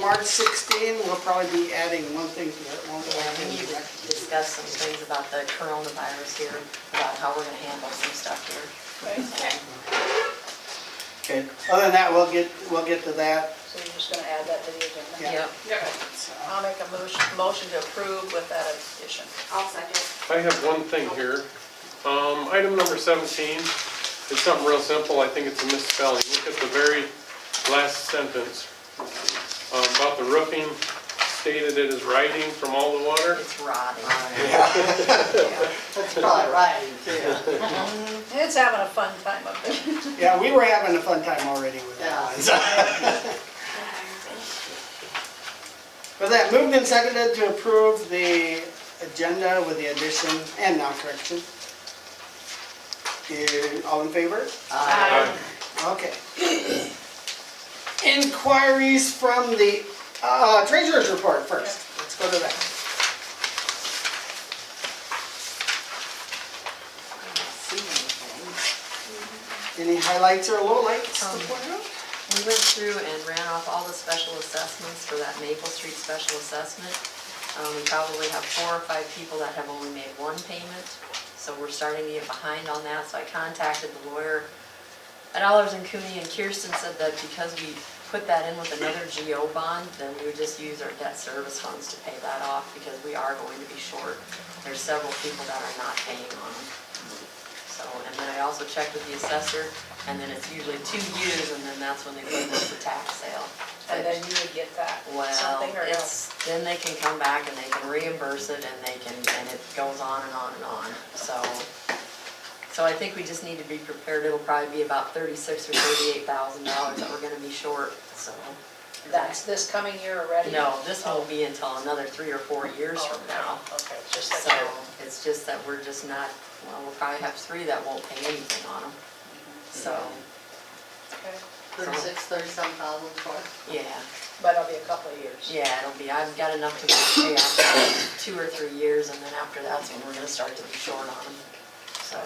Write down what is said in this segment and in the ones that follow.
March 16, we'll probably be adding one thing to it, won't we? Yeah, we need to discuss some things about the coronavirus here, about how we're gonna handle some stuff here. Okay, Okay, other than that, we'll get to that. so you're just gonna add that to the agenda? Yeah. Yep. So, I'll make a motion to approve with that addition. I'll second. I have one thing here. Item number 17, it's something real simple, I think it's a misspelling. Look at the very last sentence. About the roofing, stated it is rotting from all the water. It's rotting. That's probably right, too. It's having a fun time up there. Yeah, we were having a fun time already with that one. So. With that, moved and seconded to approve the agenda with the addition and now correction. All in favor? Aye. Okay. Inquiries from the treasurer's report first. Let's go to that. Any highlights or lowlights to point out? We went through and ran off all the special assessments for that Maple Street special assessment. We probably have 4 or 5 people that have only made one payment, so we're starting to get behind on that. So I contacted the lawyer at Allers and Cooney, and Kirsten said that because we put that in with another GO bond, then we would just use our debt service funds to pay that off, because we are going to be short. There's several people that are not paying on them. So, and then I also checked with the assessor, and then it's usually 2 years, and then that's when they put it the tax sale. And then you would get that Well, something or no? then they can come back and they can reimburse it, and they can, and it goes on and on and on. So I think we just need to be prepared. It'll probably be about $36,000 or $38,000 that we're gonna be short, so. That's this coming year already? No, this won't be until another 3 or 4 years from now. Okay, just like So that. it's just that we're just not, well, we'll probably have 3 that won't pay anything on them. So, Okay. 37,000 for it. yeah, But it'll be a couple of years. yeah, it'll be, I've got enough to pay off 2 or 3 years, and then after that's when we're gonna start to be short on them, so.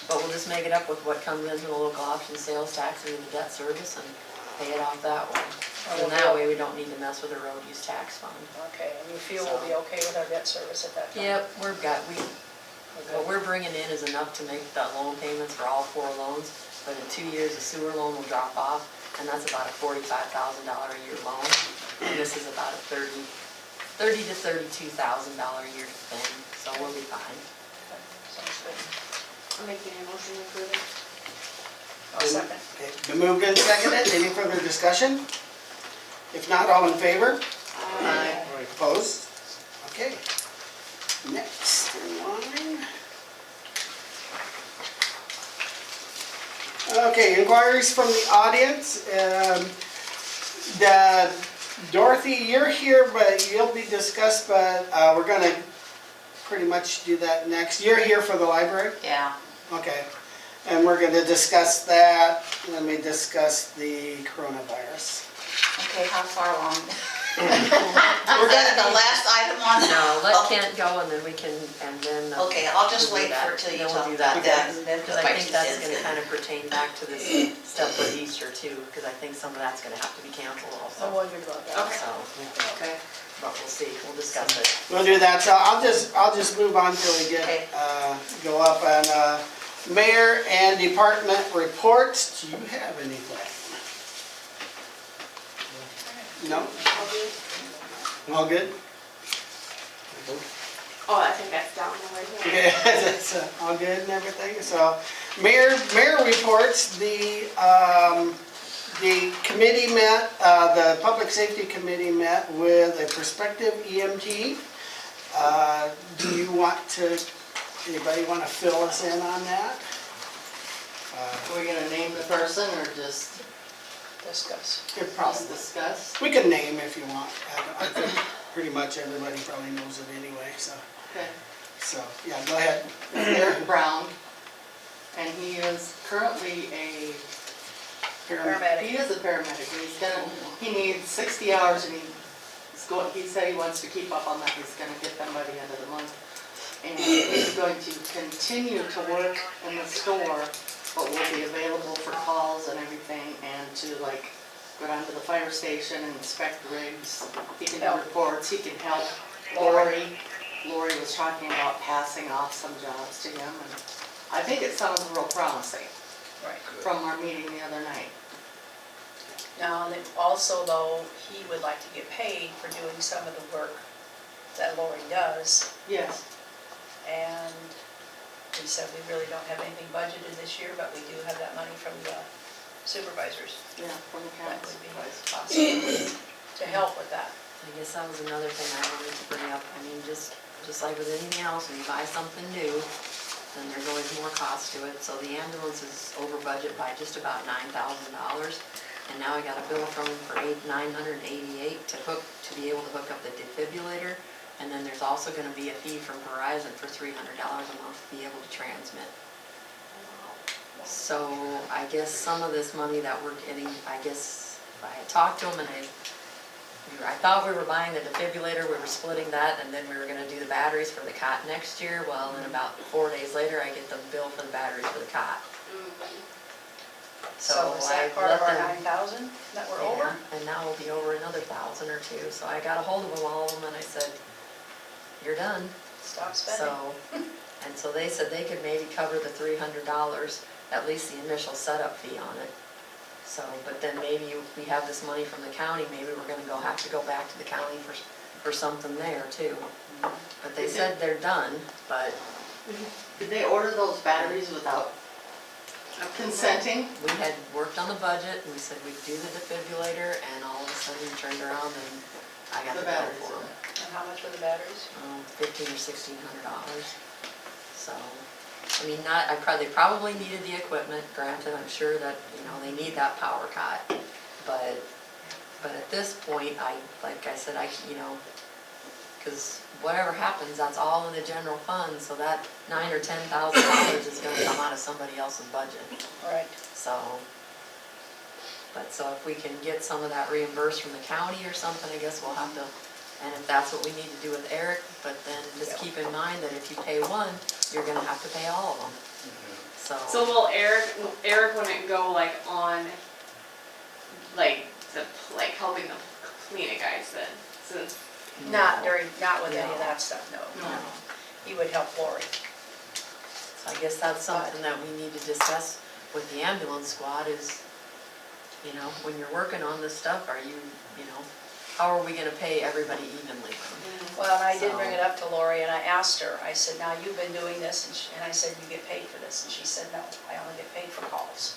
But we'll just make it up with what comes in from the local option sales tax and the debt service and pay it off that way. And that way we don't need to mess with the road use tax fund. Okay, and you feel we'll be okay with our debt service at that time? Yep, what we're bringing in is enough to make the loan payments for all 4 loans, but in 2 years the sewer loan will drop off, and that's about a $45,000 a year loan. And this is about a $30,000 to $32,000 a year thing, so we'll be fine. Okay, sounds good. I'm making a motion to approve it. I'll second. Okay, been moved and seconded. Any further discussion? If not, all in favor? Aye. Opposed? Okay. Next in line. Okay, inquiries from the audience. Dorothy, you're here, but you'll be discussed, but we're gonna pretty much do that next. You're here for the library? Yeah. Okay. And we're gonna discuss that. Let me discuss the coronavirus. Okay, how far along? We're Is that gonna the last item on? No, let Oh, Kent go, and then we can, and then. Okay, I'll just we'll do wait for that. till you Then tell we'll me do that that then, then. because I think that's gonna kind of pertain back to this stuff with Easter too, because I think some of that's gonna have to be canceled I also. wondered about that. Okay. So, Okay. but we'll see, we'll discuss it. We'll do that, so I'll just move on till we get, Okay. go up on, mayor and department reports. Do you have anything? No? All good? Oh, I think that's down there right here. Okay, that's all good and everything, so, mayor reports, the committee met, the Public Safety Committee met with a prospective EMT. Do you want to, anybody want to fill us in on that? Are we gonna name the person or just Discuss. Probably. discuss? We can name if you want. I think pretty much everybody probably knows it anyway, so, Okay. yeah, go ahead. Eric Brown, and he is currently a Paramedic. He is a paramedic, and he needs 60 hours, and he said he wants to keep up on that. He's gonna get them by the end of the month. And he's going to continue to work in the store, but will be available for calls and everything, and to like go down to the fire station and inspect rigs. He can do Help. reports, he can help Lori. Lori was talking about passing off some jobs to him, and I think it sounds real promising Right. from our meeting the other night. Now, and then also though, he would like to get paid for doing some of the work that Lori does. Yes. And he said we really don't have anything budgeted this year, but we do have that money from the supervisors. Yeah, from the That county. would be possible to help with that. I guess that was another thing I wanted to bring up. I mean, just like with anything else, when you buy something new, then there's always more cost to it. So the ambulance is over budget by just about $9,000. And now I got a bill from him for $988 to be able to hook up the defibrillator. And then there's also gonna be a fee from Verizon for $300 a month to be able to transmit. So I guess some of this money that we're getting, I guess, I had talked to him and I thought we were buying the defibrillator, we were splitting that, and then we were gonna do the batteries for the cot next year. Well, then about 4 days later, I get the bill for the batteries for the cot. So is I that part of let our them- 9,000 that we're over? Yeah, and now we'll be over another 1,000 or two. So I got a hold of them, all of them, and I said, you're done. Stop spending. So, and so they said they could maybe cover the $300, at least the initial setup fee on it. So, but then maybe we have this money from the county, maybe we're gonna have to go back to the county for something there too. But they said they're done, but Did they order those batteries without consenting? we had worked on the budget, and we said we'd do the defibrillator, and all of a sudden we turned around and I got The the bill batteries, for them. And how much were the batteries? $1,500 or $1,600. So, I mean, they probably needed the equipment, granted, I'm sure that, they need that power cot. But at this point, like I said, because whatever happens, that's all in the general fund, so that $9,000 or $10,000 is gonna come out of somebody else's budget. Right. So if we can get some of that reimbursed from the county or something, I guess we'll have to, and if that's what we need to do with Eric, but then just keep in mind that if you pay one, you're gonna have to pay all of them. So will Eric wouldn't go like on, like helping the Paullina guys then, since, Not with any of No. that stuff, no. No. He would help Lori. So I guess that's something that we need to discuss with the ambulance squad is, when you're working on this stuff, how are we gonna pay everybody evenly? Well, and I did So- bring it up to Lori, and I asked her, I said, now you've been doing this, and I said, you get paid for this, and she said, no, I only get paid for calls.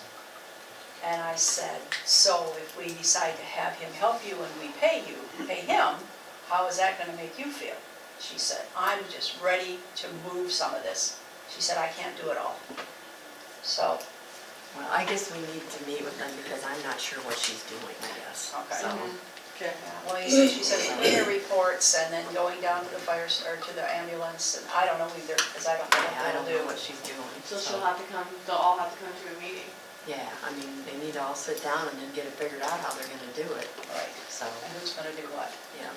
And I said, so if we decide to have him help you and we pay him, how is that gonna make you feel? She said, I'm just ready to move some of this. She said, I can't do it all. So, Well, I guess we need to meet with them because I'm not sure what she's doing, I guess. Okay. So, Okay. well, she said cleaner reports and then going down to the or to the ambulance, and I don't know either, because I don't know yeah, I what don't they'll know do. what she's doing. so she'll have to come, they'll all have to come to a meeting. Yeah, I mean, they need to all sit down and then get it figured out how they're gonna do it, Right, so, and who's gonna do what? yeah.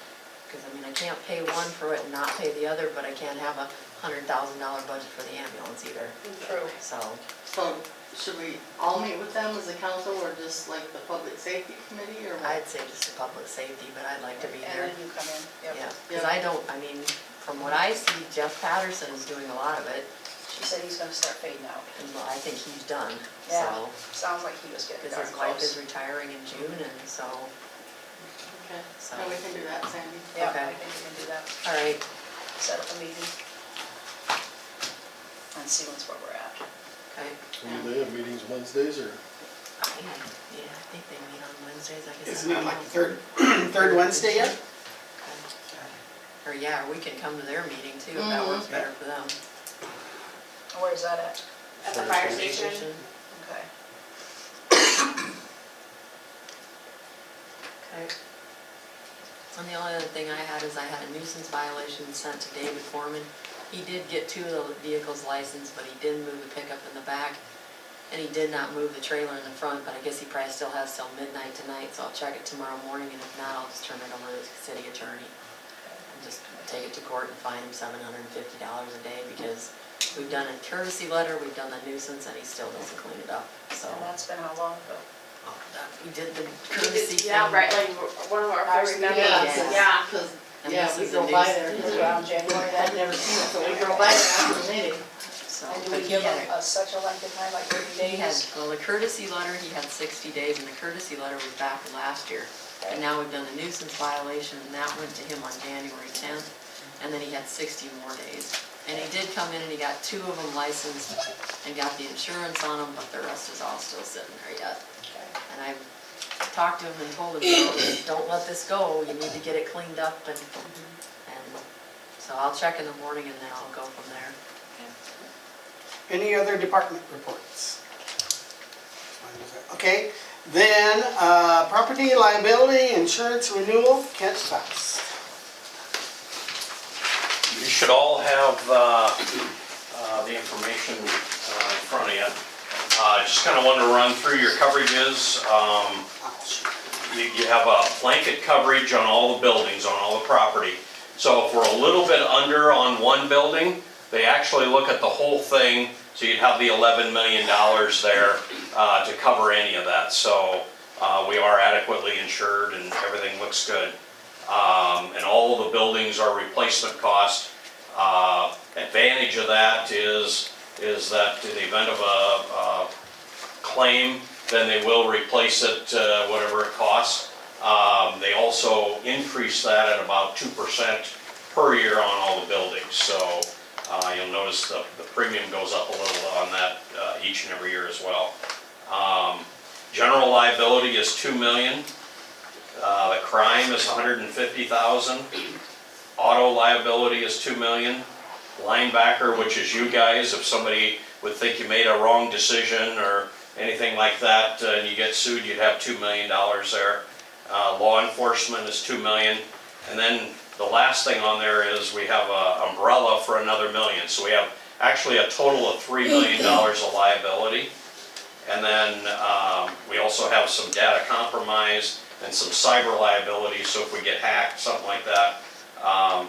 Because, I mean, I can't pay one for it and not pay the other, but I can't have a $100,000 budget for the ambulance either, True. so. So should we all meet with them as a council or just like the public safety committee or what? I'd say just the public safety, but I'd like to be And there. then you come in, Yeah, yep. because I mean, from what I see, Jeff Patterson is doing a lot of it, She said he's gonna start fading out. and I think he's done, Yeah. so. Sounds like he was getting Because darn his wife is close. retiring in June, and so, Okay, So- then we can do that, Sandy. Yeah, okay. I think we can do that. all right, Set up a meeting. And see where we're at. okay. Do they have meetings Wednesdays or? I think they meet on Wednesdays, I guess. Isn't it like the third Wednesday yet? Or yeah, or we can come to their meeting too, if that works better for them. Where's that at? At the fire station. Okay. Okay. And the only other thing I had is I had a nuisance violation sent to David Foreman. He did get 2 of the vehicles licensed, but he didn't move the pickup in the back. And he did not move the trailer in the front, but I guess he probably still has till midnight tonight, so I'll check it tomorrow morning, and if not, I'll just turn it over to the city attorney. And just take it to court and fine him $750 a day, because we've done a courtesy letter, we've done the nuisance, and he still doesn't clean it up, so. And that's been how long ago? We did the courtesy thing. Yeah, right, like one of our I first remember meetings, that. yeah. Cause, And yeah, this we is go a by new- there. It was around January I'd then. never seen it, so we drove by there after the meeting. So, And do but we he give had them such a length of time, like 30 He had, days? well, the courtesy letter, he had 60 days, and the courtesy letter was back last year. And now we've done the nuisance violation, and that went to him on January 10th, and then he had 60 more days. And he did come in and he got 2 of them licensed and got the insurance on them, but the rest is all still sitting there yet. Okay. And I talked to him and told him, you know, don't let this go, you need to get it cleaned up, and so I'll check in the morning and then I'll go from there. Any other department reports? Okay, then, property liability insurance renewal, Kent Faust. You should all have the information in front of you. Just kind of wanted to run through your coverages. You have a blanket coverage on all the buildings, on all the property. So if we're a little bit under on one building, they actually look at the whole thing, so you'd have the $11 million there to cover any of that. So we are adequately insured and everything looks good. And all of the buildings are replacement cost. Advantage of that is that in the event of a claim, then they will replace it whatever it costs. They also increase that at about 2% per year on all the buildings. So you'll notice the premium goes up a little on that each and every year as well. General liability is $2 million. The crime is $150,000. Auto liability is $2 million. Linebacker, which is you guys, if somebody would think you made a wrong decision or anything like that and you get sued, you'd have $2 million there. Law enforcement is $2 million. And then the last thing on there is we have an umbrella for another $1 million. So we have actually a total of $3 million of liability. And then we also have some data compromise and some cyber liability. So if we get hacked, something like that,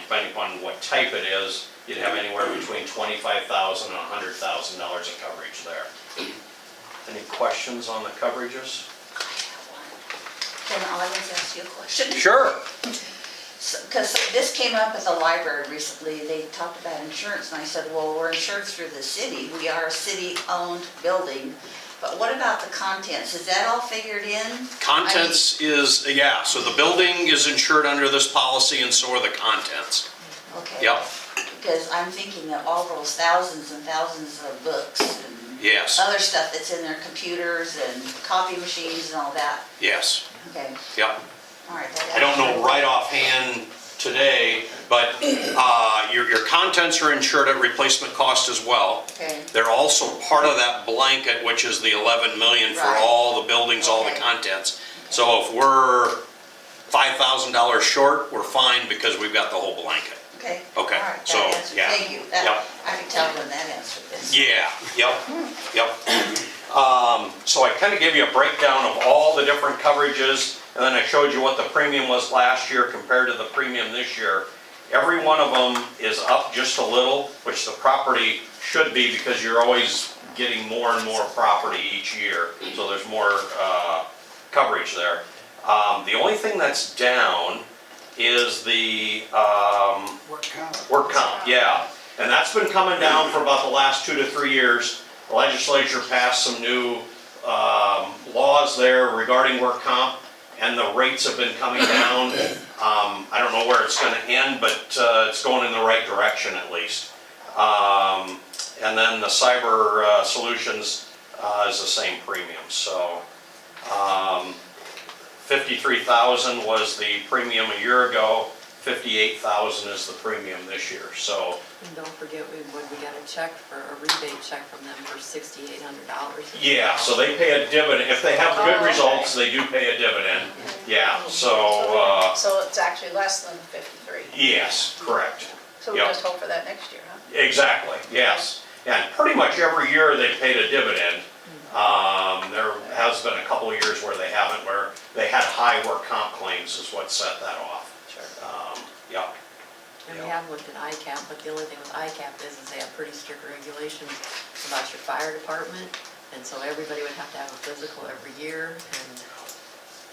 depending upon what type it is, you'd have anywhere between $25,000 and $100,000 of coverage there. Any questions on the coverages? Can I always ask you a question? Sure. Because this came up at the library recently, they talked about insurance, and I said, well, we're insured through the city, we are a city-owned building, but what about the contents, is that all figured in? Contents is, yeah, so the building is insured under this policy and so are the contents. Okay. Yep, Because I'm thinking of all those thousands and thousands of books and yes, other stuff that's in their computers and copy machines and all that. yes, Okay, yep. all right. I don't know right offhand today, but your contents are insured at replacement cost as well. Okay, They're also part of that blanket, which is the 11 million for Right. all the buildings, all the Okay. contents. So if we're $5,000 short, we're fine because we've got the whole blanket. okay. Okay, All right, so, that answers, yeah. thank you. Yep. I can tell when that answered this. Yeah, yep. So I kind of give you a breakdown of all the different coverages, and then I showed you what the premium was last year compared to the premium this year. Every one of them is up just a little, which the property should be because you're always getting more and more property each year, so there's more coverage there. The only thing that's down is the Work comp. work comp, yeah. And that's been coming down for about the last 2 to 3 years. The legislature passed some new laws there regarding work comp, and the rates have been coming down. I don't know where it's gonna end, but it's going in the right direction at least. And then the cyber solutions is the same premium, so. 53,000 was the premium a year ago, 58,000 is the premium this year, so. And don't forget, we got a check for, a rebate check from them for $6,800. Yeah, so they pay a dividend, if they have good results, they do pay a dividend, yeah, so, So it's actually less than 53. yes, correct. So we Yep. just hope for that next year, huh? Exactly, yes. And pretty much every year they paid a dividend. There has been a couple of years where they haven't, where they had high work comp claims is what set that off. Sure. Yeah, And we have looked at ICAP, but the only thing with ICAP is they have pretty strict regulations about your fire department. And so everybody would have to have a physical every year, and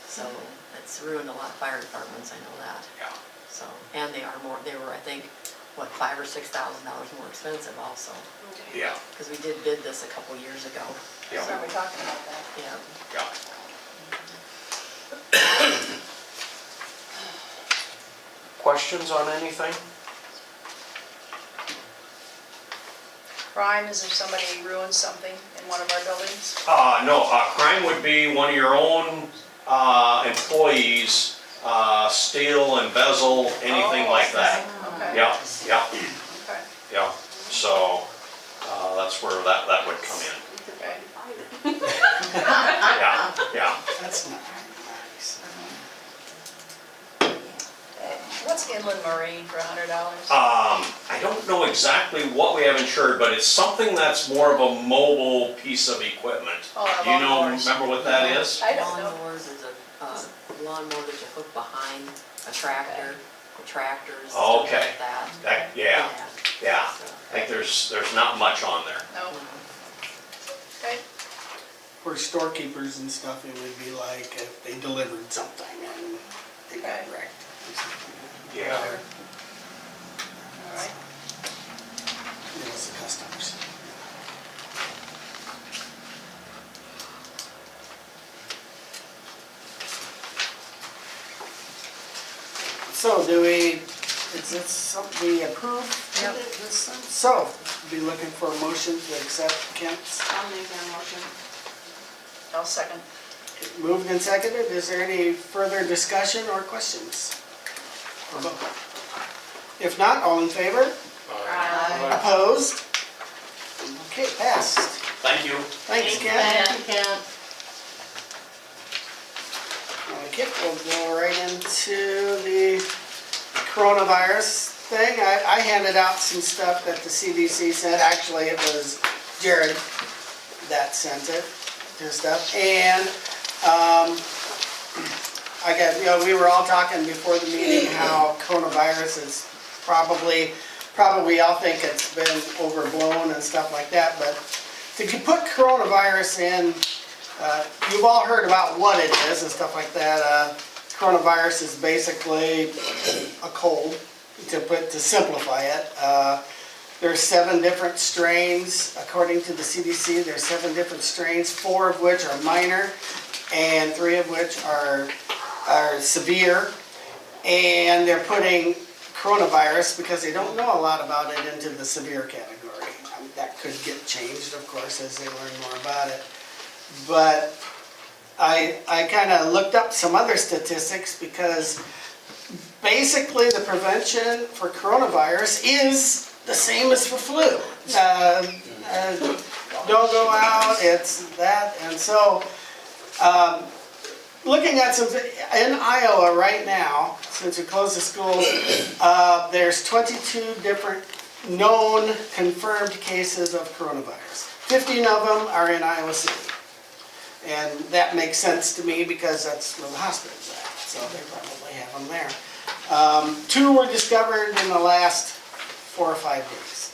so it's ruined a lot of fire departments, I know that. Yeah. So, and they were, I think, what, $5,000 or $6,000 more expensive also, Yeah, because we did bid this a couple years ago. So yeah, we're talking about that. Yeah. yeah. Questions on anything? Crime is if somebody ruins something in one of our buildings. No, crime would be one of your own, employees, steal, embezzle, anything like that. Okay. Yeah, yeah, Okay, yeah, so, that's where that would come in. okay. Yeah, yeah. That's not nice. What's inland marine for $100? I don't know exactly what we have insured, but it's something that's more of a mobile piece of equipment. Oh, Do you know, lawnmowers. remember what that is? I don't know. Lawnmowers is a lawnmower that you hook behind a tractor, the tractors, stuff Oh, okay. like that. That, yeah, yeah. So, I think there's not much on there. No. Okay, For storekeepers and stuff, it would be like if they delivered something and they got Okay. wrecked. or something. Yeah. all right. It was the customers. So do we, is this something we approve? Yep. This thing? So, be looking for a motion to accept Kent's. I'll make that motion. I'll second. Moved and seconded, is there any further discussion or questions? Or vote? If not, all in favor? Opposed? Okay, passed. Thank you. Thanks, Ken. Thank you, Kent. Okay, we'll go right into the coronavirus thing. I handed out some stuff that the CDC sent. Actually, it was Jared that sent it, his stuff. And we were all talking before the meeting how coronavirus is probably we all think it's been overblown and stuff like that. But to put coronavirus in, you've all heard about what it is and stuff like that. Coronavirus is basically a cold, to simplify it. There's 7 different strains, according to the CDC. There's 7 different strains, 4 of which are minor, and 3 of which are severe. And they're putting coronavirus, because they don't know a lot about it, into the severe category. That could get changed, of course, as they learn more about it. But I kind of looked up some other statistics, because basically the prevention for coronavirus is the same as for flu. Don't go out, it's that. And so looking at some, in Iowa right now, since we closed the schools, there's 22 different known confirmed cases of coronavirus. 15 of them are in Iowa City. And that makes sense to me, because that's where the hospital's at, so they probably have them there. 2 were discovered in the last 4 or 5 days.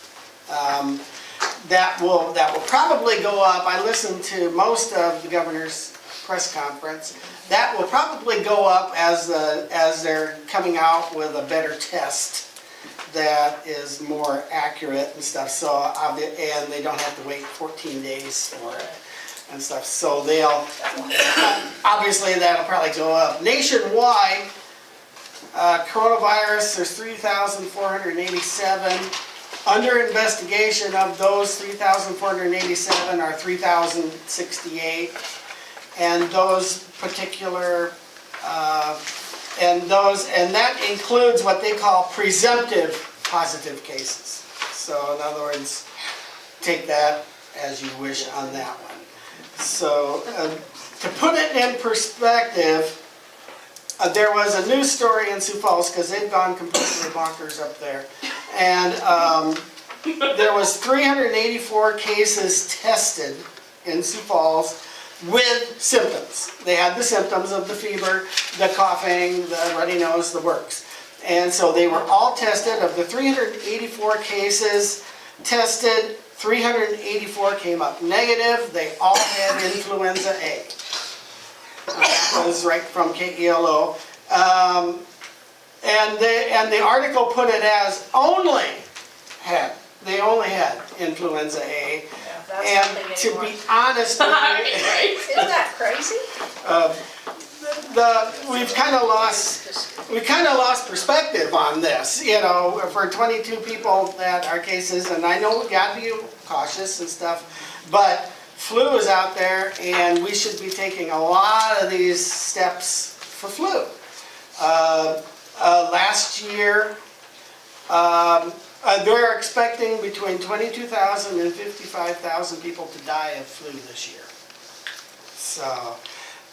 That will probably go up. I listened to most of the governor's press conference. That will probably go up as they're coming out with a better test that is more accurate and stuff. So and they don't have to wait 14 days for it and stuff. So they'll obviously that'll probably go up nationwide. Coronavirus, there's 3,487 under investigation. Of those 3,487 are 3,068, and those particular and that includes what they call presumptive positive cases. So in other words, take that as you wish on that one. So to put it in perspective, there was a news story in Sioux Falls, because they've gone completely bonkers up there, and there was 384 cases tested in Sioux Falls with symptoms. They had the symptoms of the fever, the coughing, the runny nose, the works. And so they were all tested. Of the 384 cases tested, 384 came up negative, they all had influenza A. That was right from KELO. And the article put it as they only had influenza A. Yeah, that's And nothing to anymore. be honest with you, Isn't that crazy? we've kind of lost perspective on this, you know, for 22 people that are cases, and I know we gotta be cautious and stuff, but flu is out there and we should be taking a lot of these steps for flu. Last year, they're expecting between 22,000 and 55,000 people to die of flu this year. So,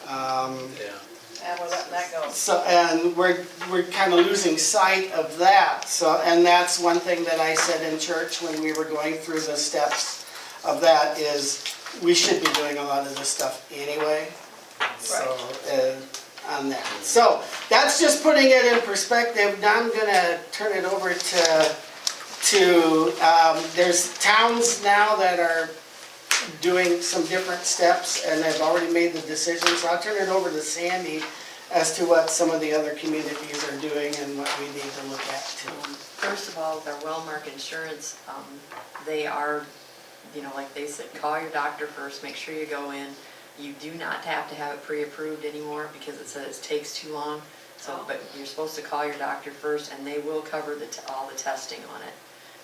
And we're letting that go. so, and we're kind of losing sight of that. So, and that's one thing that I said in church when we were going through the steps of that is we should be doing a lot of this stuff anyway. So, on that. So that's just putting it in perspective. Now I'm gonna turn it over to there's towns now that are doing some different steps and they've already made the decisions. So I'll turn it over to Sandy as to what some of the other communities are doing and what we need to look at too. First of all, their Wellmark Insurance, they are, you know, like they said, call your doctor first, make sure you go in. You do not have to have it pre-approved anymore because it says it takes too long. So, but you're supposed to call your doctor first and they will cover all the testing on it.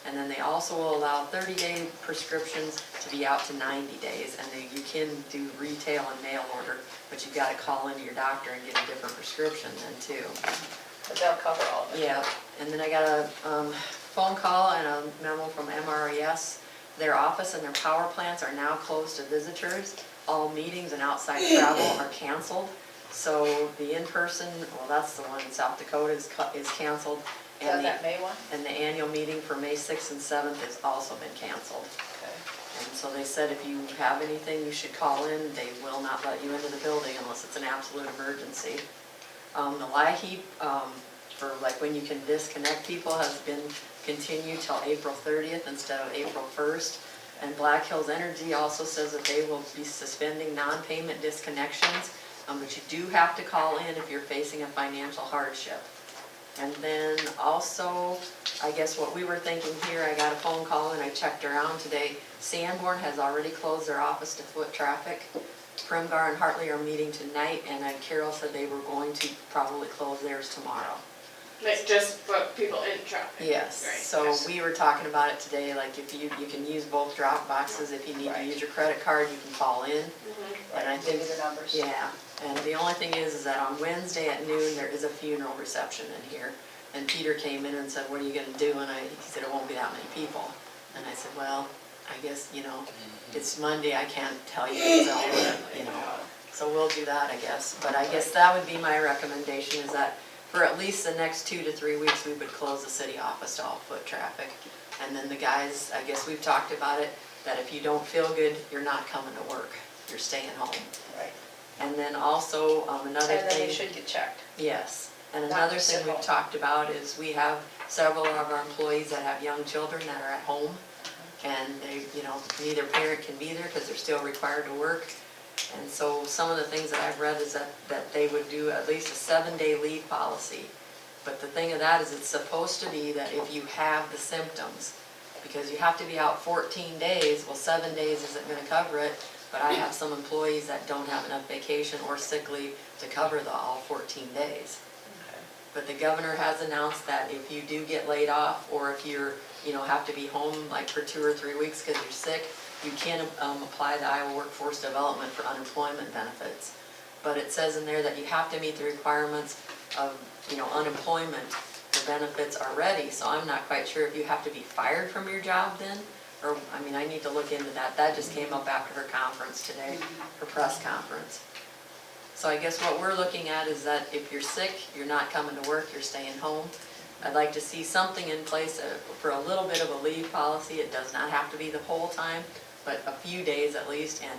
And then they also will allow 30-day prescriptions to be out to 90 days. And you can do retail and mail order, but you've got to call into your doctor and get a different prescription then too. But they'll cover all of it. Yeah, and then I got a phone call and a memo from MRES. Their office and their power plants are now closed to visitors. All meetings and outside travel are canceled. So the in-person, well, that's the one in South Dakota is canceled. Is that that May one? And the annual meeting for May 6th and 7th has also been canceled. Okay. And so they said if you have anything, you should call in. They will not let you into the building unless it's an absolute emergency. The LIHEAP, for like when you can disconnect people, has been continued till April 30th instead of April 1st. And Black Hills Energy also says that they will be suspending non-payment disconnections, but you do have to call in if you're facing a financial hardship. And then also, I guess what we were thinking here, I got a phone call and I checked around today. Sanborn has already closed their office to foot traffic. Primgar and Hartley are meeting tonight, and Carol said they were going to probably close theirs tomorrow. Like just put people in traffic. Yes, Right. so Yes. we were talking about it today, like if you can use both drop boxes. If you need to Right. use your credit card, you can call in. And I Give think, you the numbers. yeah, and the only thing is that on Wednesday at noon, there is a funeral reception in here. And Peter came in and said, what are you gonna do? And he said, it won't be that many people. And I said, well, I guess, you know, it's Monday, I can't tell you exactly, you know. So we'll do that, I guess. But I guess that would be my recommendation, is that for at least the next 2 to 3 weeks, we would close the city office to all foot traffic. And then the guys, I guess we've talked about it, that if you don't feel good, you're not coming to work. You're staying home. Right. And then also, another And then thing. you should get checked. Yes, and Not another just thing at we've home. talked about is we have several of our employees that have young children that are at home. And they, you know, neither parent can be there because they're still required to work. And so some of the things that I've read is that they would do at least a 7-day leave policy. But the thing of that is it's supposed to be that if you have the symptoms, because you have to be out 14 days, well, 7 days isn't gonna cover it. But I have some employees that don't have enough vacation or sick leave to cover the all 14 days. But the governor has announced that if you do get laid off, or if you're, you know, have to be home like for 2 or 3 weeks because you're sick, you can apply the Iowa Workforce Development for unemployment benefits. But it says in there that you have to meet the requirements of, you know, unemployment for benefits already. So I'm not quite sure if you have to be fired from your job then, or, I mean, I need to look into that. That just came up after her conference today, her press conference. So I guess what we're looking at is that if you're sick, you're not coming to work, you're staying home. I'd like to see something in place for a little bit of a leave policy. It does not have to be the whole time, but a few days at least. And,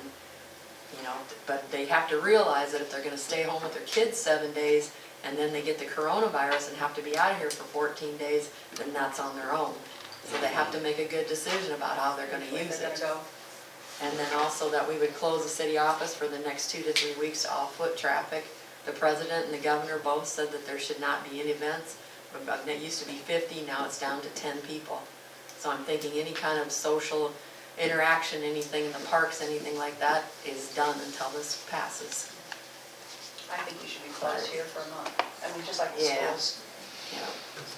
you know, but they have to realize that if they're gonna stay home with their kids 7 days and then they get the coronavirus and have to be out of here for 14 days, then that's on their own. So they have to make a good decision about how they're gonna Where use they're it. gonna go. And then also that we would close the city office for the next 2 to 3 weeks to all foot traffic. The president and the governor both said that there should not be any events. But it used to be 50, now it's down to 10 people. So I'm thinking any kind of social interaction, anything in the parks, anything like that is done until this passes. I think you should be closed here for a month. I mean, just like the Yeah. schools. You know,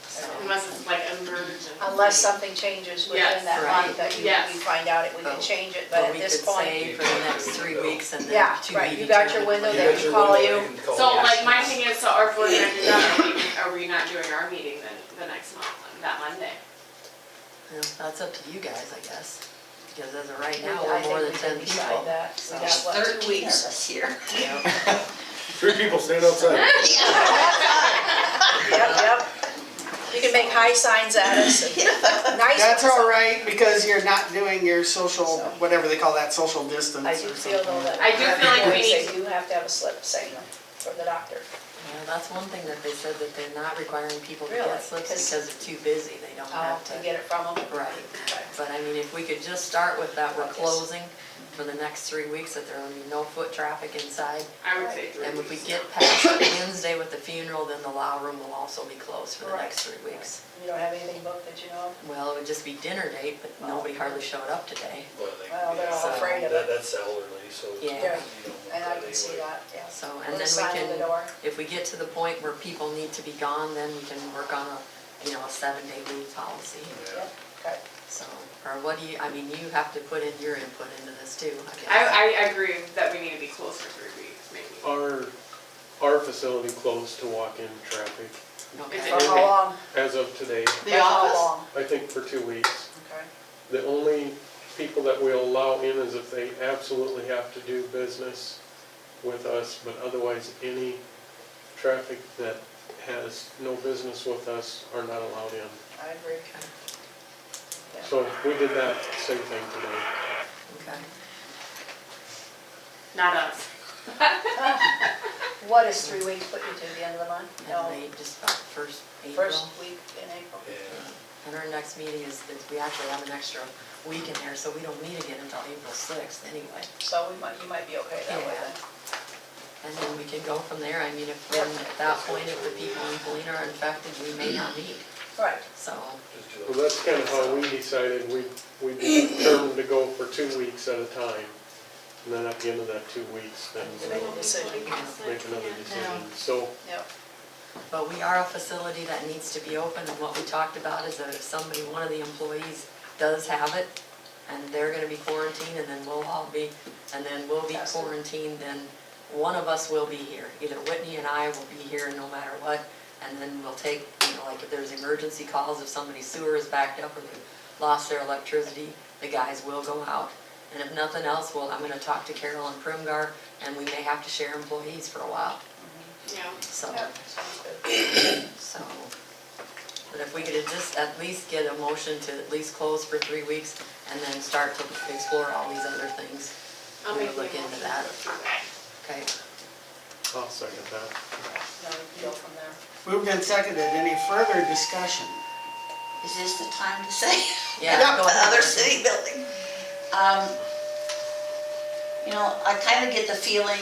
so, Unless it's like emergency. Unless something changes within Yes. that Right. month that Yes. we find out it, we can But- change it, but at we this could point. say for the next 3 weeks and then Yeah, to right, be you got your determined window, later. they can call you. So like my thing is, so if we're gonna do that, are we not doing our meeting then the next month, that Monday? Yeah, that's up to you guys, I guess. Because as of right I now, we're think more we than can 10 decide people. that. So We got, what, 2 13 of weeks? us here. Yeah. 3 people stand outside. Yep. You can make high signs at us and nice That's ones. all right, because you're not doing your social, whatever they call that, social distance I or do something. feel though that. I do feel like we They need do have to have a slip saying from the doctor. Yeah, that's one thing that they said, that they're not requiring people to Really? get slips 'Cause- because they're too busy, they don't have To to. get it from them. Right, Okay. but I mean, if we could just start with that, we're closing for the next 3 weeks, that there will be no foot traffic inside. I would say 3 And if we weeks. get past Wednesday with the funeral, then the law room will also be closed for the Right. next 3 weeks. You don't have anything booked that you know of? Well, it would just be dinner date, but nobody hardly showed up today. Well, they're all So- afraid of it. That's elderly, so. Yeah. Yeah, you don't want and I that can see anyway. that, yeah. So, Put and a then sign we on the can, door. if we get to the point where people need to be gone, then we can work on a 7-day leave policy. Yep, okay. So, or what do you, I mean, you have to put in your input into this too, I guess. I agree that we need to be closed for 3 weeks, maybe. Our facility closed to walk-in traffic Okay. Is it- For how long? as of today, For The how office? long? I think for 2 weeks. Okay. The only people that we'll allow in is if they absolutely have to do business with us, but otherwise any traffic that has no business with us are not allowed in. I agree. So we did that same thing today. Okay. Not us. What does 3 weeks put you to, the end of the month? And they just about first First April. week in April? And our next meeting is, we actually have an extra week in there, so we don't meet again until April 6th anyway. So you might be okay that way Yeah. then. And then we can go from there. I mean, if then at that point, if the people in Paullina are infected, we may not meet. Right. So, Well, that's kind of how we decided, we determined to go for 2 weeks at a time. And then at the end of that 2 weeks, then Make a we'll decision. make another decision. So, Yep. but we are a facility that needs to be open, and what we talked about is that if somebody, one of the employees does have it, and they're gonna be quarantined, and then we'll all be, and then we'll be Tested. quarantined, then one of us will be here. Either Whitney and I will be here no matter what, and then we'll take, like if there's emergency calls, if somebody's sewer is backed up or they lost their electricity, the guys will go out. And if nothing else, I'm gonna talk to Carol and Primgar, and we may have to share employees for a while, Yeah. so. Yep, sounds good. So, but if we could just at least get a motion to at least close for 3 weeks and then start to explore all these other things. I'll We'll make the look into motion that. to approve that. Okay, I'll second that. No, you can go from there. Moved and seconded, any further discussion? Is this the time to say? yeah, go The ahead. other city building. I kind of get the feeling,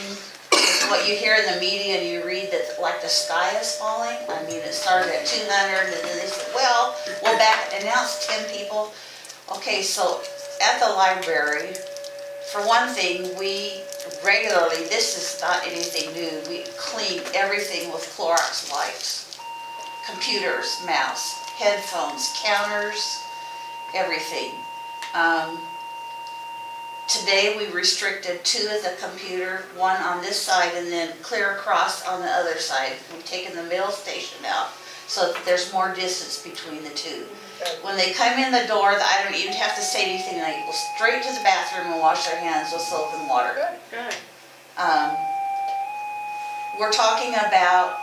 what you hear in the media and you read that like the sky is falling. I mean, it started at 200 and then they said, well, we'll back, and now it's 10 people. Okay, so at the library, for one thing, we regularly, this is not anything new, we clean everything with Clorox wipes. Computers, mouse, headphones, counters, everything. Today, we restricted 2 at the computer, 1 on this side and then clear across on the other side. We've taken the mail station out so that there's more distance between the 2. Okay. When they come in the door, I don't even have to say anything. They go straight to the bathroom and wash their hands with soap and water. Good. We're talking about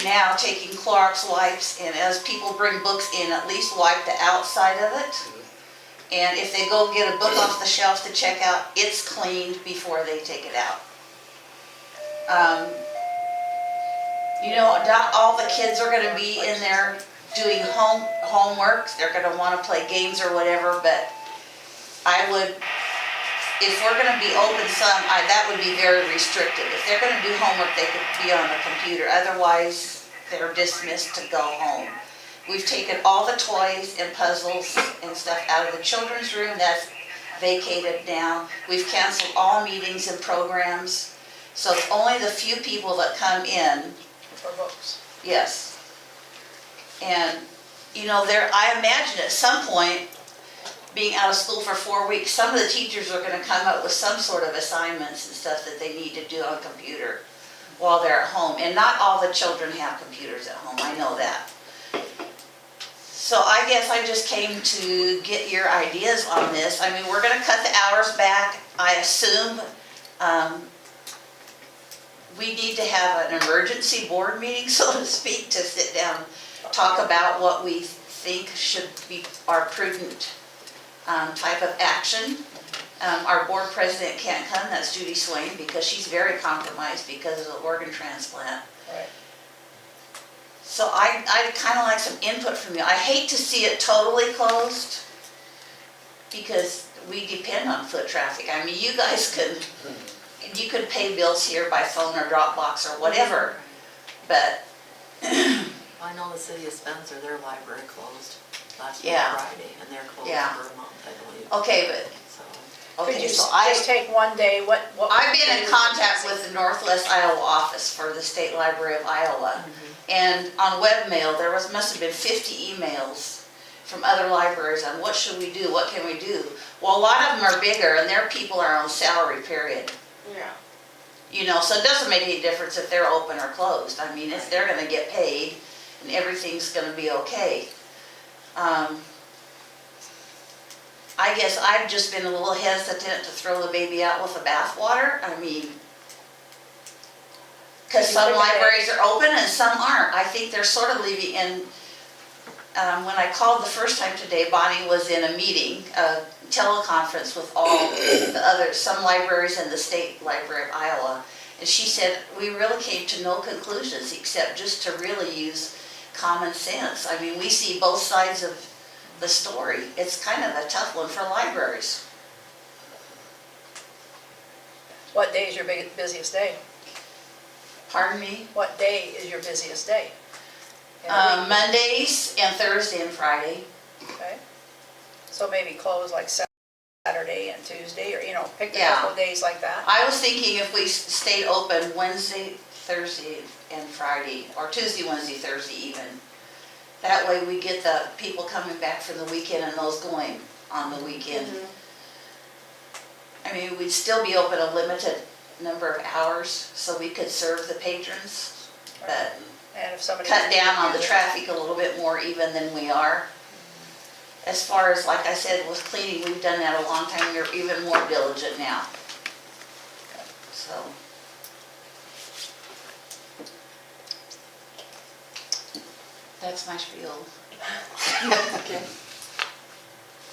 now taking Clorox wipes, and as people bring books in, at least wipe the outside of it. And if they go get a book off the shelf to check out, it's cleaned before they take it out. Not all the kids are gonna be in there doing homework, they're gonna wanna play games or whatever, but I would, if we're gonna be open some, that would be very restricted. If they're gonna do homework, they could be on the computer, otherwise they're dismissed to go home. We've taken all the toys and puzzles and stuff out of the children's room, that's vacated now. We've canceled all meetings and programs, so it's only the few people that come in. For books. Yes. And, you know, I imagine at some point, being out of school for 4 weeks, some of the teachers are gonna come up with some sort of assignments and stuff that they need to do on computer while they're at home. And not all the children have computers at home, I know that. So I guess I just came to get your ideas on this. I mean, we're gonna cut the hours back, I assume. We need to have an emergency board meeting, so to speak, to sit down, talk about what we think should be our prudent type of action. Our board president can't come, that's Judy Swain, because she's very compromised because of the organ transplant. Right. So I'd kind of like some input from you. I hate to see it totally closed because we depend on foot traffic. I mean, you guys you could pay bills here by phone or Dropbox or whatever, but I know the city of Spencer, their library closed last Yeah. Friday, and they're closed Yeah. for a month, I believe, okay, but, so. Could okay, you so just take one day, what? I've been in contact with the Northwest Iowa office for the State Library of Iowa. And on webmail, there must have been 50 emails from other libraries on what should we do, what can we do? Well, a lot of them are bigger and their people are on salary, period. Yeah. You know, so it doesn't make any difference if they're open or closed. I mean, if they're gonna get paid and everything's gonna be okay. I guess I've just been a little hesitant to throw the baby out with the bathwater. I mean, because some libraries are open and some aren't. I think they're sort of leaving in, when I called the first time today, Bonnie was in a meeting, a teleconference with all the other, some libraries in the State Library of Iowa. And she said, we really came to no conclusions except just to really use common sense. I mean, we see both sides of the story. It's kind of a tough one for libraries. What day is your busiest day? Pardon me? What day is your busiest day? In the week? Mondays and Thursday and Friday. Okay. So maybe close like Saturday and Tuesday, or, you know, pick a Yeah. couple of days like that. I was thinking if we stayed open Wednesday, Thursday, and Friday, or Tuesday, Wednesday, Thursday even. That way we get the people coming back from the weekend and those going on the weekend. I mean, we'd still be open a limited number of hours, so we could serve the patrons, but And if somebody. cut down on the traffic a little bit more even than we are. As far as, like I said, with cleaning, we've done that a long time, we're even more diligent now. So. That's my spiel. Okay.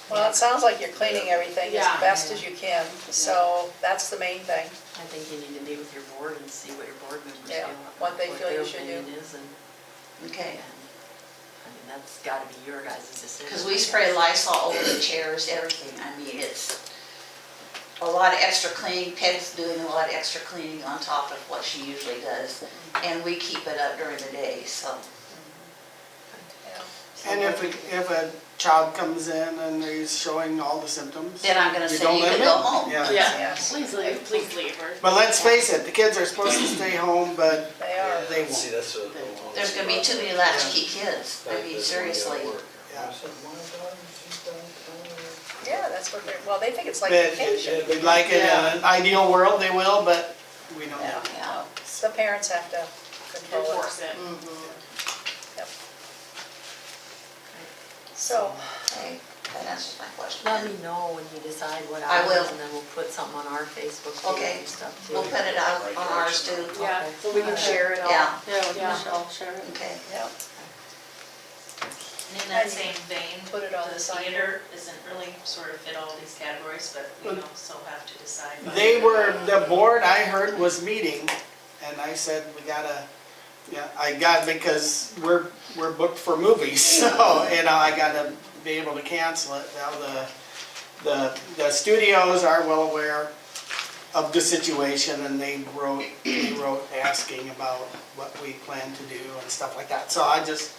Well, it sounds like you're cleaning everything as Yeah. best as you can, so that's the main thing. I think you need to meet with your board and see what your board members Yeah, feel. what they feel their you should do. opinion is, and, Okay. I mean, that's gotta be your guys' decision. Because we spray Lysol over the chairs, everything. I mean, it's a lot of extra cleaning. Peg's doing a lot of extra cleaning on top of what she usually does. And we keep it up during the day, so. Yeah. And if a child comes in and he's showing all the symptoms. Then I'm gonna say don't you let can him go in. home. Yeah. Yes, Please leave, please leave. Or- But let's face it, the kids are supposed to stay home, but they are. they See, won't. that's what I want. There's gonna be too many latchkey kids. I mean, seriously. Yeah. Yeah, that's what they're, well, they think it's like But vacation. we'd like it in an ideal world, they will, but we don't. Yeah. Yeah. The parents have to control it. Enforce it. Yep. So, Okay, that answers my question. Let me know when you decide what I will. hours, and then we'll put something on our Facebook page Okay. and stuff too. We'll put it out on ours too. Yeah, so we can share it all. Yeah. Yeah. Michelle, share it. Okay. yeah, In that same vein, put it on the the side. theater isn't really sort of fit all these categories, but we also have to decide. The board I heard was meeting, and I said, we gotta Yeah, I got, because we're booked for movies, so, I gotta be able to cancel it. Now, the studios are well aware of the situation, and they wrote asking about what we plan to do and stuff like that. So I just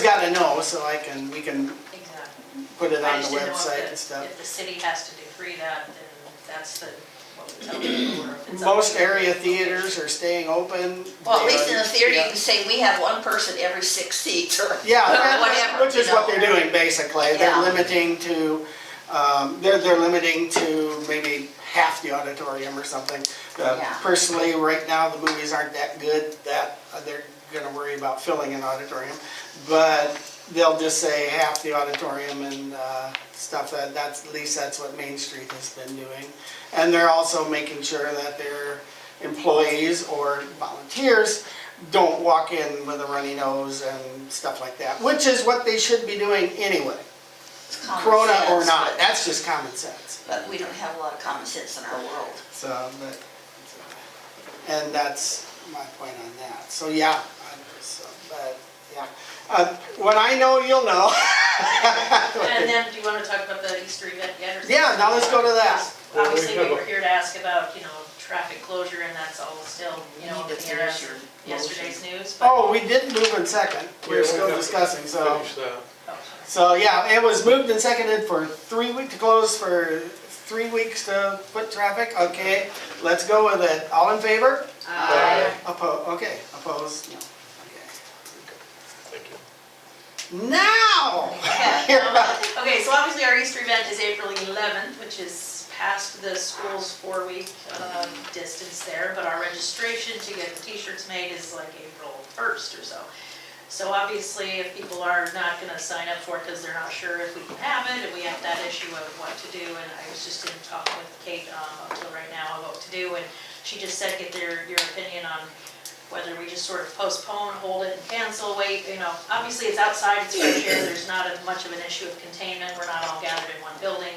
gotta know, so we can Exactly. put it I on just the didn't know website and if stuff. the city has to decree that, then that's what we tell people, or if it's up Most to- area theaters are staying open. Well, at They least are- in a theater, you yeah. can say we have one person every 6 seats or Yeah, or whatever. which is you what know. they're doing, basically. They're Yeah. limiting to, they're limiting to maybe half the auditorium or something. Yeah. Personally, right now, the movies aren't that good, that they're gonna worry about filling an auditorium. But they'll just say half the auditorium and stuff, at least that's what Main Street has been doing. And they're also making sure that their employees or volunteers don't walk in with a runny nose and stuff like that, which is what they should be doing anyway, It's common Corona or sense, not, but- that's just common sense. But we don't have a lot of common sense in our world. So, and that's my point on that. So, yeah, but, yeah. When I know, you'll know. And then, do you wanna talk about the Easter event yet? or Yeah, now let's go to that. Obviously, we were here to ask about, traffic closure, and that's all still, You up need in to the air finish as your yesterday's news, but. Oh, we did move in second, Yeah, we're we still got to discussing, so. Finish that. Oh, So, yeah, it was moved and seconded for 3 weeks, to close for 3 weeks to foot traffic, okay, let's go with it. All in favor? Okay, opposed? No. Thank you. Okay. Now! Okay, so obviously our Easter event is April 11th, which is past the school's 4-week distance there, but our registration to get the t-shirts made is like April 1st or so. So obviously, if people are not gonna sign up for it because they're not sure if we can have it, and we have that issue of what to do, and I was just in talking with Kate up till right now about what to do, and she just said, get your opinion on whether we just sort of postpone, hold it and cancel, wait, obviously it's outside, it's fresh air, there's not as much of an issue of containment, we're not all gathered in one building.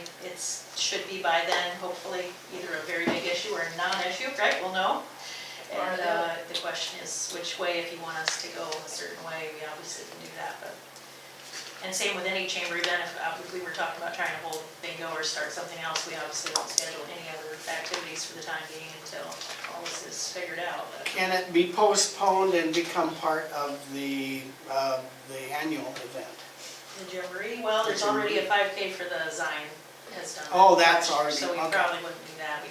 Should be by then, hopefully, either a very big issue or a non-issue, right, we'll know. And the question is which way, if you want us to go a certain way, we obviously can do that, but. And same with any chamber event, if we were talking about trying to hold bingo or start something else, we obviously won't schedule any other activities for the time being until all this is figured out. But Can it be postponed and become part of the annual event? the jamboree, well, there's already a 5K for the Zion has done. Oh, that that's last year, already- So we okay. probably wouldn't do that,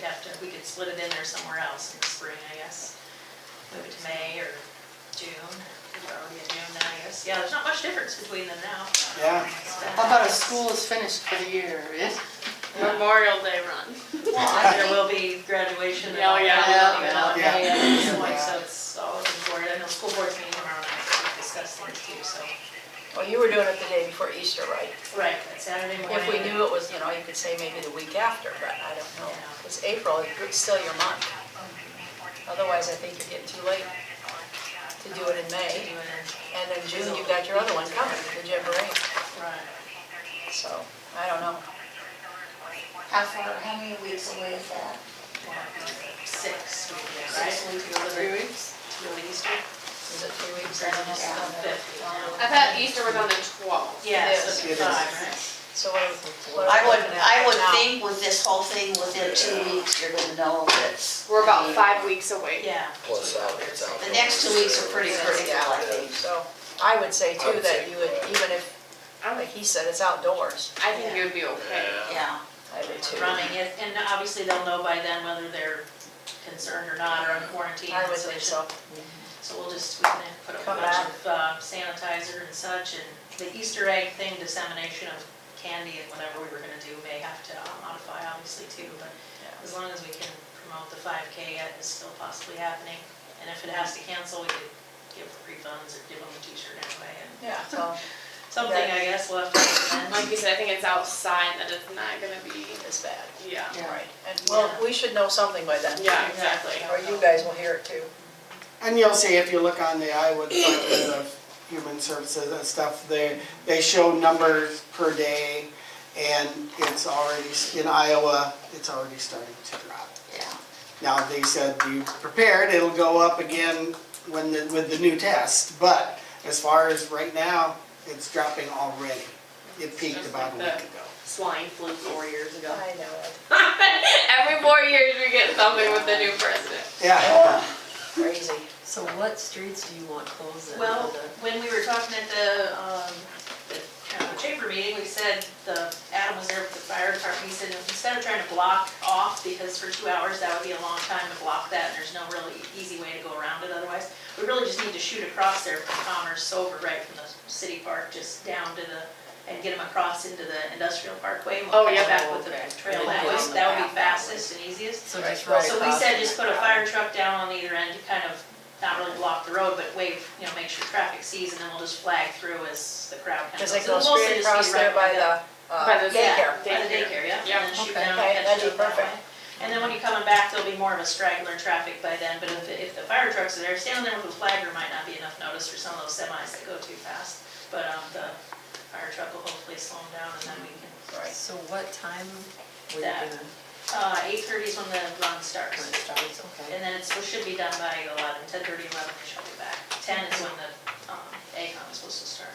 we could split it in there somewhere else in the spring, I guess. Move it to May or June, we're already in June now, I guess. Yeah, there's not much difference between them now. Yeah. How about a school is finished for the year? Memorial Day run. There will be graduation and Oh, all that, yeah. even on Yeah. May at this point, Yeah. so it's all looking forward. I know school board's meeting tomorrow night, so we discuss things too, so. Well, you were doing it the day before Easter, right? Right, that Saturday morning. If we knew it was, you could say maybe the week after, but I don't know. It's April, it's still your month. Otherwise, I think you're getting too late to do it in To May. do it in, And then June, you've got your other one coming, the jamboree. right. So, I don't know. How many weeks away is that? 6 weeks, right? 6 weeks. To go to the- to go to Easter. Is it 3 weeks? Or just on the 5th week now. I thought Easter was on the 12th. Yeah, It so is. it'd be It is. 5, right? So what? I would, looking at right now? think with this whole thing, within 2 weeks, you're gonna know that it's. We're about 5 weeks away. Yeah. Plus out, it's out. The next 2 weeks are pretty critical, I think. So, I would say too that you would, even if, like he said, it's outdoors. I think it would be okay. Yeah. I would too. Running it, and obviously they'll know by then whether they're concerned or not, or on quarantine. I would so say they so. So we'll just, we can put up a Come bunch back. of sanitizer and such, and the Easter egg thing, dissemination of candy and whatever we were gonna do may have to modify obviously too, but as long as we can promote the 5K, it is still possibly happening. And if it has to cancel, we could give refunds or give them a t-shirt anyway, and Yeah, so something, I guess, we'll have to recommend. Like you said, I think it's outside that it's not gonna be, it's bad. yeah. Right. And, well, we should know something by then. Yeah, exactly. Or you guys will hear it too. And you'll see, if you look on the Iowa Department of Human Services and stuff, they show numbers per day, and it's already, in Iowa, it's already starting to drop. Yeah. Now, they said, be prepared, it'll go up again with the new test, but as far as right now, it's dropping already. It peaked Just about a like week ago. Swine flu 4 years ago. I know it. Every 4 years we get something with the new president. Yeah. Crazy. So what streets do you want closed then? Well, for the- when we were talking at the chamber meeting, we said Adam was there with the fire department, he said instead of trying to block off, because for 2 hours, that would be a long time to block that, and there's no really easy way to go around it otherwise. We really just need to shoot across there from Commerce over, right from the city park, just down to and get them across into the industrial parkway. And Oh, we'll yeah. come back with the Okay. trail And that then way, get so on the that would path be that way. fastest and easiest. So just right So we across said from just the put a crowd. fire truck down on either end to kind of not really block the road, but wave, make sure traffic sees, and then we'll just flag through as the crowd kind of Does goes. it go It'll mostly straight just be across there right by the- By the daycare? By the daycare, yeah, Yeah. and then shoot Okay. down Okay, and that'd catch be up that perfect. way. And then when you're coming back, there'll be more of a straggler traffic by then, but if the fire trucks are there, standing there with a flagger might not be enough notice for some of those semis that go too fast. But the fire truck will hopefully slow them down, and then we can, So what time were you That. gonna, 8:30 is when the run starts. when it starts, okay? And then it should be done by 10:30, 11, we should be back. 10 is when the ACON is supposed to start.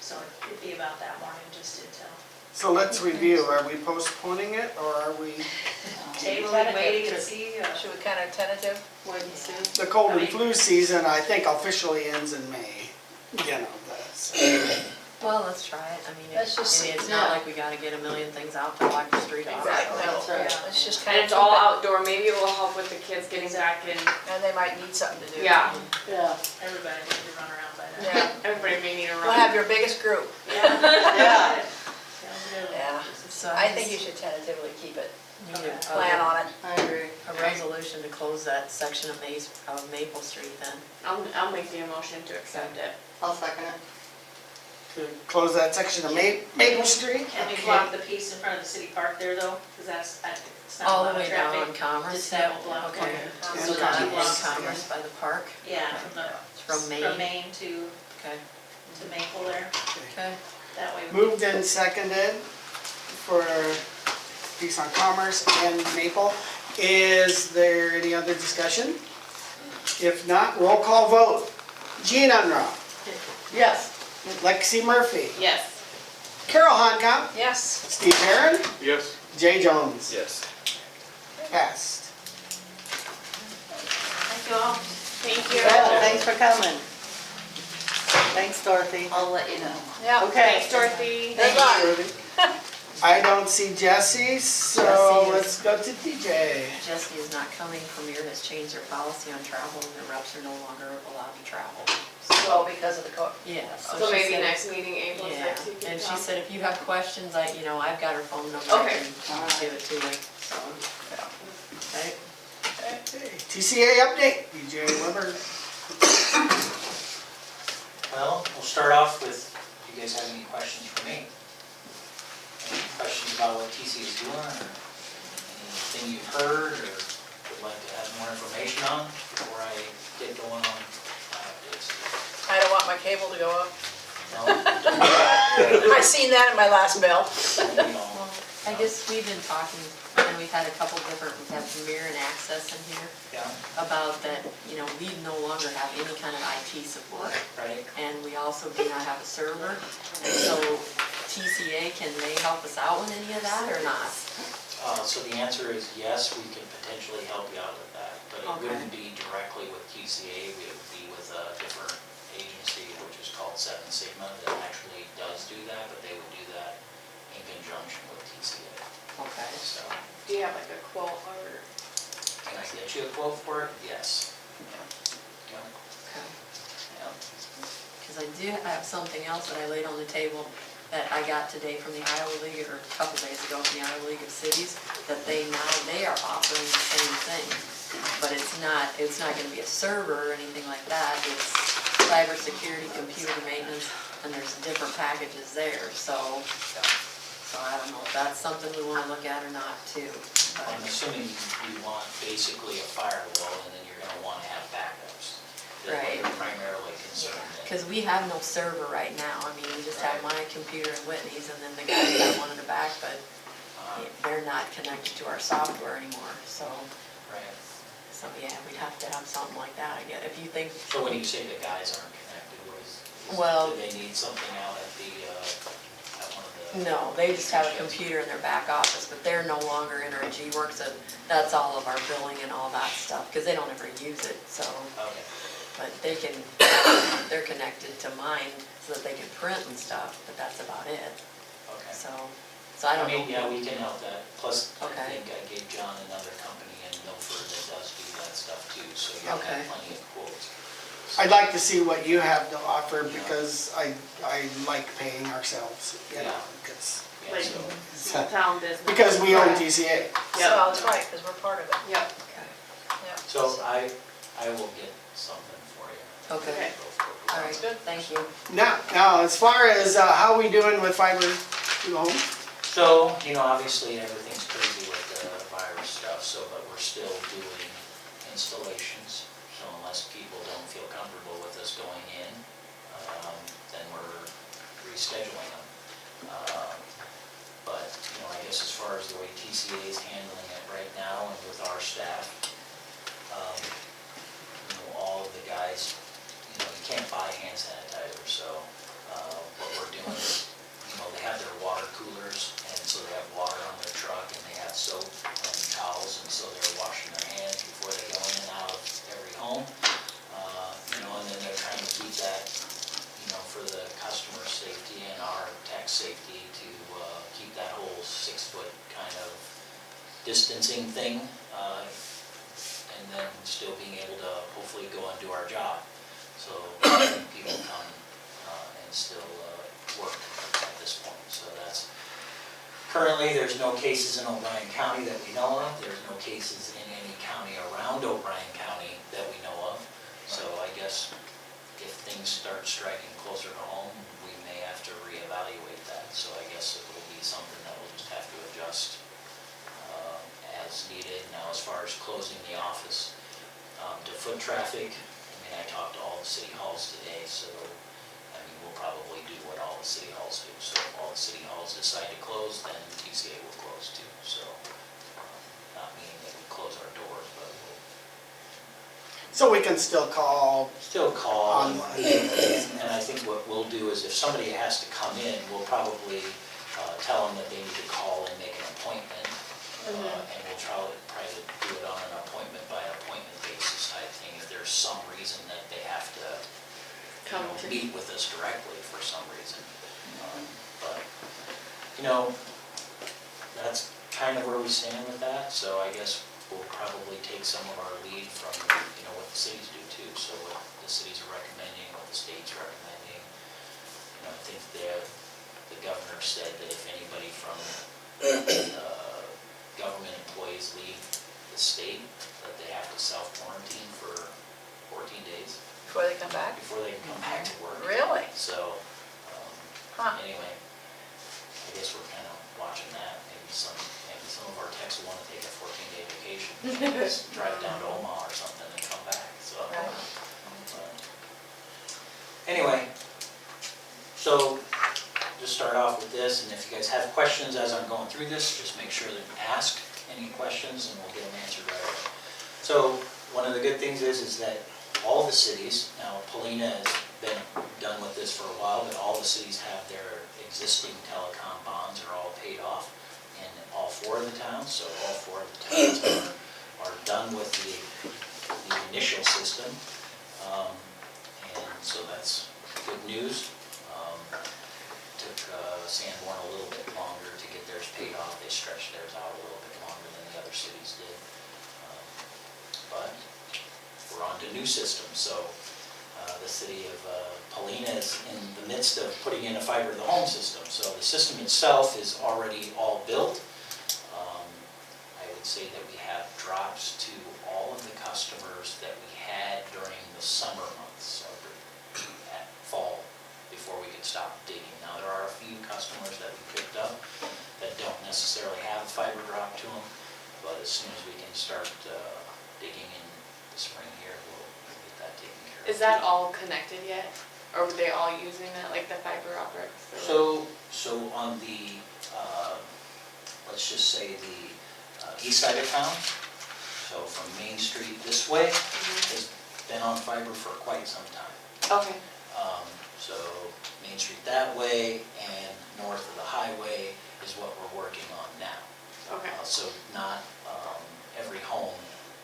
So it'd be about that morning, just until. So let's review, are we postponing it, or are we, Tabling, waiting to see. Should we kind of tentative? Wait and see. the cold and flu season, I think officially ends in May. That's, Well, let's try it, I mean, Let's just it's see. not like we gotta get a million things out to block the street off. Exactly. That's right. Yeah, let's just And kind of. it's all outdoor, maybe it will help with the kids getting back in. And they might need something to do. Yeah, Yeah. Everybody needs to run around by then. Yeah. everybody may need a We'll have run. your biggest group. Yeah. Sounds good. Yeah. So I think you should tentatively keep it, need a- plan on it. I agree. A resolution to close that section of Maple Street then. I'll make the motion to accept it. I'll second it. to close that section of Maple Street. Can we block the piece in front of the city park there though? Because it's not a All lot the of way down traffic. on Commerce? Just that will block. Okay. And So that in Commerce. Commerce by the park? Yeah, from From Maine? from Maine to Okay, Maple there, okay. that way. we- Moved and seconded for piece on Commerce and Maple. Is there any other discussion? If not, roll call vote. Jean Unruh, Yes. Lexi Murphy, Yes. Carol Hancock, Yes. Steve Barron, Yes. Jay Jones. Yes. Passed. Thank you all. Thank you. Well, thanks for coming. Thanks, Dorothy. I'll let you know. Yeah. Thanks, Dorothy. Good luck. I don't see Jesse, so Jesse is- let's go to TJ. Jesse is not coming. Premier has changed their policy on travel and their reps are no longer allowed to travel. Well, because of the court. Yeah. So she maybe said- next meeting, April Yeah, 6th, you can and she come. said if you have questions, I've got her phone number. I Okay. can give it to you, so. Okay. Okay, TCA update, BJ Weber. Well, we'll start off with, do you guys have any questions for me? Any questions about what TC is doing, or anything you've heard, or would like to have more information on before I get going on my updates? I don't want my cable to go up. No? I seen that in my last bill. You know, I guess we've been talking, and we've had a couple different, we've had Premier and Access in here, yeah, about that, we no longer have any kind of IT support. right? And we also do not have a server, and so TCA, can they help us out with any of that or not? So the answer is yes, we can potentially help you out with that, but it Okay. wouldn't be directly with TCA, it would be with a different agency, which is called Seven Sigma, that actually does do that, but they would do that in conjunction with TCA. Okay. So, Do you have like a quote or? can I get you a quote for it? Yes. Yeah. Yeah. Because I do have something else that I laid on the table that I got today from the Iowa League, or a couple days ago from the Iowa League of Cities, that they are offering the same thing. But it's not gonna be a server or anything like that, it's cybersecurity, computer maintenance, and there's different packages there, so I don't know if that's something we wanna look at or not too. but- I'm assuming you want basically a firewall, and then you're gonna wanna have backups. That's what Right. you're primarily concerned with. Because we have no server right now, we just have my computer and Whitney's, and then the guys got one in the back, but they're not connected to our software anymore, so Right. So, yeah, we'd have to have something like that, I guess, if you think, So when you say the guys aren't connected, Well- do they need something out at at one of the? no, they just have a computer in their back office, but they're no longer in our G-Works, so that's all of our billing and all that stuff, because they don't ever use it, so. Okay, But they can, they're connected to mine so that they can print and stuff, but that's about it, okay. so I don't know. mean, yeah, we can help that, plus I Okay. think I gave John another company in Milford that does do that stuff too, so you'll Okay. have plenty of quotes. I'd like to see what you have to offer because I like paying ourselves, you know, Yeah. because, Yeah, Like so, small town business. because we own Right. TCA. So Yep, that's right, because we're part of it, yep, Okay, yeah. so I will get something for you. okay, all right, Good. thank you. Now, as far as how we doing with fiber to the home? So, obviously everything's crazy with the virus stuff, but we're still doing installations. So unless people don't feel comfortable with us going in, then we're rescheduling them. But, I guess as far as the way TCA is handling it right now and with our staff, all of the guys, you can't buy hand sanitizer, so what we're doing is, they have their water coolers, and so they have water on their truck, and they have soap and towels, and so they're washing their hands before they go in and out of every home. And then they're trying to keep that, for the customer's safety and our tech safety to keep that whole 6-foot kind of distancing thing, and then still being able to hopefully go and do our job. So people come and still work at this point. So that's, currently, there's no cases in O'Brien County that we know of. There's no cases in any county around O'Brien County that we know of. So I guess if things start striking closer to home, we may have to reevaluate that. So I guess it will be something that we'll just have to adjust as needed. Now, as far as closing the office to foot traffic, I talked to all the city halls today, so we'll probably do what all the city halls do. So if all the city halls decide to close, then TCA will close too. So not meaning that we close our doors, but we'll So we can still call still call. online. And I think what we'll do is if somebody has to come in, we'll probably tell them that they need to call and make an appointment. And we'll try to do it on an appointment by appointment basis type thing. If there's some reason that they have to meet with us directly for some reason. But, that's kind of where we stand with that. So I guess we'll probably take some of our lead from, what the cities do too. So what the cities are recommending, what the state's recommending. I think the governor said that if anybody from government employees leave the state, that they have to self-quarantine for 14 days Before they come back? before they can come back to work. Really? So, Huh. anyway, I guess we're kind of watching that. Maybe some of our techs will want to take a 14-day vacation, just drive down to Omaha or something and come back, so. Right. Anyway, so just start off with this, and if you guys have questions as I'm going through this, just make sure that you ask any questions and we'll get them answered right away. So one of the good things is that all the cities, now Paullina has been done with this for a while, but all the cities have their existing telecom bonds are all paid off in all 4 of the towns, so all 4 of the towns are done with the initial system. And so that's good news. Took Sanborn a little bit longer to get theirs paid off. They stretched theirs out a little bit longer than the other cities did. But we're on to new systems. So the city of Paullina is in the midst of putting in a fiber to the home system. So the system itself is already all built. I would say that we have drops to all of the customers that we had during the summer months, so at fall, before we could stop digging. Now, there are a few customers that we picked up that don't necessarily have a fiber drop to them, but as soon as we can start digging in the spring here, we'll get that taken care of. is that all connected yet? Or were they all using that, like the fiber optics? or- So on the, let's just say the east side of town, so So from Main Street this way has been on fiber for quite some time. Okay. So Main Street that way and north of the highway is what we're working on now. Okay. So not every home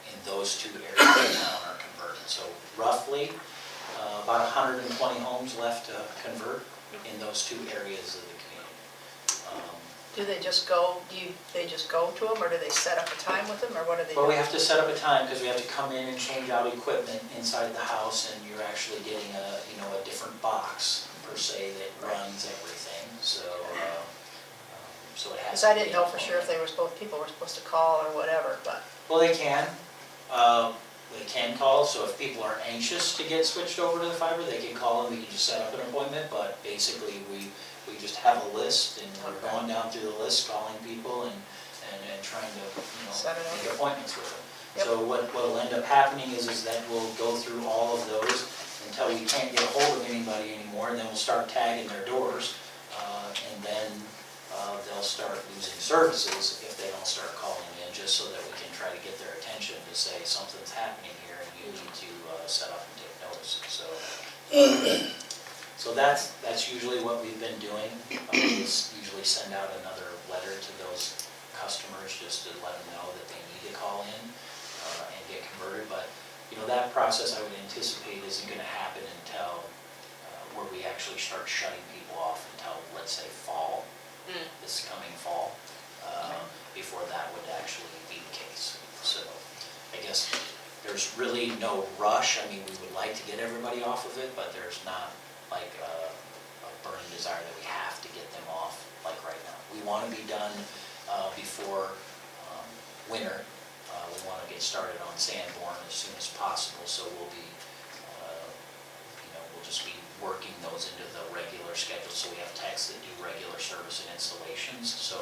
in those two areas of town are converted. So roughly about 120 homes left to convert in those two areas of the community. Do they just go, they just go to them, or do they set up a time with them, or what do they do? Well, we have to set up a time because we have to come in and change out equipment inside the house, and you're actually getting a different box per se that runs everything, so so it has Because I to be didn't know on for the sure if phone. they were supposed, people were supposed to call or whatever, but. Well, they can. They can call, so if people are anxious to get switched over to the fiber, they can call and we can just set up an appointment, but basically we just have a list and we're going down through the list, calling people and trying to, Set it up. make appointments with them. Yep. So what'll end up happening is that we'll go through all of those until we can't get a hold of anybody anymore, and then we'll start tagging their doors, and then they'll start losing services if they don't start calling in, just so that we can try to get their attention to say something's happening here and you need to set up and take notice. So that's usually what we've been doing. We usually send out another letter to those customers just to let them know that they need to call in and get converted. But that process I would anticipate isn't going to happen until where we actually start shutting people off until, let's say, fall, this coming fall. Before that would actually be the case. So I guess there's really no rush. I mean, we would like to get everybody off of it, but there's not like a burning desire that we have to get them off like right now. We want to be done before winter. We want to get started on Sanborn as soon as possible, so we'll be, we'll just be working those into the regular schedule, so we have techs that do regular service and installations. So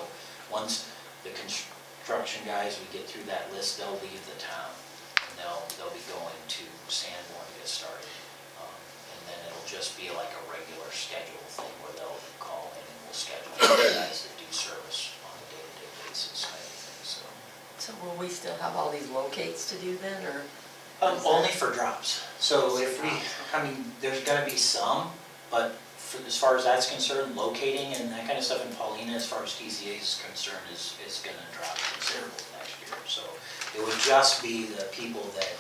once the construction guys, we get through that list, they'll leave the town, and they'll be going to Sanborn to get started. And then it'll just be like a regular schedule thing where they'll call in and we'll schedule guys that do service on a day-to-day basis kind of thing, so. So will we still have all these locates to do then, or? Only for drops. So if we, there's gonna be some, but as far as that's concerned, locating and that kind of stuff in Paullina, as far as TCA is concerned, is gonna drop considerably next year. So it would just be the people that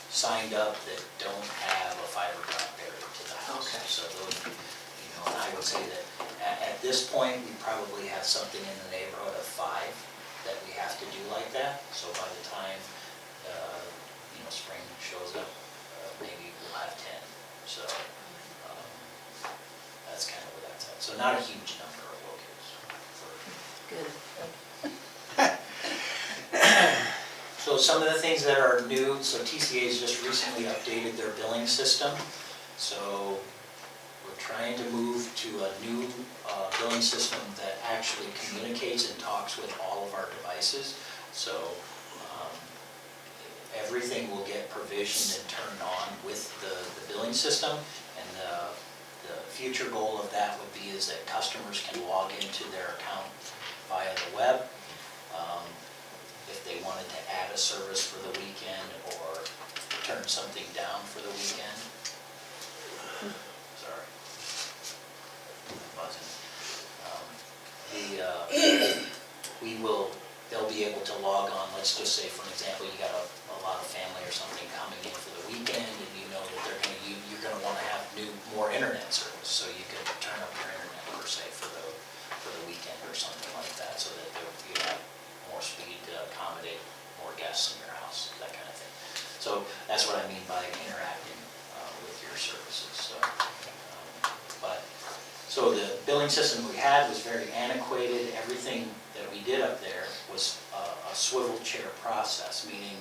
signed up that don't have a fiber drop area to the house. Okay. So those, and I would say that at this point, we probably have something in the neighborhood of 5 that we have to do like that. So by the time, spring shows up, maybe we'll have 10. So that's kind of where that's at. So not a huge number of locates. Good. So some of the things that are new, so TCA's just recently updated their billing system. So we're trying to move to a new billing system that actually communicates and talks with all of our devices. So everything will get provisioned and turned on with the billing system. And the future goal of that would be is that customers can log into their account via the web. If they wanted to add a service for the weekend or turn something down for the weekend. Sorry. Buzzing. They'll be able to log on. Let's just say, for example, you got a lot of family or something coming in for the weekend, and you know that you're gonna wanna have more internet service, so you could turn up your internet per se for the weekend or something like that, so that you have more speed to accommodate more guests in your house, that kind of thing. So that's what I mean by interacting with your services. So the billing system we had was very antiquated. Everything that we did up there was a swivel chair process, meaning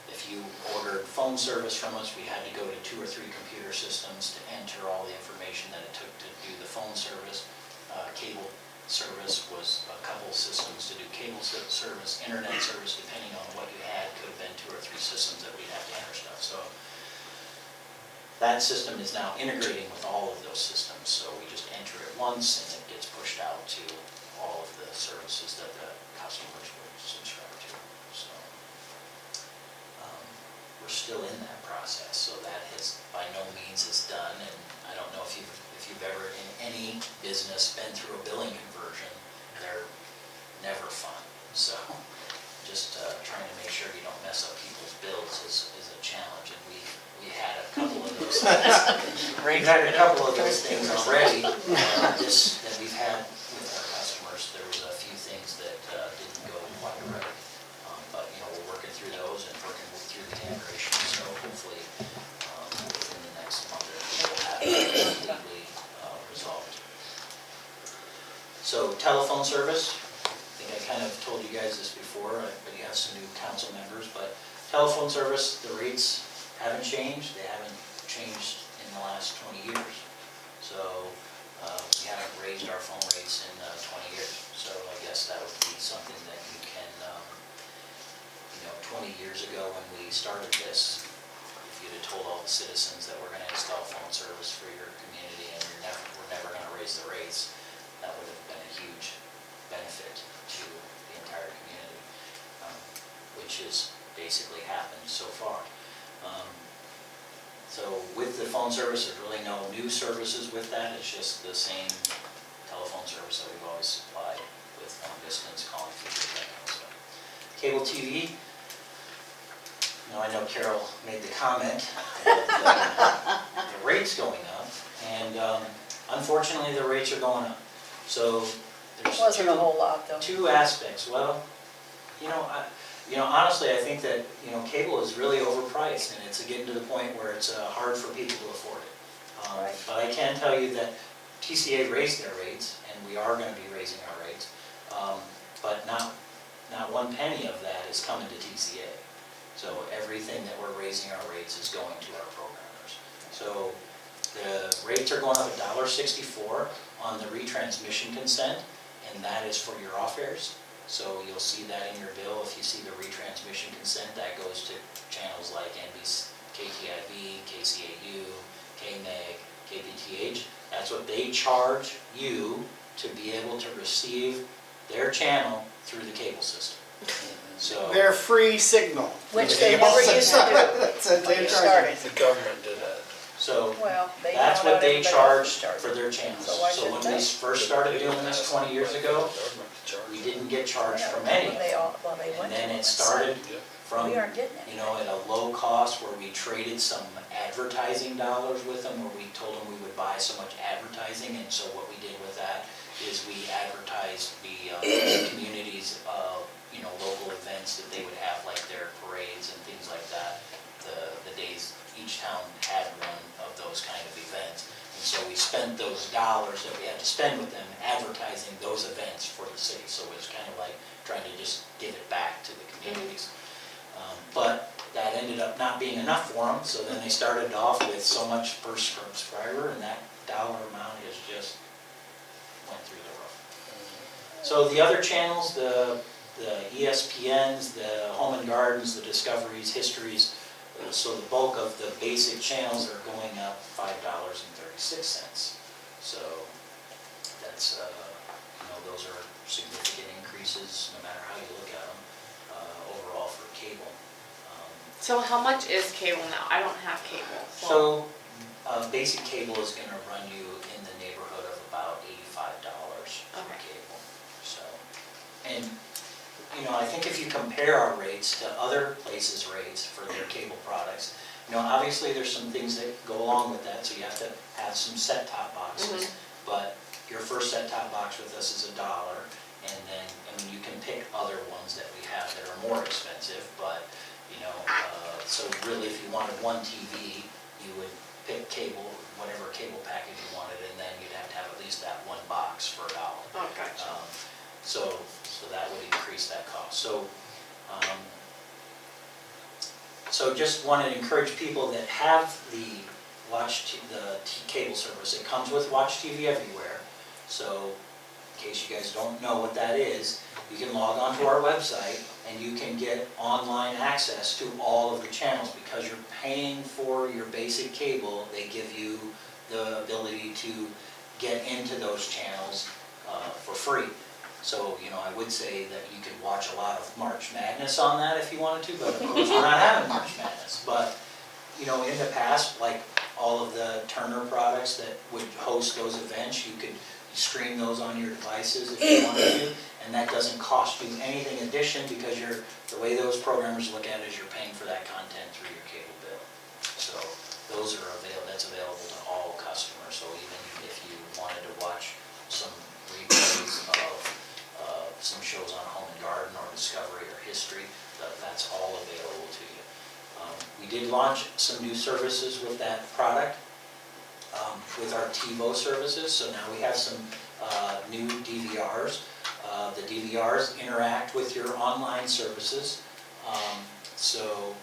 if you ordered phone service from us, we had to go to 2 or 3 computer systems to enter all the information that it took to do the phone service. Cable service was a couple systems to do cable service. Internet service, depending on what you had, could have been 2 or 3 systems that we'd have to enter stuff. So that system is now integrating with all of those systems, so we just enter it once and it gets pushed out to all of the services that the customers would subscribe to. So we're still in that process, so that has by no means is done, and I don't know if you've ever in any business been through a billing conversion, they're never fun. So just trying to make sure you don't mess up people's bills is a challenge, and we had a couple of those things. We've had a couple of those things already, that we've had with our customers. There was a few things that didn't go quite right. But, we're working through those and working through the integration, so hopefully within the next month or two, we'll have it completely resolved. So telephone service, I think I kind of told you guys this before, but you have some new council members, but telephone service, the rates haven't changed. They haven't changed in the last 20 years. So we haven't raised our phone rates in 20 years. So I guess that would be something that you can, 20 years ago when we started this, if you'd have told all the citizens that we're going to install phone service for your community and we're never going to raise the rates, that would have been a huge benefit to the entire community, which has basically happened so far. So with the phone service, there's really no new services with that. It's just the same telephone service that we've always supplied with long distance calling features, that kind of stuff. Cable TV. I know Carol made the comment that the rate's going up, and unfortunately the rates are going up. So there's Wasn't a whole lot though. two aspects. Well, honestly, I think that, cable is really overpriced, and it's getting to the point where it's hard for people to afford it. Right. But I can tell you that TCA raised their rates, and we are going to be raising our rates, but not one penny of that is coming to TCA. So everything that we're raising our rates is going to our programmers. So the rates are going up $1.64 on the retransmission consent, and that is for your off-airs. So you'll see that in your bill. If you see the retransmission consent, that goes to channels like NBC, KTIV, KCAU, KMEG, KPTH. That's what they charge you to be able to receive their channel through the cable system. So Their free signal. Which they never used to do. That's it, when they you charge started. it. The government did that. So Well, they that's found out what they everybody charge else started. for their channels. So why So when shouldn't we they? first started doing this 20 years ago, we didn't get charged Yeah, from any of when they them. all- well, they And went then to it it. started from, We aren't getting it. at a low cost where we traded some advertising dollars with them, where we told them we would buy so much advertising, and so what we did with that is we advertised the communities, local events that they would have, like their parades and things like that. The days each town had one of those kind of events. And so we spent those dollars that we had to spend with them advertising those events for the city. So it was kind of like trying to just give it back to the communities. But that ended up not being enough for them, so then they started off with so much per subscriber, and that dollar amount has just went through the roof. So the other channels, the ESPNs, the Home and Gardens, the Discoveries, Histories, so the bulk of the basic channels are going up $5.36. So that's, those are significant increases, no matter how you look at them, overall for cable. So how much is cable now? I don't have cable. So basic cable is going to run you in the neighborhood of about $85 for Okay. cable. So, and I think if you compare our rates to other places' rates for their cable products, obviously there's some things that go along with that, so you have to have some set-top boxes. But your first set-top box with us is $1, and then, you can pick other ones that we have that are more expensive, but, so really if you wanted one TV, you would pick cable, whatever cable package you wanted, and then you'd have to have at least that one box for $1. Oh, gotcha. So that would increase that cost. So just want to encourage people that have the cable service. It comes with Watch TV Everywhere. So in case you guys don't know what that is, you can log on to our website and you can get online access to all of the channels. Because you're paying for your basic cable, they give you the ability to get into those channels for free. So, I would say that you could watch a lot of March Madness on that if you wanted to, but of course, we're not having March Madness. But, in the past, like all of the Turner products that would host those events, you could stream those on your devices if you wanted to, and that doesn't cost you anything addition because the way those programmers look at it is you're paying for that content through your cable bill. So those are that's available to all customers, so even if you wanted to watch some replays of some shows on Home and Garden or Discovery or History, that's all available to you. We did launch some new services with that product, with our TiVo services, so now we have some new DVRs. The DVRs interact with your online services, so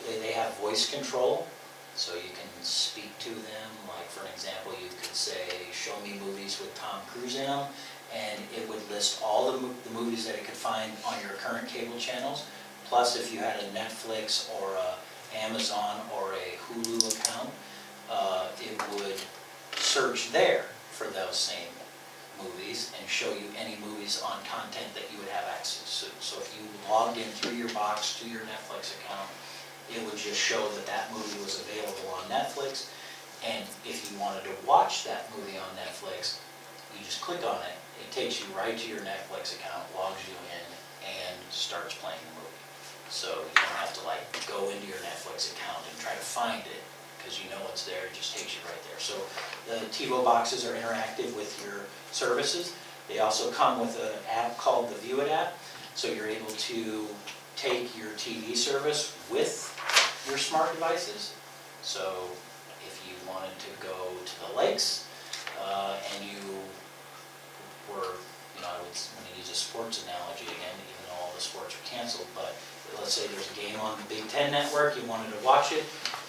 they have voice control, so you can speak to them. Like for an example, you could say, show me movies with Tom Cruise in them, and it would list all the movies that it could find on your current cable channels. Plus, if you had a Netflix or a Amazon or a Hulu account, it would search there for those same movies and show you any movies on content that you would have access to. So if you logged in through your box to your Netflix account, it would just show that that movie was available on Netflix. And if you wanted to watch that movie on Netflix, you just click on it. It takes you right to your Netflix account, logs you in, and starts playing the movie. So you don't have to go into your Netflix account and try to find it, because you know it's there, it just takes you right there. So the TiVo boxes are interactive with your services. They also come with an app called the View It app, so you're able to take your TV service with your smart devices. So if you wanted to go to the lakes, and you were, I would want to use a sports analogy again, even though all the sports are canceled, but let's say there's a game on the Big Ten network, you wanted to watch it,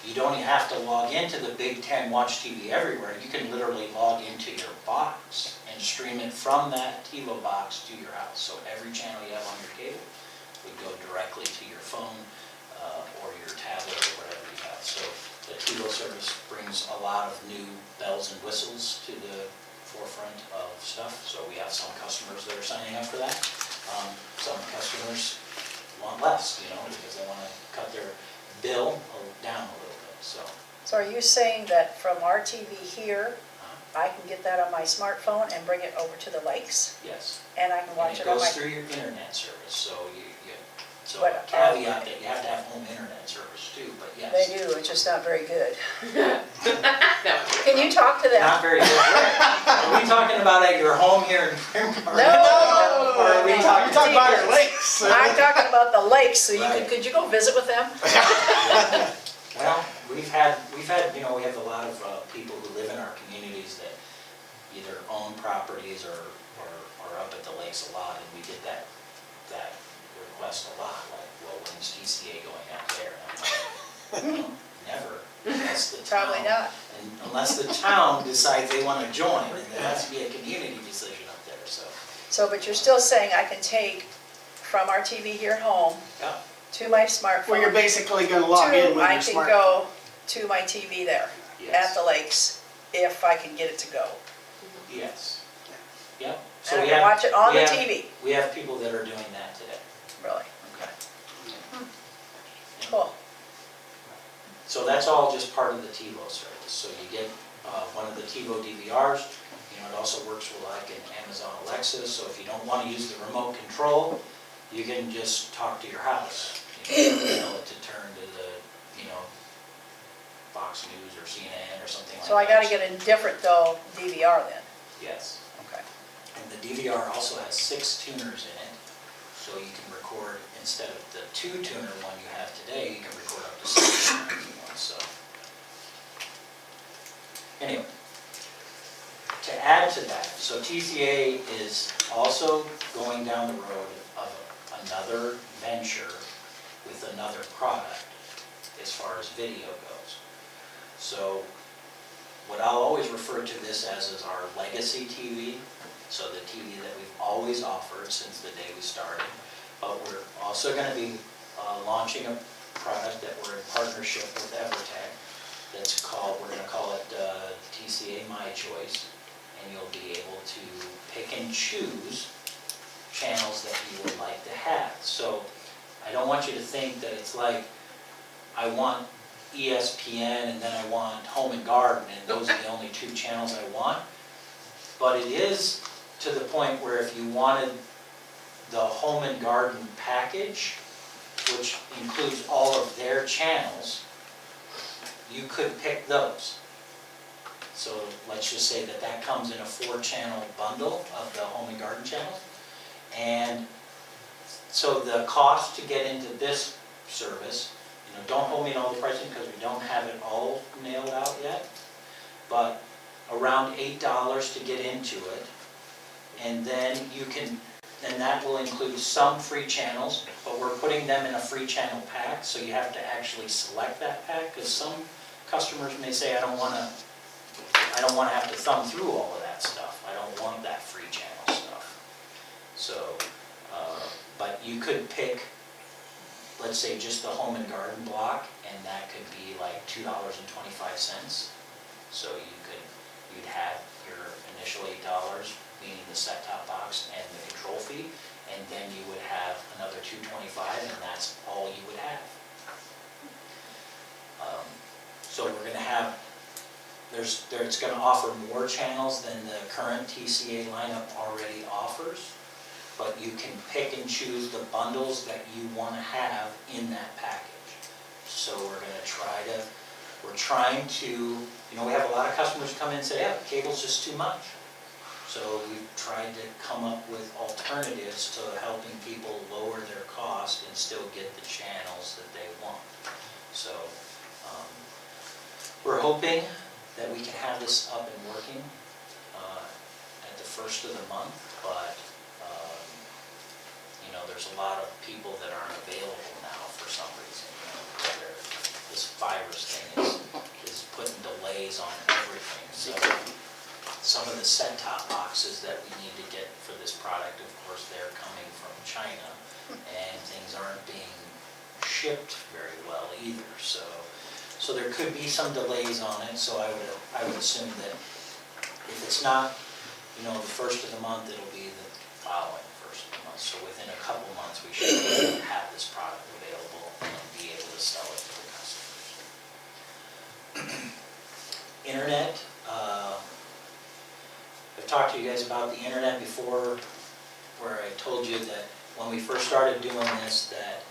you don't even have to log into the Big Ten Watch TV Everywhere. You can literally log into your box and stream it from that TiVo box to your house. So every channel you have on your cable would go directly to your phone or your tablet or whatever you have. So the TiVo service brings a lot of new bells and whistles to the forefront of stuff. So we have some customers that are signing up for that. Some customers want less, because they want to cut their bill down a little bit, so. So are you saying that from our TV here, I can get that on my smartphone and bring it over to the lakes? Yes. And I can watch it on And it my... goes through your internet service, so so a But, caveat that you have to have home internet service too, but yes. They do, it's just not very good. No. Can you talk to them? Not very good. Are we talking about at your home here in Primark? No. Or are we talking? You're talking about our lakes. I'm talking about the lakes, so you Right. could you go visit with them? Well, we have a lot of people who live in our communities that either own properties or are up at the lakes a lot, and we get that request a lot, like, well, when's TCA going out there? And I'm like, never, unless the town. Probably not. And unless the town decides they want to join, and there has to be a community decision up there, so. So, but you're still saying I can take from our TV here at home Yeah. to my smartphone. Well, you're basically gonna log in with your I can smartphone. go to my TV there at Yes. the lakes if I can get it to go. Yes. Yep. And So I we can have, watch it on we the have- TV, we have people that are doing that today. really. Okay. Cool. So that's all just part of the TiVo service. So you get one of the TiVo DVRs. It also works with like an Amazon Alexa. So if you don't want to use the remote control, you can just talk to your house. Tell it to turn to the, Fox News or CNN or something like that. So I gotta get a different though DVR then? Yes. Okay. And the DVR also has 6 tuners in it. So you can record, instead of the 2-tuner one you have today, you can record up to 6 tuners in one, so. Anyway, to add to that, so TCA is also going down the road of another venture with another product as far as video goes. So what I'll always refer to this as is our legacy TV, so the TV that we've always offered since the day we started. But we're also going to be launching a product that we're in partnership with Evertech that's called, we're going to call it TCA My Choice, and you'll be able to pick and choose channels that you would like to have. So I don't want you to think that it's like, I want ESPN and then I want Home and Garden and those are the only 2 channels I want. But it is to the point where if you wanted the Home and Garden package, which includes all of their channels, you could pick those. So let's just say that that comes in a 4-channel bundle of the Home and Garden channels. And so the cost to get into this service, don't hold me to all the pricing because we don't have it all nailed out yet, but around $8 to get into it. And then you can, and that will include some free channels, but we're putting them in a free channel pack, so you have to actually select that pack, because some customers may say, I don't want to have to thumb through all of that stuff. I don't want that free channel stuff. So, but you could pick, let's say just the Home and Garden block, and that could be like $2.25. So you'd have your initial $8, meaning the set-top box and the control fee, and then you would have another $2.25, and that's all you would have. So we're going to have, it's going to offer more channels than the current TCA lineup already offers, but you can pick and choose the bundles that you want to have in that package. So we're trying to, we have a lot of customers come in and say, yeah, cable's just too much. So we've tried to come up with alternatives to helping people lower their cost and still get the channels that they want. So we're hoping that we can have this up and working at the first of the month, but there's a lot of people that aren't available now for some reason. This virus thing is putting delays on everything. So some of the set-top boxes that we need to get for this product, of course, they're coming from China, and things aren't being shipped very well either. So there could be some delays on it. So I would assume that if it's not, the first of the month, it'll be the following first of the month. So within a couple months, we should have this product available and be able to sell it to the customers. Internet. I've talked to you guys about the internet before, where I told you that when we first started doing this, that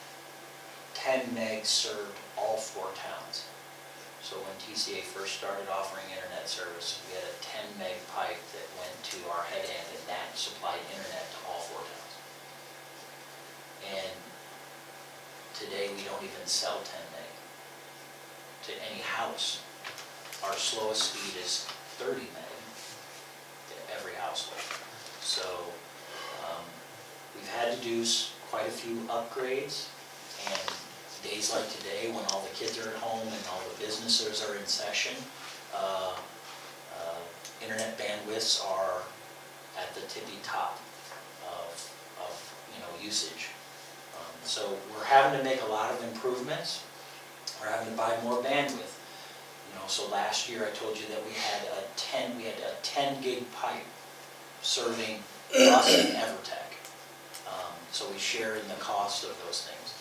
10 megs served all 4 towns. So when TCA first started offering internet service, we had a 10 meg pipe that went to our head end, and that supplied internet to all 4 towns. And today we don't even sell 10 meg to any house. Our slowest speed is 30 meg to every household. So we've had to do quite a few upgrades, and days like today, when all the kids are at home and all the businesses are in session, internet bandwidths are at the tippy top of usage. So we're having to make a lot of improvements. We're having to buy more bandwidth. So last year I told you that we had a 10 gig pipe serving us and Evertech. So we share in the cost of those things.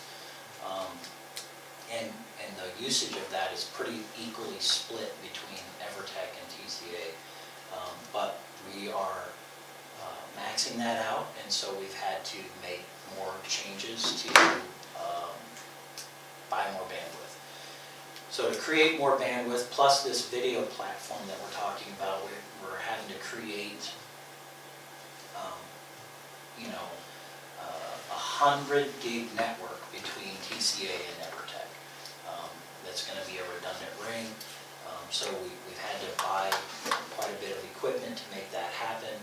And the usage of that is pretty equally split between Evertech and TCA. But we are maxing that out, and so we've had to make more changes to buy more bandwidth. So to create more bandwidth, plus this video platform that we're talking about, we're having to create 100 gig network between TCA and Evertech. That's going to be a redundant ring. So we've had to buy quite a bit of equipment to make that happen.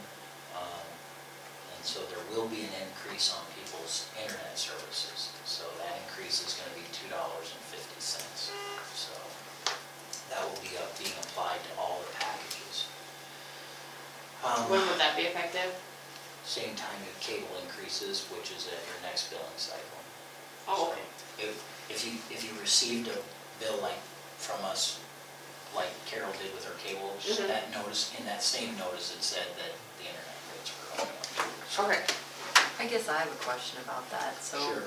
And so there will be an increase on people's internet services. So that increase is going to be $2.50. So that will be being applied to all the packages. When would that be effective? Same time your cable increases, which is at your next billing cycle. Oh, okay. If you received a bill like from us, like Carol did with her cable, that notice, in that same notice, it said that the internet rates were going up. Okay. I guess I have a question about that. So Sure.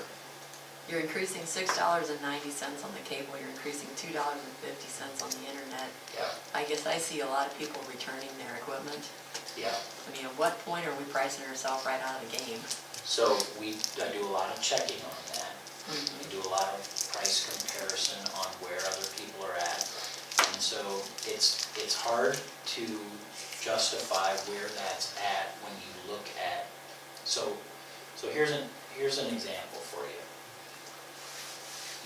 you're increasing $6.90 on the cable, you're increasing $2.50 on the internet. Yeah, I guess I see a lot of people returning their equipment. yeah. I mean, at what point are we pricing ourselves right out of the game? So I do a lot of checking on that. I do a lot of price comparison on where other people are at. And so it's hard to justify where that's at when you look at, so here's an example for you.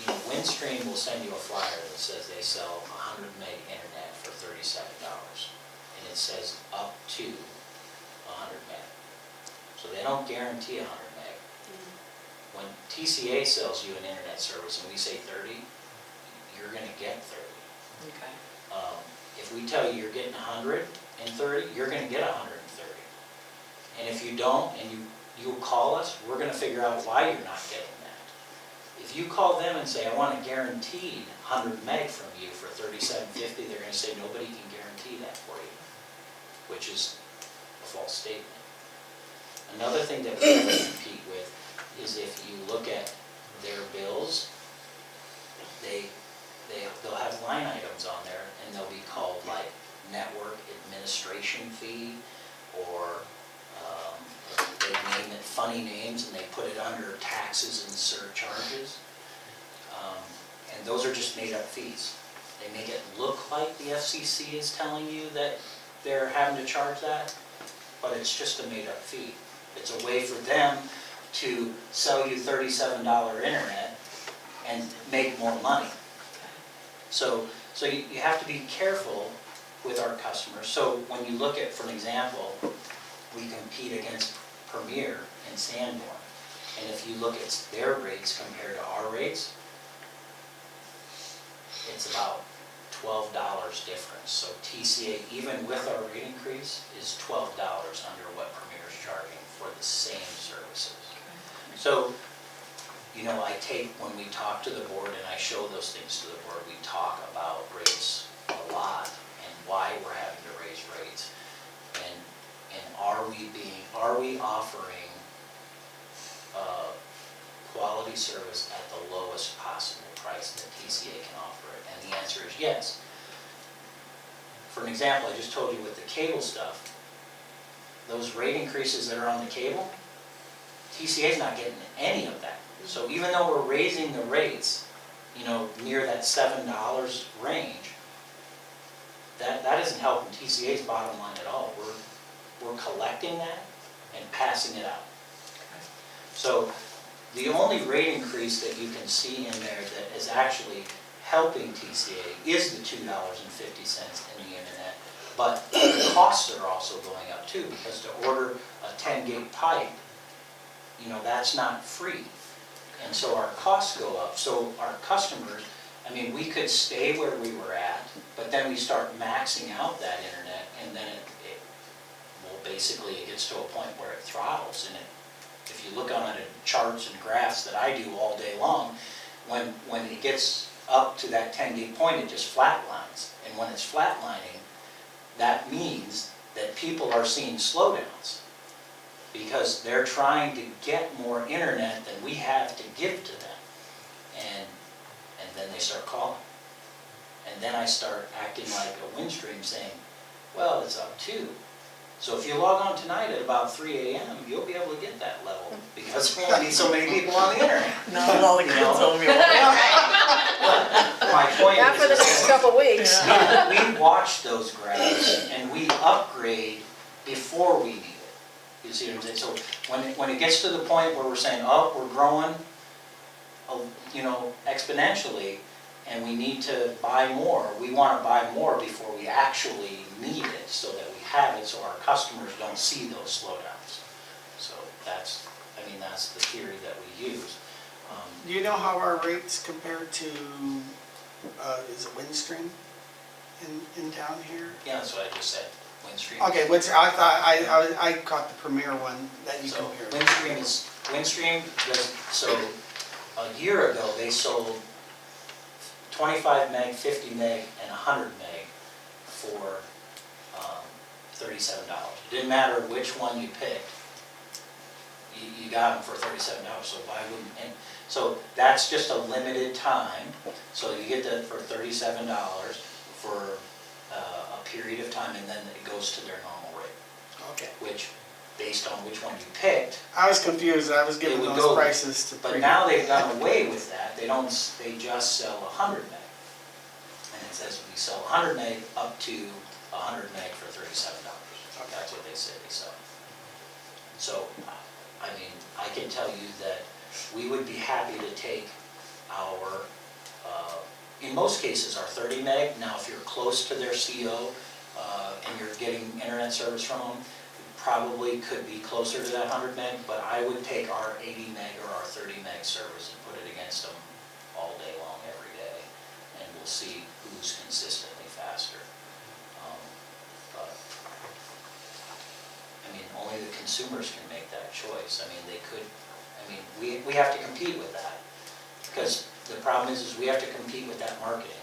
You know, Windstream will send you a flyer that says they sell 100 meg internet for $37. And it says up to 100 meg. So they don't guarantee 100 meg. When TCA sells you an internet service and we say 30, you're gonna get 30. Okay. If we tell you you're getting 130, you're gonna get 130. And if you don't, and you'll call us, we're gonna figure out why you're not getting that. If you call them and say, I want a guaranteed 100 meg from you for $37.50, they're gonna say, nobody can guarantee that for you, which is a false statement. Another thing that we have to compete with is if you look at their bills, they'll have line items on there and they'll be called like network administration fee, or they name it funny names and they put it under taxes and surcharges. And those are just made up fees. They make it look like the FCC is telling you that they're having to charge that, but it's just a made up fee. It's a way for them to sell you $37 internet and make more money. So you have to be careful with our customers. So when you look at, for an example, we compete against Premier and Sanborn. And if you look at their rates compared to our rates, it's about $12 difference. So TCA, even with our rate increase, is $12 under what Premier is charging for the same services. So, you know, when we talk to the board and I show those things to the board, we talk about rates a lot and why we're having to raise rates. And are we offering quality service at the lowest possible price that TCA can offer it? And the answer is yes. For an example, I just told you with the cable stuff, those rate increases that are on the cable, TCA's not getting any of that. So even though we're raising the rates, you know, near that $7 range, that isn't helping TCA's bottom line at all. We're collecting that and passing it out. So the only rate increase that you can see in there that is actually helping TCA is the $2.50 in the internet, but the costs are also going up too, because to order a 10 gig pipe, you know, that's not free. And so our costs go up. So our customers, I mean, we could stay where we were at, but then we start maxing out that internet, and then basically it gets to a point where it throttles. And if you look on it in charts and graphs that I do all day long, when it gets up to that 10 gig point, it just flatlines. And when it's flatlining, that means that people are seeing slowdowns, because they're trying to get more internet than we have to give to them. And then they start calling. And then I start acting like a Windstream saying, well, it's up to. So if you log on tonight at about 3 a.m., you'll be able to get that level, because we only need so many people on the internet. Not all the kids will be. My point Not for the next is, couple weeks. we watch those graphs and we upgrade before we need it. You see what I'm saying? So when it gets to the point where we're saying, oh, we're growing, you know, exponentially, and we need to buy more, we want to buy more before we actually need it, so that we have it, so our customers don't see those slowdowns. So that's the theory that we use. Do you know how our rates compare to, is it Windstream in town here? Yeah, that's what I just said, Windstream. Okay, I thought, I caught the Premier one that you So compared. Windstream does, so a year ago, they sold 25 meg, 50 meg, and 100 meg for $37. It didn't matter which one you picked, you got them for $37, so why wouldn't, and so that's just a limited time. So you get that for $37 for a period of time, and then it goes to their normal rate, Okay. which, based on which one you picked. I was confused, I was given It would those go- prices to. But now they've done away with that, they just sell 100 meg. And it says we sell 100 meg up to 100 meg for $37. That's what they say they sell. So, I mean, I can tell you that we would be happy to take our, in most cases, our 30 meg. Now, if you're close to their CO and you're getting internet service from them, probably could be closer to that 100 meg, but I would take our 80 meg or our 30 meg service and put it against them all day long, every day, and we'll see who's consistently faster. But, I mean, only the consumers can make that choice. I mean, they could, I mean, we have to compete with that, because the problem is we have to compete with that marketing.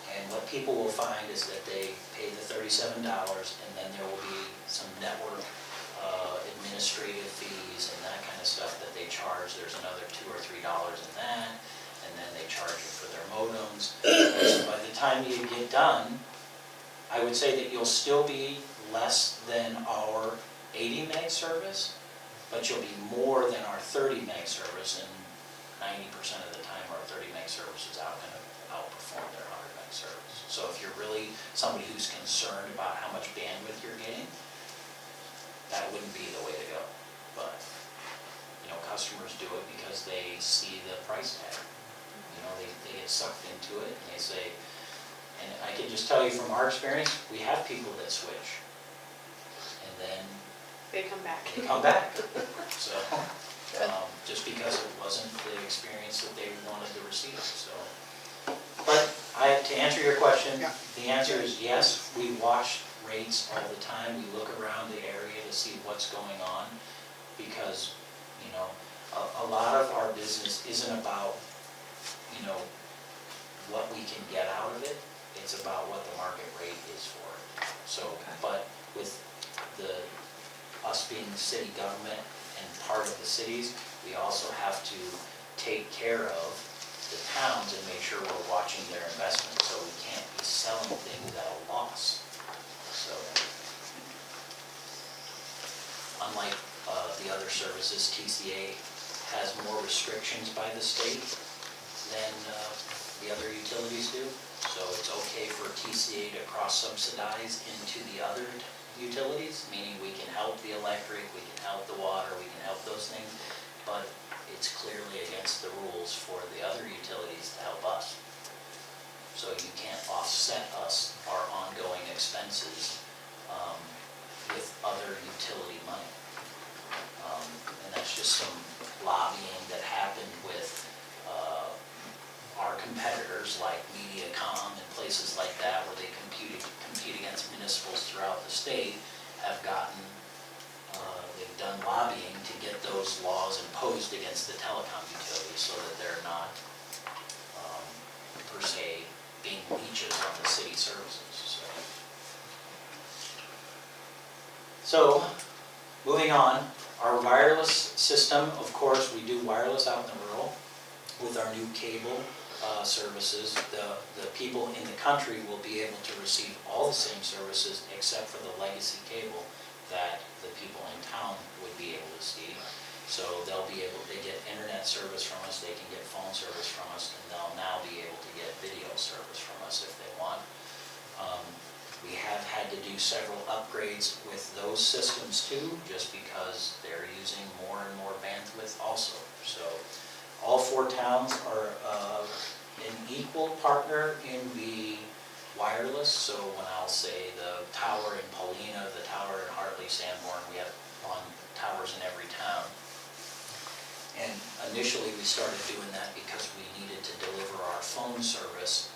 And what people will find is that they pay the $37, and then there will be some network administrative fees and that kind of stuff that they charge. There's another $2 or $3 in that, and then they charge you for their modems. So by the time you get done, I would say that you'll still be less than our 80 meg service, but you'll be more than our 30 meg service, and 90% of the time our 30 meg service is going to outperform their 100 meg service. So if you're really somebody who's concerned about how much bandwidth you're getting, that wouldn't be the way to go. But, you know, customers do it because they see the price tag. You know, they get sucked into it, and they say, and I can just tell you from our experience, we have people that switch, and then They come back. they come back. So, just because it wasn't the experience that they wanted to receive, so. But to answer your question, Yeah. the answer is yes, we watch rates all the time. We look around the area to see what's going on, because, you know, a lot of our business isn't about, you know, what we can get out of it. It's about what the market rate is for it. So, but with us being the city government and part of the cities, we also have to take care of the towns and make sure we're watching their investment, so we can't be selling things at a loss. So, unlike the other services, TCA has more restrictions by the state than the other utilities do. So it's okay for TCA to cross-subsidize into the other utilities, meaning we can help the electric, we can help the water, we can help those things, but it's clearly against the rules for the other utilities to help us. So you can't offset our ongoing expenses with other utility money. And that's just some lobbying that happened with our competitors like Mediacom and places like that, where they compete against municipals throughout the state, have gotten, they've done lobbying to get those laws imposed against the telecom utilities so that they're not, per se, being leeches on the city services. So, moving on, our wireless system, of course, we do wireless out in the rural with our new cable services. The people in the country will be able to receive all the same services except for the legacy cable that the people in town would be able to see. So they get internet service from us, they can get phone service from us, and they'll now be able to get video service from us if they want. We have had to do several upgrades with those systems too, just because they're using more and more bandwidth also. So all 4 towns are an equal partner in the wireless. So when I'll say the tower in Paullina, the tower in Hartley, Sanborn, we have towers in every town. And initially we started doing that because we needed to deliver our phone service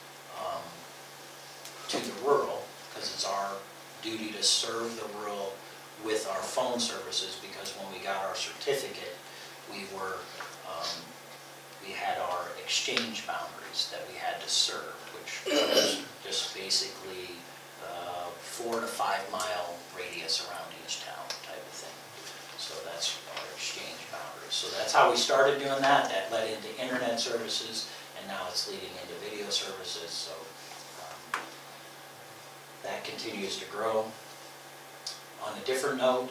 to the rural, because it's our duty to serve the rural with our phone services, because when we got our certificate, we had our exchange boundaries that we had to serve, which was just basically 4 to 5 mile radius around each town type of thing. So that's our exchange boundaries. So that's how we started doing that. That led into internet services, and now it's leading into video services. So that continues to grow. On a different note,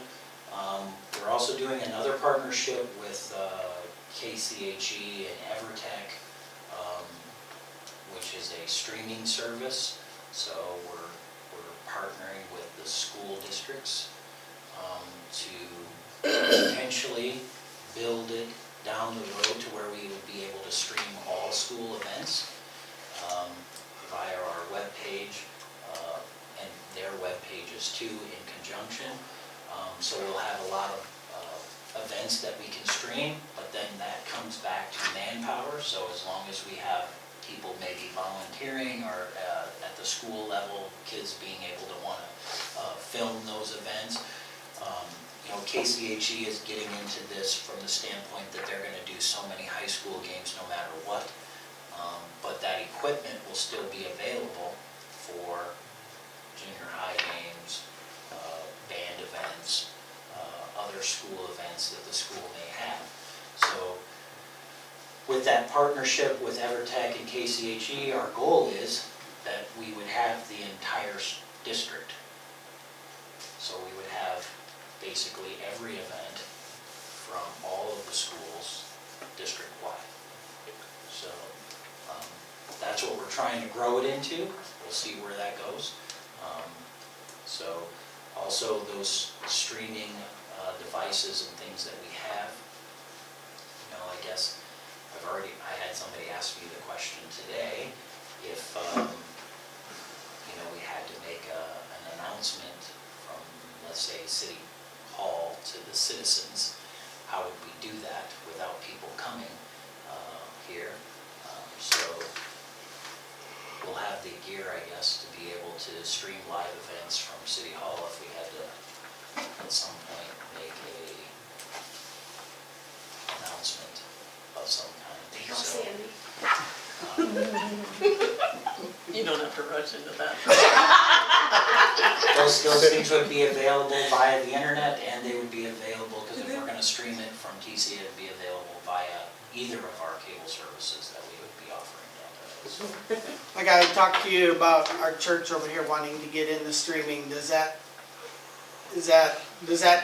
we're also doing another partnership with KCHE and EverTech, which is a streaming service. So we're partnering with the school districts to potentially build it down the road to where we would be able to stream all school events via our webpage and their web pages too in conjunction. So we'll have a lot of events that we can stream, but then that comes back to manpower. So as long as we have people maybe volunteering or at the school level, kids being able to want to film those events. KCHE is getting into this from the standpoint that they're going to do so many high school games no matter what. But that equipment will still be available for junior high games, band events, other school events that the school may have. So with that partnership with EverTech and KCHE, our goal is that we would have the entire district. So we would have basically every event from all of the schools district-wide. So that's what we're trying to grow it into. We'll see where that goes. So also those streaming devices and things that we have, I guess I had somebody ask me the question today, if, we had to make an announcement from, let's say, City Hall to the citizens, how would we do that without people coming here? So we'll have the gear, I guess, to be able to stream live events from City Hall if we had to, at some point, make a announcement of some kind. So, You don't have to rush into that. those things would be available via the internet, and they would be available, because if we're going to stream it from TC, it would be available via either of our cable services that we would be offering down there. Like I talked to you about our church over here wanting to get into streaming. Does that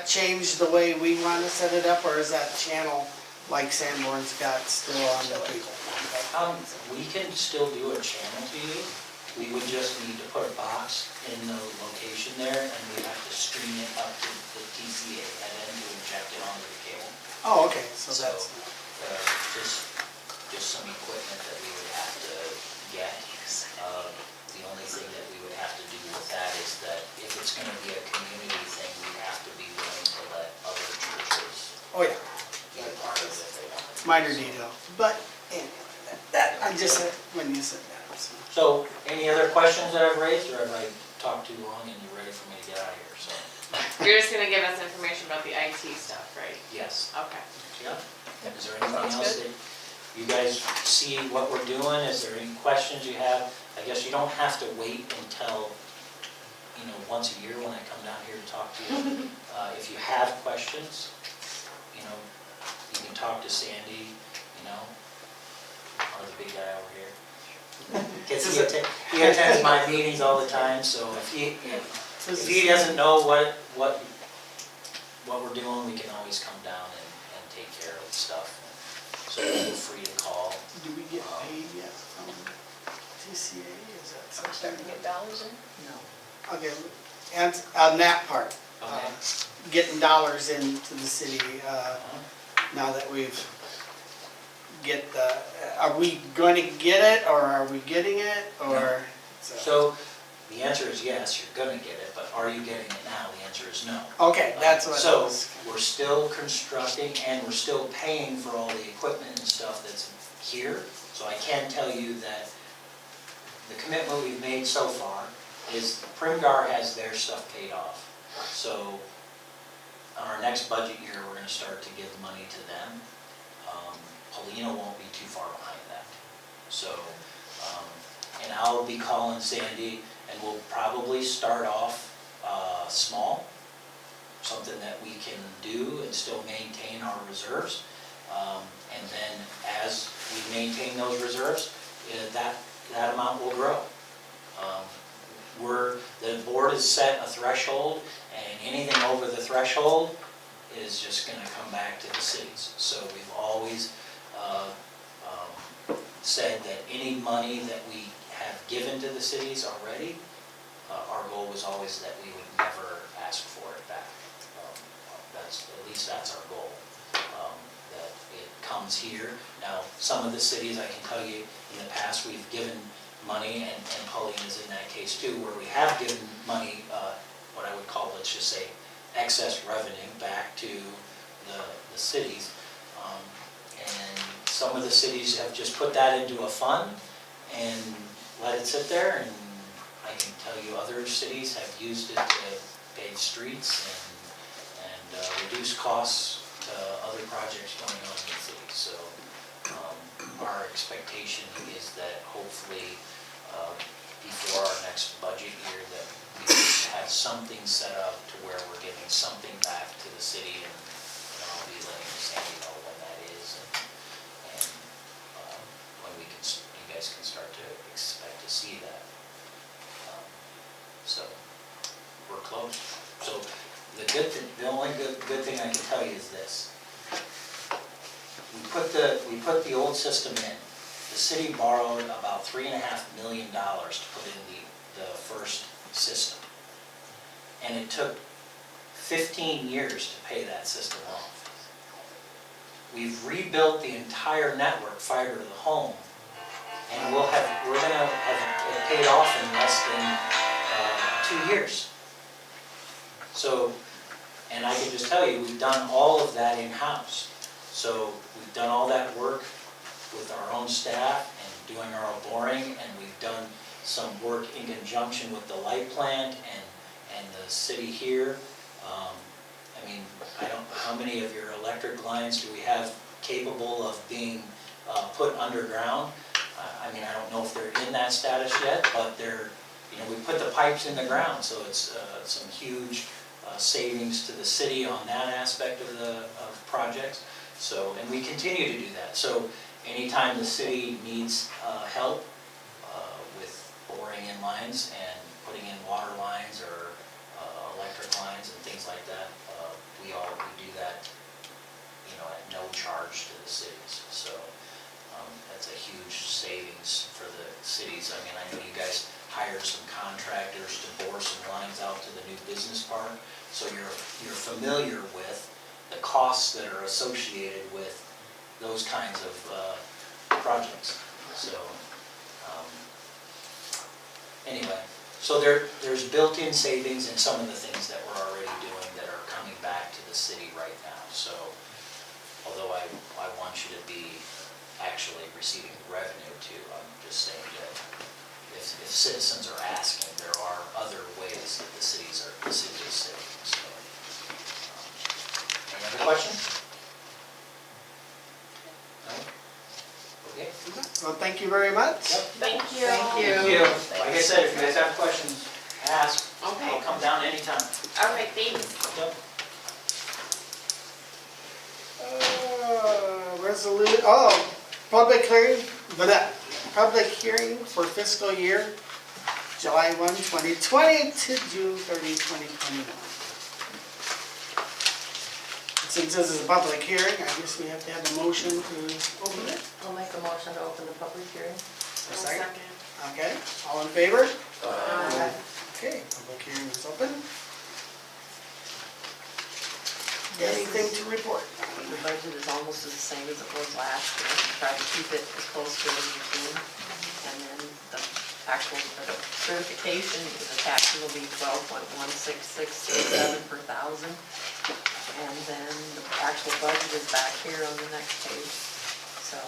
change the way we want to set it up, or is that channel like Sanborn's got still on the people? We can still do a channel to you. We would just need to put a box in the location there, and we'd have to stream it up to the TCA and then to inject it onto the cable. Oh, okay, so that's... Just some equipment that we would have to get. The only thing that we would have to do with that is that if it's going to be a community thing, we have to be willing to let other churches Oh, yeah. be a part of it if they want. Minor detail, but anyway, that, I just, when you said that, so. So, any other questions that I've raised, or have I talked too long and you're ready for me to get out of here? So, You're just gonna give us information about the IT stuff, right? yes. Okay. Yeah. Is there anything else that you guys see what we're doing? Is there any questions you have? I guess you don't have to wait until, once a year when I come down here to talk to you. If you have questions, you can talk to Sandy, or the big guy over here. He attends my meetings all the time, so if he doesn't know what we're doing, we can always come down and take care of stuff. So feel free to call. Do we get paid yet from TCA? Is that something? Starting to get dollars in? No. Okay, and on that part, Okay. getting dollars into the city, now that we've are we going to get it, or are we getting it, or? So the answer is yes, you're gonna get it, but are you getting it now? The answer is no. Okay, that's what I So was. we're still constructing and we're still paying for all the equipment and stuff that's here. So I can tell you that the commitment we've made so far is Primgar has their stuff paid off. So on our next budget year, we're gonna start to give money to them. Paullina won't be too far behind that. So, and I'll be calling Sandy, and we'll probably start off small. something that we can do and still maintain our reserves. And then as we maintain those reserves, that amount will grow. The board has set a threshold, and anything over the threshold is just gonna come back to the cities. So we've always said that any money that we have given to the cities already, our goal was always that we would never ask for it back. At least that's our goal, that it comes here. Now, some of the cities, I can tell you, in the past, we've given money, and Paullina is in that case too, where we have given money, what I would call, let's just say, excess revenue back to the cities. And some of the cities have just put that into a fund and let it sit there, and I can tell you other cities have used it to pave streets and reduce costs to other projects going on in the city. So our expectation is that hopefully before our next budget year that we have something set up to where we're giving something back to the city, and I'll be letting Sandy know when that is, and when you guys can start to expect to see that. So we're close. So the only good thing I can tell you is this. We put the old system in. The city borrowed about $3.5 million to put in the first system. And it took 15 years to pay that system off. We've rebuilt the entire network, fiber to the home, and we're gonna have it paid off in less than 2 years. So, and I can just tell you, we've done all of that in-house. So we've done all that work with our own staff and doing our own boring, and we've done some work in conjunction with the light plant and the city here. I mean, how many of your electric lines do we have capable of being put underground? I mean, I don't know if they're in that status yet, but we put the pipes in the ground, so it's some huge savings to the city on that aspect of projects. So, and we continue to do that. So anytime the city needs help with boring in lines and putting in water lines or electric lines and things like that, we do that, at no charge to the cities. So that's a huge savings for the cities. I mean, I know you guys hired some contractors to bore some lines out to the new business park, so you're familiar with the costs that are associated with those kinds of projects. So anyway, so there's built-in savings in some of the things that we're already doing that are coming back to the city right now. So although I want you to be actually receiving revenue too, I'm just saying that if citizens are asking, there are other ways that the city is saving. So, any other questions? No? Okay. Well, thank you very much. Thank you. Thank you. Thank you. Like I said, if you guys have questions, ask. Okay. I'll come down anytime. All right, thanks. Yep. Public hearing for fiscal year July 1, 2020 to June 30, 2021. Since this is a public hearing, I guess we have to have a motion to open it. I'll make a motion to open the public hearing. A second? Okay, all in favor? Okay, public hearing is open. Anything to report? The budget is almost the same as it was last year. Try to keep it as close to it as we can. And then the actual certification, the taxes will be 12.16637 per thousand. And then the actual budget is back here on the next page. So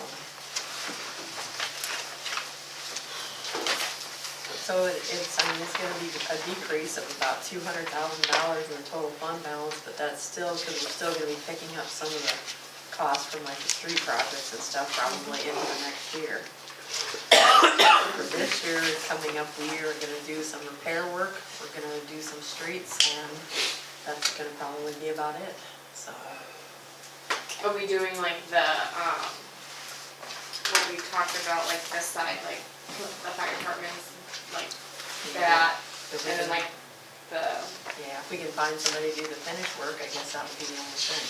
it's gonna be a decrease of about $200,000 in the total fund balance, but that's still, because we're still gonna be picking up some of the costs from like the street projects and stuff probably into the next year. For this year, coming up, we are gonna do some repair work, we're gonna do some streets, and that's gonna probably be about it, so. Are we doing like the, what we talked about, like this side, like the fire departments, like that, If we and then can- like the, Yeah, if we can find somebody to do the finish work, I guess that would be the only thing,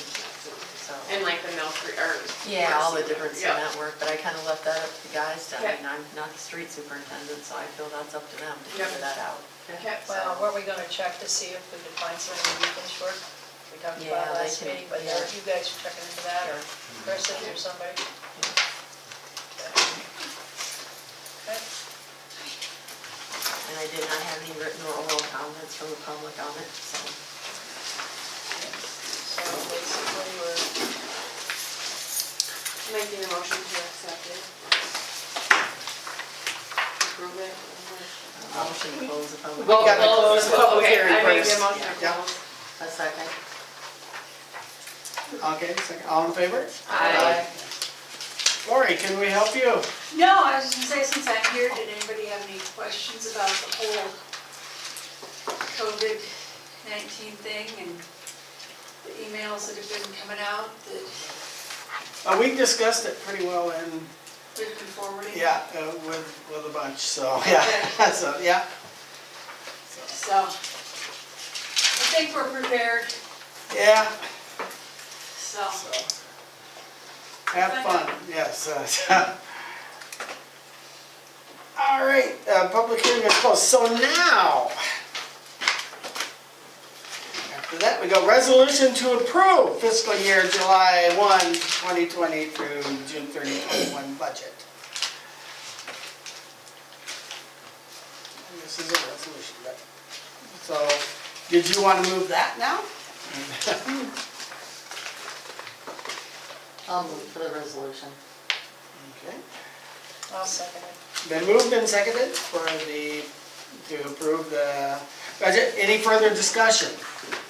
so. and like the milk, or. Yeah, all the different Yeah. cement work, but I kinda left that up to the guys to, I Okay. mean, I'm not the street superintendent, so I feel that's up to them to Yep. figure that out. Okay. Well, were we gonna check to see if we could find somebody to do finish work? We talked Yeah, about they last can- meeting, but yeah. you guys are checking into that, or Chris, is there somebody? Okay. And I did not have any written or oral comments from the public on it, so. So basically, we're, Making a motion to accept it. Approve it. Motion to close the public. We gotta close the public Okay, hearing I made first. a motion to Yeah. close. A second. Okay, second, all in favor? Aye. Lori, can we help you? No, I was just gonna say, since I'm here, did anybody have any questions about the whole COVID-19 thing and the emails that have been coming out that We discussed it pretty well in, we've been forwarding? yeah, with a bunch, so, yeah, so, yeah. So, I think we're prepared, Yeah, so. so, have fun, yes. All right, public hearing is closed, so now, after that, we go resolution to approve fiscal year July 1, 2020 through June 30, 2021 budget. And this is a resolution, but, so, did you want to move that now? I'll move for the resolution. Okay. I'll second it. Been moved and seconded for to approve the budget. Any further discussion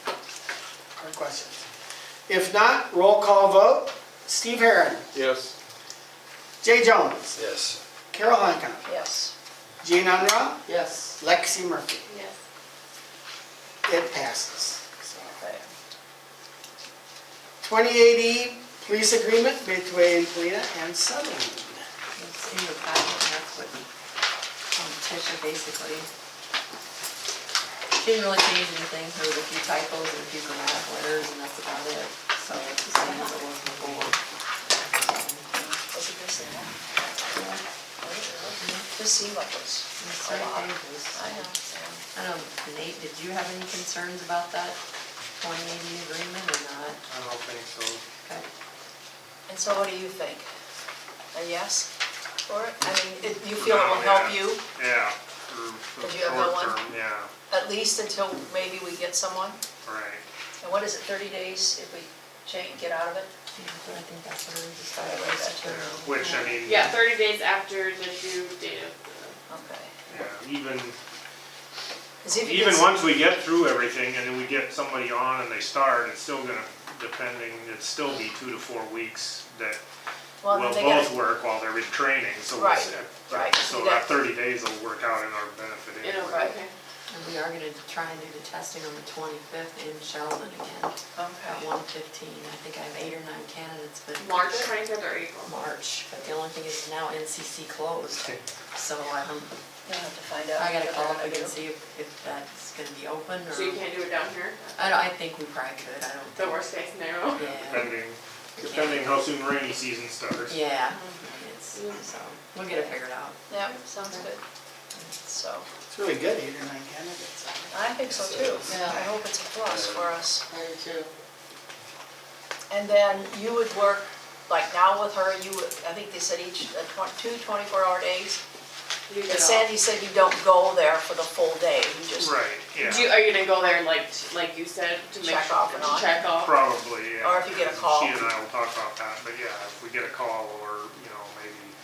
or questions? If not, roll call vote. Steve Herron, Yes. Jay Jones, Yes. Carol Hancock, Yes. Jean Unruh, Yes. Lexi Murphy. Yes. It passes. So, Okay. 2080 police agreement between Paullina and Sutherland. It's in your packet, and that's what Tisha basically, she didn't really change anything, there was a few typos and a few grammatical errors, and that's about it. So it's the same as it was before. Was it this one? This seemed like it was It's a 30 lot. pages. I know. I don't know, Nate, did you have any concerns about that 2080 agreement or not? I don't think so. Okay. And so what do you think? A yes for it? I mean, you feel it will help you, Yeah. Did you have no one? Yeah, at least until maybe we get someone? right. And what is it, 30 days if we get out of it? Yeah, but I think that's what we just I started read with. that too. Which, I mean. Yeah, 30 days after the due date of Okay. Yeah, even 'Cause if you Even get once we get through everything and then we get somebody on and they start, it's still gonna, it'd still be 2 to 4 weeks that well, will then they both gotta, work while they're in training, so. Right, right. So You that got- 30 days will work out in our benefit the, anyway. Right. okay. And we are gonna try and do the testing on the 25th in Sheldon again, at okay. 1:15. I think I have 8 or 9 candidates, but. March 25th or April? March, but the only thing is now NCC closed, so I don't, You'll have to find out. I gotta what call they're up gonna and do. see if that's gonna be open or. So you can't do it down here? I think we probably could, I don't. The worst case scenario? Yeah, Depending how soon rainy season starts. yeah, it's, so, we'll get it figured out. Yeah, sounds good. So, It's really good, 8 or 9 candidates. I think so too. Yeah. I hope it's a plus for us. I do too. And then you would work, like now with her, you would, I think they said each, 2 24-hour days. You And get Sandy said you don't go there for the full day, you just, Right, yeah, Are you gonna go there like you said, to make Check sure- off and on. to check off? probably, yeah. Or if you get a call. She and I will talk about that, but yeah, if we get a call or, maybe,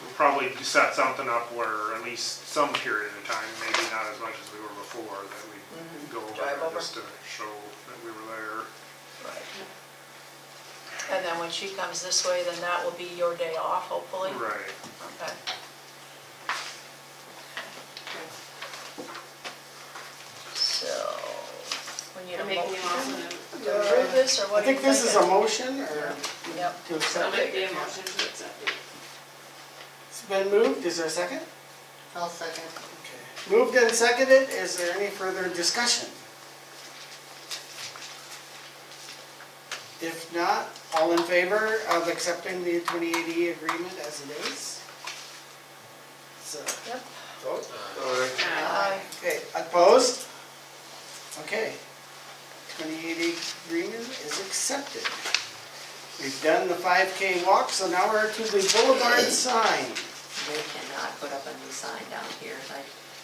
we'll probably set something up where at least some period of time, maybe not as much as we were before, that we go over Drive there over. just to show that we were there. right. And then when she comes this way, then that will be your day off, hopefully? Right. Okay. So, make the motion. To approve this, or I what do you think think? this is a motion, or Yep. to I'll accept make it. the motion to accept it. It's been moved, is there a second? I'll second. Okay. Moved and seconded, is there any further discussion? If not, all in favor of accepting the 2080 agreement as it is? So, Yep. vote. Aye. Okay, opposed? Okay. 2080 agreement is accepted. We've done the 5K walk, so now we're to the boulevard sign. They cannot put up a new sign down here.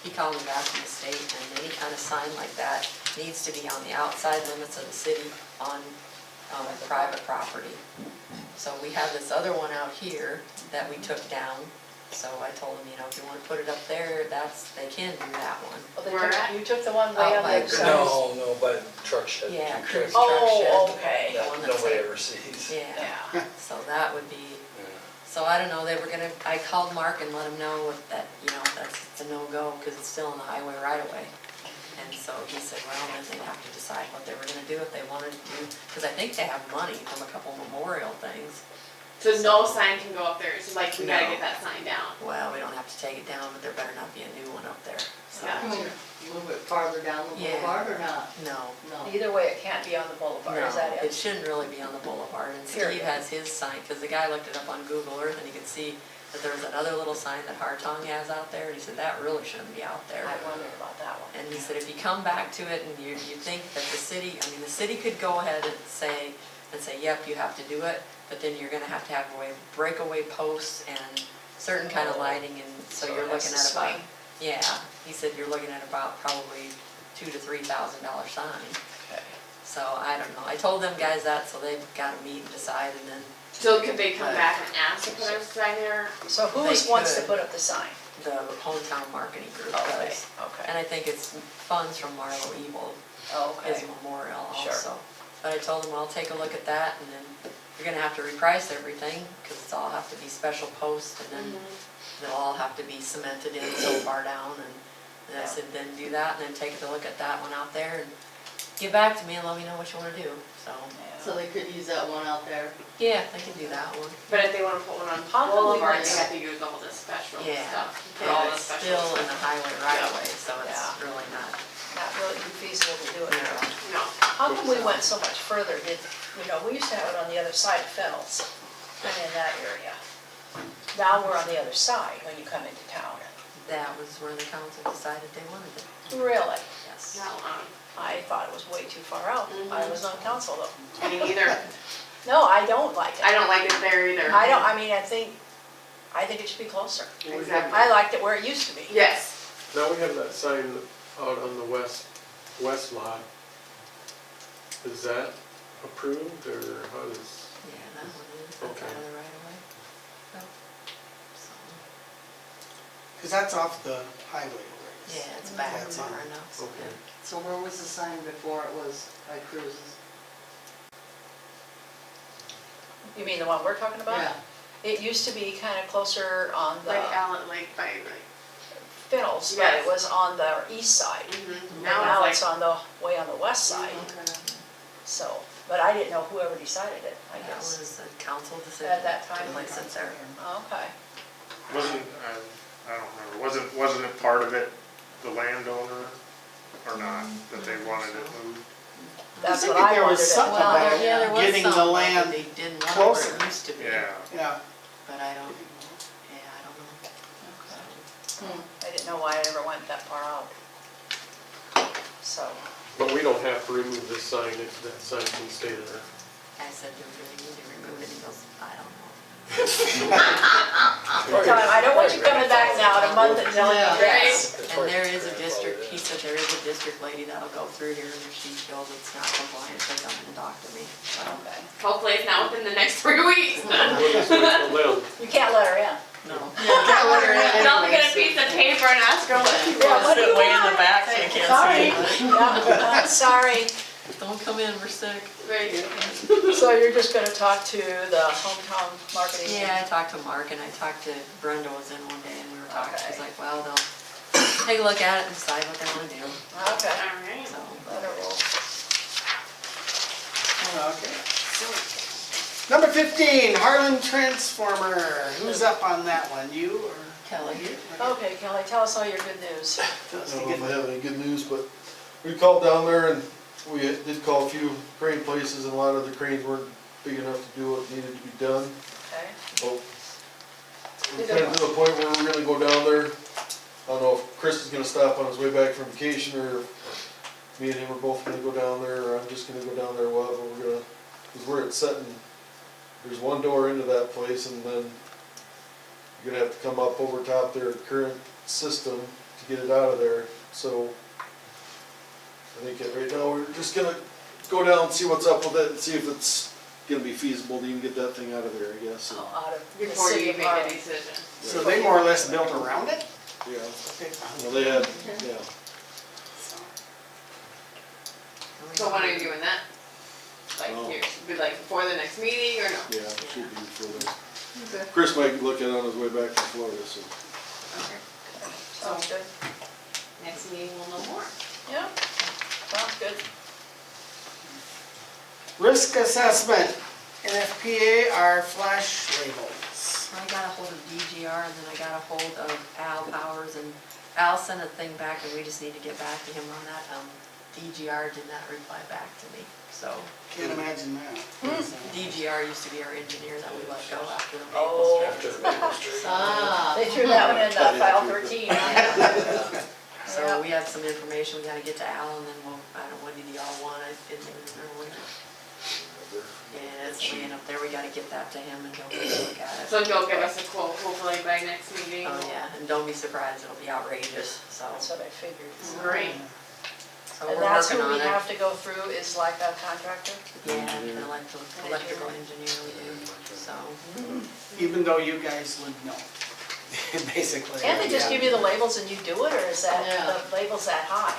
He called me back from the state, and any kind of sign like that needs to be on the outside limits of the city on private property. So we have this other one out here that we took down. So I told them, if you want to put it up there, they can do that one. Well, you took the one way Out on by the other side? No, but truck shed. Yeah, two cruise trucks truck shed. Oh, okay. The one That that's nobody like- ever sees. Yeah, so that would be, so I don't know, I called Mark and let him know that, it's a no-go because it's still in the highway right away. And so he said, well, then they'd have to decide what they were gonna do if they wanted to do, because I think they have money from a couple memorial things. So no sign can go up there, so like we gotta No. get that sign down. Well, we don't have to take it down, but there better not be a new one up there, so. Yeah. Can we move it farther down the Yeah. boulevard or not? No, No. Either way, it can't be on the boulevard, is that no, it it? shouldn't really be on the boulevard, and Steve Period. has his sign, because the guy looked it up on Google Earth and he could see that there was another little sign that Hartong has out there, and he said, that really shouldn't be out there. I wondered about that one. And he said, if you come back to it and you think that the city could go ahead and say, yep, you have to do it, but then you're gonna have breakaway posts and certain kind of lighting, and so So you're it has looking to at about, swing. yeah, he said you're looking at about probably $2,000 to $3,000 sign. Okay. So I don't know, I told them guys that, so they've gotta meet and decide, and then So could they come back and ask to put a sign there? So who They wants to could. put up the sign? the hometown marketing group Okay, does. okay, And I think it's funds from Marlo Evil. His okay. memorial Sure. also. But I told him, well, I'll take a look at that, and then you're gonna have to reprice everything, because it's all have to be special posts, and then they'll all have to be cemented in so far down, and I said, then do that, and then take a look at that one out there, and get back to me and let me know what you wanna do, so. So they could use that one out there. Yeah, they can do that one. But if they wanna put one on How come we Boulevard, went they so- have to use all this special Yeah. stuff. Put all And the it's special still in stuff. the highway right away, so it's Yeah. really not, Not really feasible to do it. no. No. How come we went so much further? We used to have it on the other side of Fennels, and in that area. Now we're on the other side when you come into town. That was where the council decided they wanted it, Really? yes. No, I thought it was way too far out. I was on council though. me neither. No, I don't like it. I don't like it there either. I think it should be closer. Exactly. I liked it where it used to be. Yes. Now we have that sign out on the west lot. Is that approved, or how does? Yeah, that one is, that's Okay. out of the right of way. Yep. So, Because that's off the highway already. yeah, it's back That's far on. enough. Okay. So where was the sign before it was by Cruises? You mean the one we're talking about? Yeah. It used to be kind of closer on the Like Allen, like by like. Fennels, but it was on the east side. And now Now it's on the, way on the west side, so, but I didn't know whoever decided it, I That guess. was a council decision. At that time. To place it there. Okay. Wasn't, I don't remember, wasn't it part of it, the landowner, or not, that they wanted it moved? That's thinking what I there was wondered. something Well, about yeah, there was getting the some, like, land they didn't want it closer. where it used to be. Yeah, Yeah, But I don't know. I didn't know why I ever went that far out. So, But we don't have to remove this sign, that sign can stay there. I said, do we really need to remove it? He goes, I don't know. tell him, I don't want you coming back now in a month and telling me this. And there is a district, he said there is a district lady that'll go through here, and if she feels it's not compliant, she'll come in and talk to me. So, Okay. Hopefully it's not within the next 3 weeks. We'll just wait till then. You can't let her in. no. can't let her in Don't anyway, get a piece of paper and ask her what she Yeah, wants. what do you Way in the want? back, so you can't Sorry. see. Yeah, sorry. Don't come in, we're sick. Right. So you're just gonna talk to the hometown marketing? Yeah, I talked to Mark and I talked to Brenda was in one day and we were talking, she's Okay. like, well, they'll take a look at it and decide what they wanna do, Okay. Alright. so. Let her roll. Okay. Number 15, Harlan Transformer. Who's up on that one? You or Kelly. Okay, Kelly, tell us all your good news. I don't know if I have any good news, but we called down there and we did call a few crane places and a lot of the cranes weren't big enough to do what needed to be done. Okay. But we're kind of to the point where we're gonna go down there. I don't know if Chris is gonna stop on his way back from vacation or if me and him are both gonna go down there or I'm just gonna go down there, whatever we're gonna, cause where it's setting, there's one door into that place and then you're gonna have to come up over top their current system to get it out of there, so I think right now we're just gonna go down and see what's up with it and see if it's gonna be feasible to even get that thing out of there, I guess. Oh, out of the Before city you of make Harlan. a decision. So they more or less built around it? Yeah, Okay. well, they had, yeah. So when are you doing that? Like Oh. here, be like before the next meeting or no? Yeah, it should be for this. Chris might look at it on his way back from Florida, so. Okay. Sounds good. Next meeting we'll know more. Yeah, sounds good. Risk assessment, NFPA are flash labels. I got a hold of DGR and then I got a hold of Al Powers and Al sent a thing back and we just need to get back to him on that. DGR did not reply back to me, so. Can't imagine that. DGR used to be our engineer that we let go after the Oh. Maple Street. After Maple Street. Ah. They threw that one in file 13. So we have some information we gotta get to Al and then we'll, I don't know, what did y'all want? I didn't even remember what. Yeah, it's laying up there, we gotta get that to him and he'll take a look at it. So he'll give us a quote hopefully by next meeting. Oh, yeah, and don't be surprised, it'll be outrageous, so. That's what I figured. Great. So And we're that's who working on we it. have to go through is like a contractor? Yeah, an electrical engineer we do, so. Even though you guys would know, basically. Can't they just Yeah. give you the labels and you do it, or is that, Yeah. the labels that high?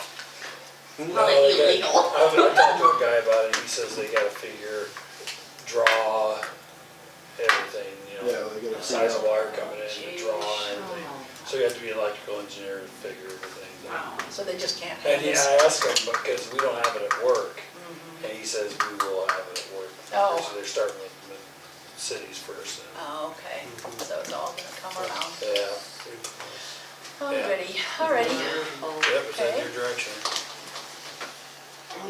Probably illegal. I talked to a guy about it, he says they gotta figure, draw everything, you Yeah, know, they gotta the size of figure wire coming in, the draw and everything. Oh. So you have to be an electrical engineer to figure everything. Wow. So they just can't And have this? I asked him, because we don't have it at work, and he says we will have it at work. Oh. So they're starting with the cities first. Oh, okay, so it's all gonna come around. Yeah, Alrighty. yep, it's in Okay. your direction.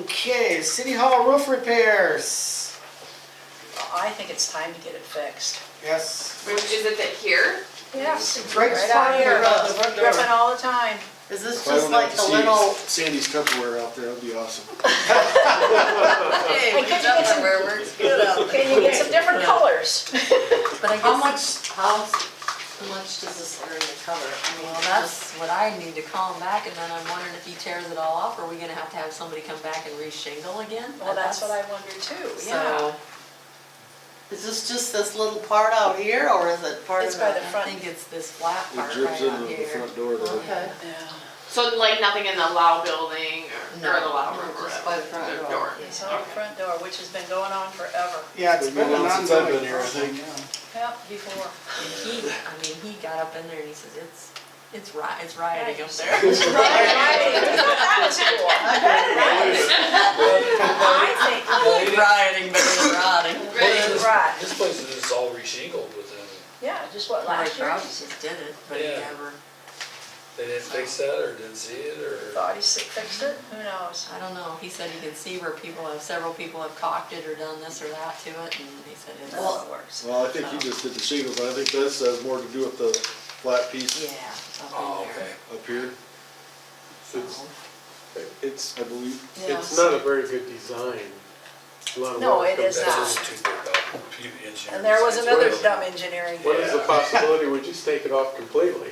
Okay, City Hall roof repairs. I think it's time to get it fixed. Yes. Is it that here? Yes. Right out here, front of the front door. dripping all the time. Is this If I just don't like have the to little, see Sandy's Tupperware out there, that'd be awesome. Hey, Hey, could you get some- works good out Can you get some different colors? But I How guess, much does this area cover? I mean, well, that's what I need to call him back, and then I'm wondering if he tears it all off, are we gonna have to have somebody come back and re-shingle again? Well, that's what I wondered too, yeah. So, is this just this little part out here, or is it part of It's by the? the I front. think it's this flat It part drips right out into the here. front door there. Okay. Yeah. So like nothing in the Lau building or the Lau No, room or just by the front the door. door? It's on the front door, which has been going on forever. yeah, it's been an Since I've ongoing been here, I problem, think. yeah. Yep, before. And he got up in there and he says, it's rioting up there. Right, that was cool. I think, Rioting better than rotting. right, This place is all reshingled with them. yeah, just what, Larry last year? Crouch just did it, but he Yeah. never, They didn't fix that or didn't see it or? Thought he fixed it, who knows? I don't know, he said he can see where several people have caulked it or done this or that to it, and he said it's. That's how it works. Well, I think he just did the shingles, but I think this has more to do with the flat piece Yeah, up Oh, in there. okay. up here. So, It's, I believe, It's not a very good design. A lot of No, work it comes is down. not. That's just too big about engineering. And there was another It's dumb engineering. What is the possibility we just take it off completely?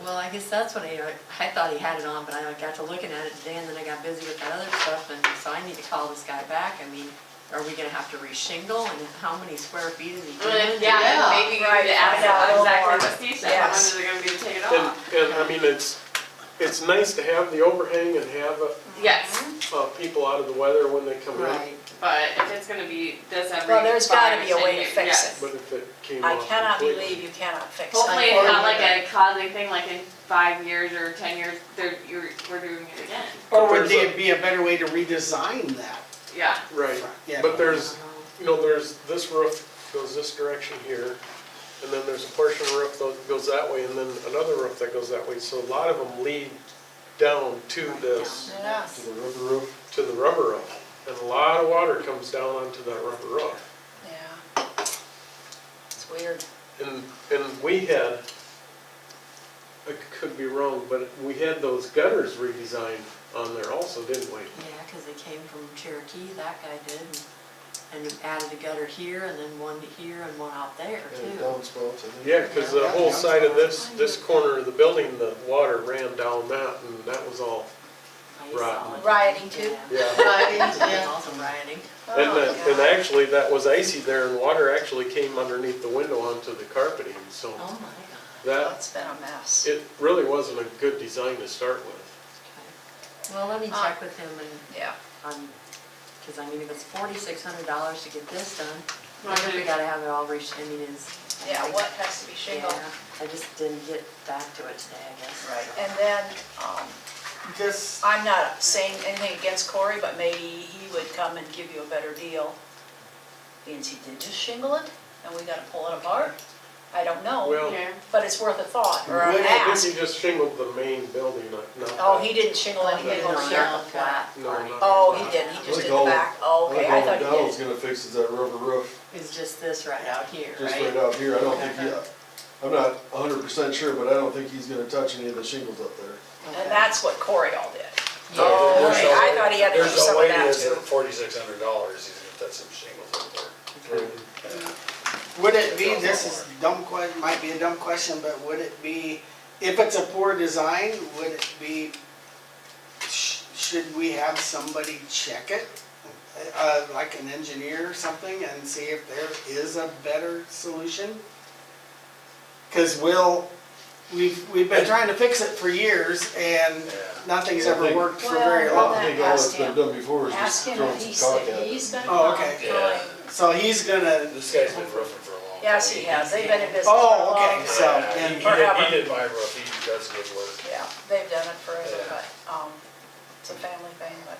well, I guess that's what I thought he had it on, but I got to looking at it today, and then I got busy with that other stuff, and so I need to call this guy back. I mean, are we gonna have to re-shingle, and how many square feet is he doing? Yeah, maybe you Right, need to ask find out a little exactly more. what Steve said, how Yes. much is it gonna be to take it And, off? and I mean, it's nice to have the overhang and have Yes, people out of the weather when they come in. Right, but if it's gonna be this every Well, there's gotta 5 be a or 10 way to years, fix yes. it. But if it came I off cannot completely. believe you cannot fix it. Hopefully it's not like a causing thing, like in 5 years or 10 years, we're doing it again. Or would it be a better way to redesign that? Yeah, Right, Yeah. but there's, there's this roof goes this direction here, and then there's a portion of the roof that goes that way, and then another roof that goes that way, so a lot of them lead down to this, Yeah. To the rubber roof. to the rubber roof. And a lot of water comes down onto that rubber roof. Yeah. It's weird. And we had, I could be wrong, but we had those gutters redesigned on there also, didn't we? Yeah, because they came from Cherokee, that guy did, and added a gutter here, and then one here and one out there And too. downspouts, I think. Yeah, because the whole side of this corner of the building, the water ran down that, and that was all, I saw rotten. it. Rioting too? Yeah. yeah. Rioting, Also rioting. And actually, that was icy there, and water actually came underneath the window onto the carpeting, so Oh my god. that, It's been a mess. it really wasn't a good design to start with. Okay. Well, let me check with him and, Yeah. because I mean, if it's $4,600 to get this done, Well, I think we gotta have it all Yeah, what has to be shingled? Yeah, I just didn't get back to it today, I guess. Right, and then, Just, I'm not saying anything against Corey, but maybe he would come and give you a better deal. Means he did just shingle it, and we gotta pull it apart? I don't know, Well, yeah. but it's worth a thought, or I an think ask. he just shingled the main building, not Oh, that. he didn't shingle anything No, over not here? the flat No, part. not- Oh, he didn't, he just did the back, oh, okay, I thought All he McDonald's did. gonna fix is that rubber roof, It's just this right out here, just right? right out here. I don't think I'm not 100% sure, but I don't think he's gonna touch any of the shingles up there. And that's what Corey all did. Yeah. Oh, There's okay, no I way- thought he had to do There's no some of way that he is too. at $4,600, he's gonna touch some shingles up there. would it be, this is dumb might be a dumb question, but would it be, if it's a poor design, would it be, should we have somebody check it? Like an engineer or something, and see if there is a better solution? Cause we've been trying to fix it for years and Yeah. nothing's I ever think- worked for Well, very I long. think all that's been done before is Ask just him throwing if he's, some caulk at it. he's gonna Oh, come. okay. Yeah. So he's gonna, This guy's been roofing for a long time. Yes, he has, they've been in business for a Oh, okay, long so time. Yeah, he forever. did my roof, he does good work. Yeah, they've done it forever, Yeah. but, it's a family thing, but.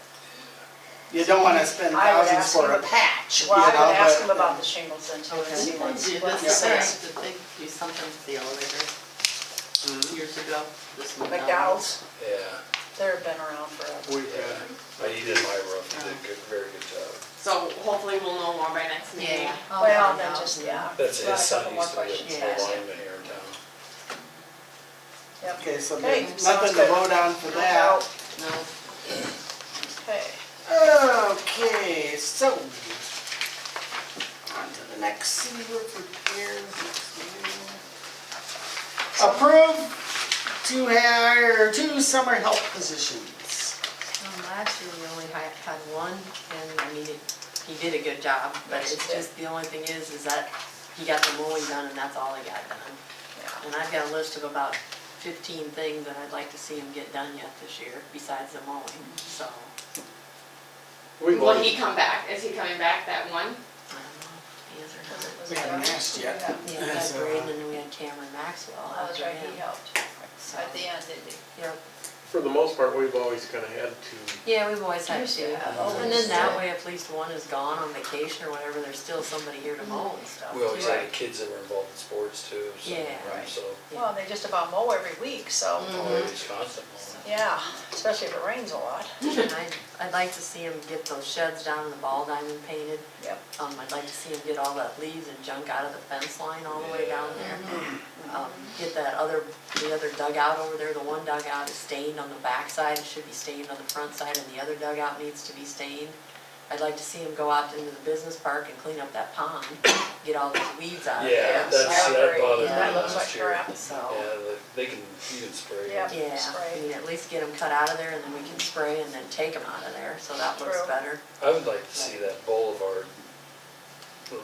you don't wanna spend I would thousands ask for him a about- patch, you Well, I know, would ask but- him about the shingles then too, and Okay. see what Did he this says. did they do something with the elevator years ago? This McDonald's, Yeah, they've been around forever. We had, but he did my roof, he did good, very good job. So hopefully we'll know more by next meeting. Yeah. I'll Well, find then out. just, yeah. That's got a his son couple more used to be questions a to ask him. lineman here in town. Yep. Okay, so Okay, there's sounds nothing to good. vote on for No. that. No. Okay, Okay, so, on to the next city roof repairs. Approve to hire 2 summer help positions. Last year we only had one, and I mean, he did a good job, but it's just, the only thing is that he got the mowing done and that's all he got done. yeah. And I've got a list of about 15 things that I'd like to see him get done yet this year, besides the mowing, so. we've Will always, he come back? Is he coming back that one? I don't know, he is or not. Was We it haven't done? asked yet. Yeah, we had Braden and then we had Cameron Maxwell Oh, that's after right, him. he helped So, at the end, didn't he? yeah. for the most part, we've always kinda had to, Yeah, we've always had Used to. to have, And always. then that way, at least one is gone on vacation or whatever, there's still somebody here to mow and stuff. We always too. had kids that were involved in sports too, so, Yeah. Right. so, Well, they just about mow every week, so, always constant. yeah, especially if it rains a lot. And I'd like to see him get those sheds down in the ball diamond painted. Yep. I'd like to see him get all that leaves and junk out of the fence line all the way down there. Get the other dugout over there, the one dugout is stained on the back side, it should be stained on the front side, and the other dugout needs to be stained. I'd like to see him go out into the business park and clean up that pond, get all those weeds out of there. Yeah, that's, I that agree. bothered me Yeah, That looks like last year. crap. So, Yeah, they can, you can spray. Yep. yeah, Spray. I mean, at least get them cut out of there and then we can spray and then take them out of there, so that looks True. better. I would like to see that boulevard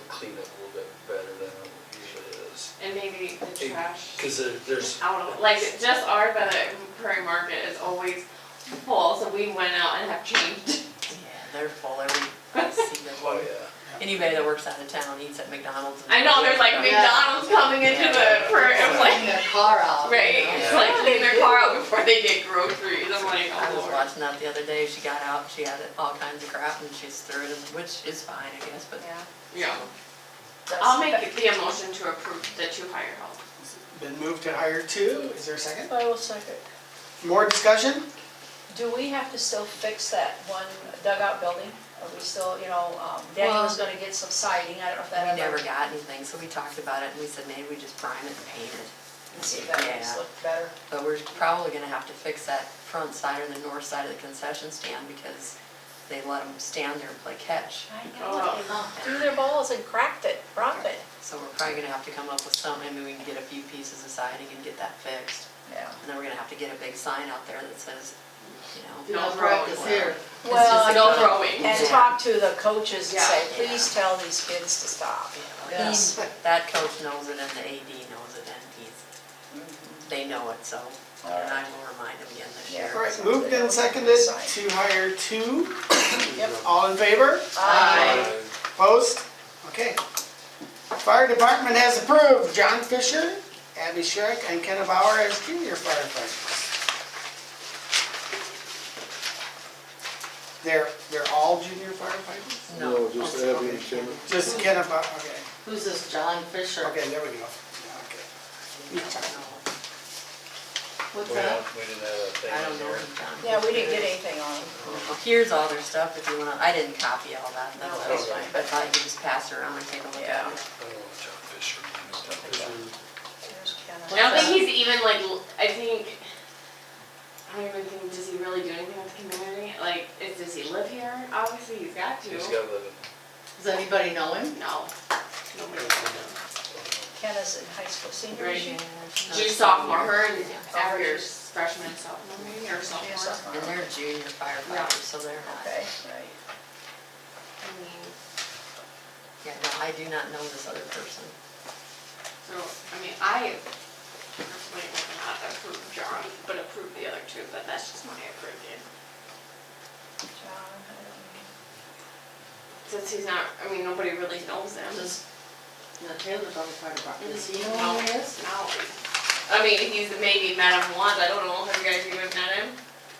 cleaned up a little bit better than it usually is. And maybe the trash Cause there's, out of, like, just our by the Prairie Market is always full, so we went out and have changed. Yeah, they're full every, I see them. oh yeah. Anybody that works out of town eats at McDonald's. and- I know, there's like McDonald's coming into the, for, I'm Clean like, their car out. right, it's like clean their car out before they get groceries, I'm like, I oh was Lord. watching that the other day, she got out, she had all kinds of crap and she just threw it in, which is fine, I guess, but. Yeah, That's- I'll make the motion to approve the 2 hire help. Been moved to hire 2, is there a second? I will second. More discussion? Do we have to still fix that one dugout building? Are we still, Danny was gonna get some siding, I don't know if that We ever. never got anything, so we talked about it and we said maybe we just prime it and paint it. And see if that makes it Yeah. look better. But we're probably gonna have to fix that front side or the north side of the concession stand because they let them stand there and play catch. I know, they threw their balls and cracked it, broke it. So we're probably gonna have to come up with something, maybe we can get a few pieces of siding and get that fixed. Yeah. And then we're gonna have to get a big sign out there that says, No practice here. Well, No throwing. and talk to the coaches and Yeah. say, please tell these kids to stop. He's, that coach knows it and the AD knows it and they know it, so, and I will remind him again this year. All right, moved and seconded to hire 2. Yep. All in favor? Aye. Opposed? Okay. Fire department has approved John Fisher, Abby Sherrick, and Kenna Bauer as junior firefighters. They're all junior firefighters? No, just Abby and Kenna. Just Kenna Bauer, okay. Who's this John Fisher? Okay, there we go. Yeah, okay. What's We that? didn't have a thing I in don't know there. if John. Yeah, we didn't get anything on them. Well, here's all their stuff if you wanna, I didn't copy all that, No, that's that's fine, fine. but I thought you could just pass it around and take a look Yeah. at it. I don't know what John Fisher means. There's Kenna. I don't think he's even like, I don't even think, does he really do anything with the community? Like, does he live here? Obviously, he's got to. He's got to live in. Does anybody know him? No, nobody knows him. Kenna's in high school senior, Right, is she? yeah, She's sophomore, her and Abby's freshman and sophomore maybe, or She is sophomore. sophomore. And they're junior firefighters, so they're not. Okay, right. I mean, Yeah, no, I do not know this other person. so, I mean, I personally would not approve John, but approve the other 2, but that's just my opinion. John, I don't know. Since he's not, I mean, nobody really knows him. Does, Taylor's on the fire department. Does he know No, who he is? no. I mean, he's maybe met him once, I don't know, have you guys even met him?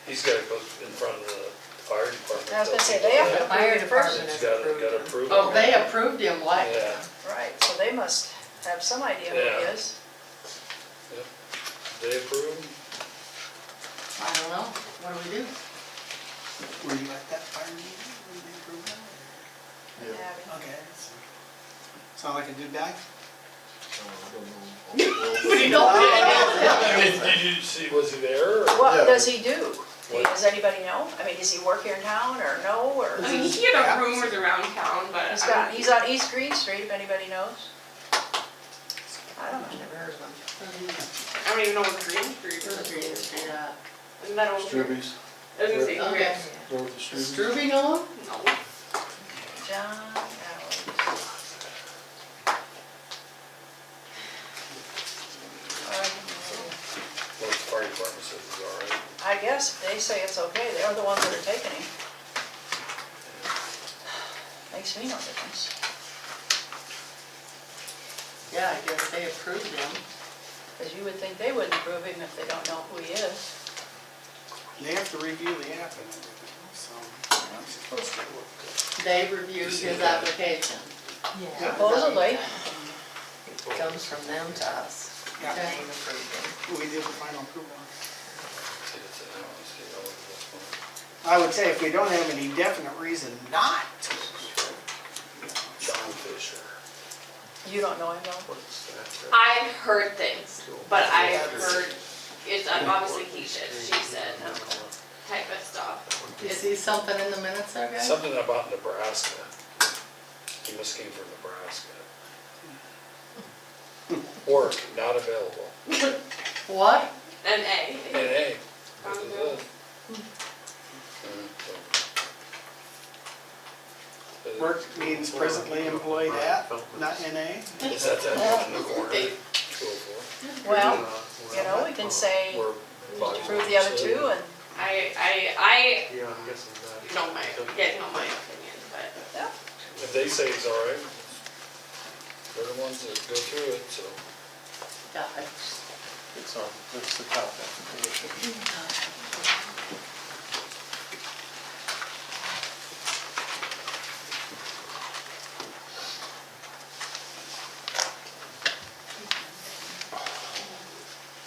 He's got to go in front of the fire department. I was gonna say, they have to Fire approve it first. department He's has got approved to him. approve Oh, it. they approved him, like, Yeah, Right, so they must have some idea who he Yeah. is. they approve. I don't know, what do we do? Were you at that fire meeting when they approved that? Yeah. Okay. Sound like a good guy? We don't Did you see, was he there? or- What Yeah. does he do? What? Does anybody know? I mean, does he work here in town or no, or? I mean, he had rumors around town, but He's on East Green Street, if anybody knows. I don't I've know. never heard of him. I don't even know what Green Street is. Yeah. Isn't that over? Strubies, I was gonna say, Okay. Green. north of Strubies. Struby know him? No. John Allen. Well, the fire department says he's all right. I guess if they say it's okay, they're the ones that are taking him. Makes me no difference. Yeah, I guess they approved him. Because you would think they wouldn't approve him if they don't know who he is. They have to review the app and everything, so I'm supposed to work good. They reviewed his application. Yeah. Supposedly. It comes from them to us. Yeah. They approved him. We did the final approval. See, it's in the house, you know, that's one. I would say if we don't have any definite reason not to. John Fisher. You don't know him though? What's that? I've heard things, but I've heard, it's obviously he said, she said, type of stuff. You see something in the minutes there, guys? Something about Nebraska. He must came from Nebraska. Work, not available. What? An A. NA. This is it. Work means presently employed at, not NA. Is that that in the corner? 204? Well, you know, we can say Where bodies approve the other are two and, I Yeah, I'm guessing that. know my opinion, but yeah. if they say it's all right, they're the ones that go through it, so. Yeah, It's the top application.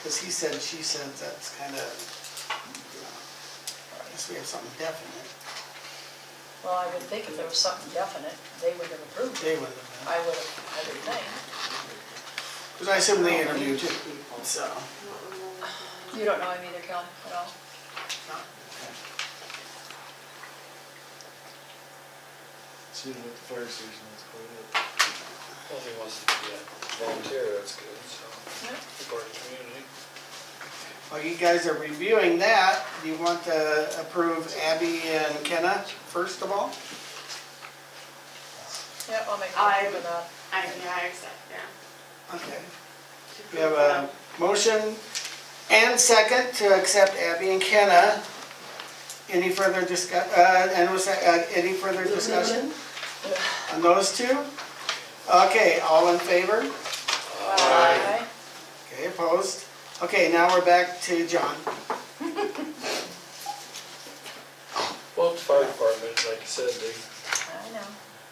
Cause he said, she said, that's kinda, I guess we have something definite. Well, I would think if there was something definite, they would have approved it. They would have, I would think. cause I assume they interviewed too, so. You don't know him either, Kelly, at all? See them at the fire station, that's quite it. Well, if he wants to be a volunteer, that's good, so. Support the community. While you guys are reviewing that, do you want to approve Abby and Kenna first of all? Yeah, I'll make a I- motion for that. I accept, yeah. Okay. We have a motion and second to accept Abby and Kenna. Any further any further discussion on those two? Okay, all in favor? Aye. Okay, opposed? Okay, now we're back to John. Well, the fire department, like you said, I know.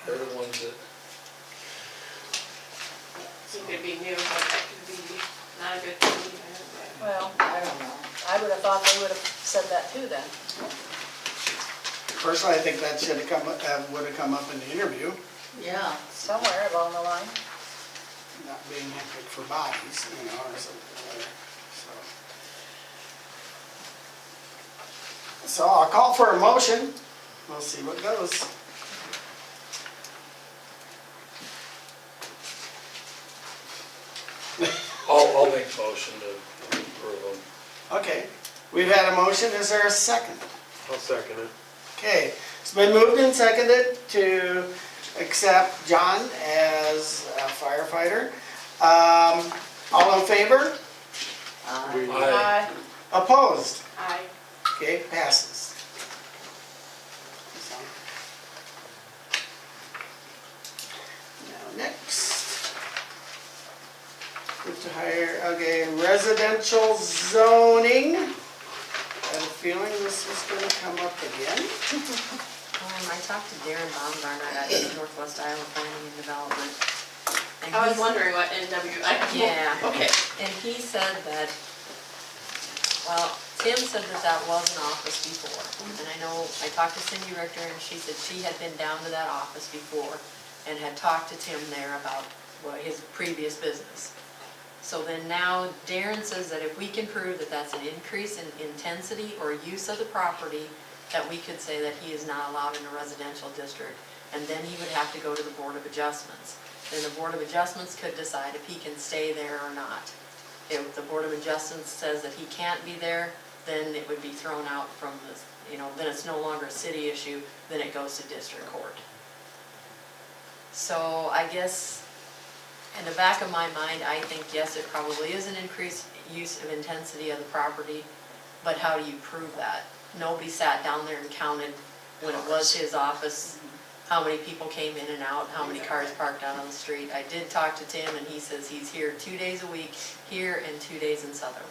they're the ones that, He could be new, but that could be not a good thing either. Well, I don't know. I would have thought they would have said that too then. Personally, I think that should have come, would have come up in the interview, Yeah. Somewhere along the line. not being hectic for bodies, you know, or something. So I'll call for a motion. We'll see what goes. I'll make the motion to approve them. Okay, we've had a motion. Is there a second? I'll second it. Okay, it's been moved and seconded to accept John as a firefighter. All in favor? Aye. Opposed? I, Okay, passes. Now, next. Move to hire, okay, residential zoning. I had a feeling this was gonna come up again. I talked to Darren Baumgartner at Northwest Iowa Planning and Development. and I was he- wondering what NWI. Yeah. Okay. And he said that, well, Tim said that that was an office before. And I know, I talked to Cindy Richter and she said she had been down to that office before and had talked to Tim there about his previous business. So then now Darren says that if we can prove that that's an increase in intensity or use of the property, that we could say that he is not allowed in a residential district. And then he would have to go to the Board of Adjustments. Then the Board of Adjustments could decide if he can stay there or not. If the Board of Adjustments says that he can't be there, then it would be thrown out from the, then it's no longer a city issue, then it goes to district court. So I guess, in the back of my mind, I think, yes, it probably is an increased use of intensity of the property, but how do you prove that? Nobody sat down there and counted when it was his office, how many people came in and out, how many cars parked out on the street. I did talk to Tim and he says he's here 2 days a week, here and 2 days in Sutherland.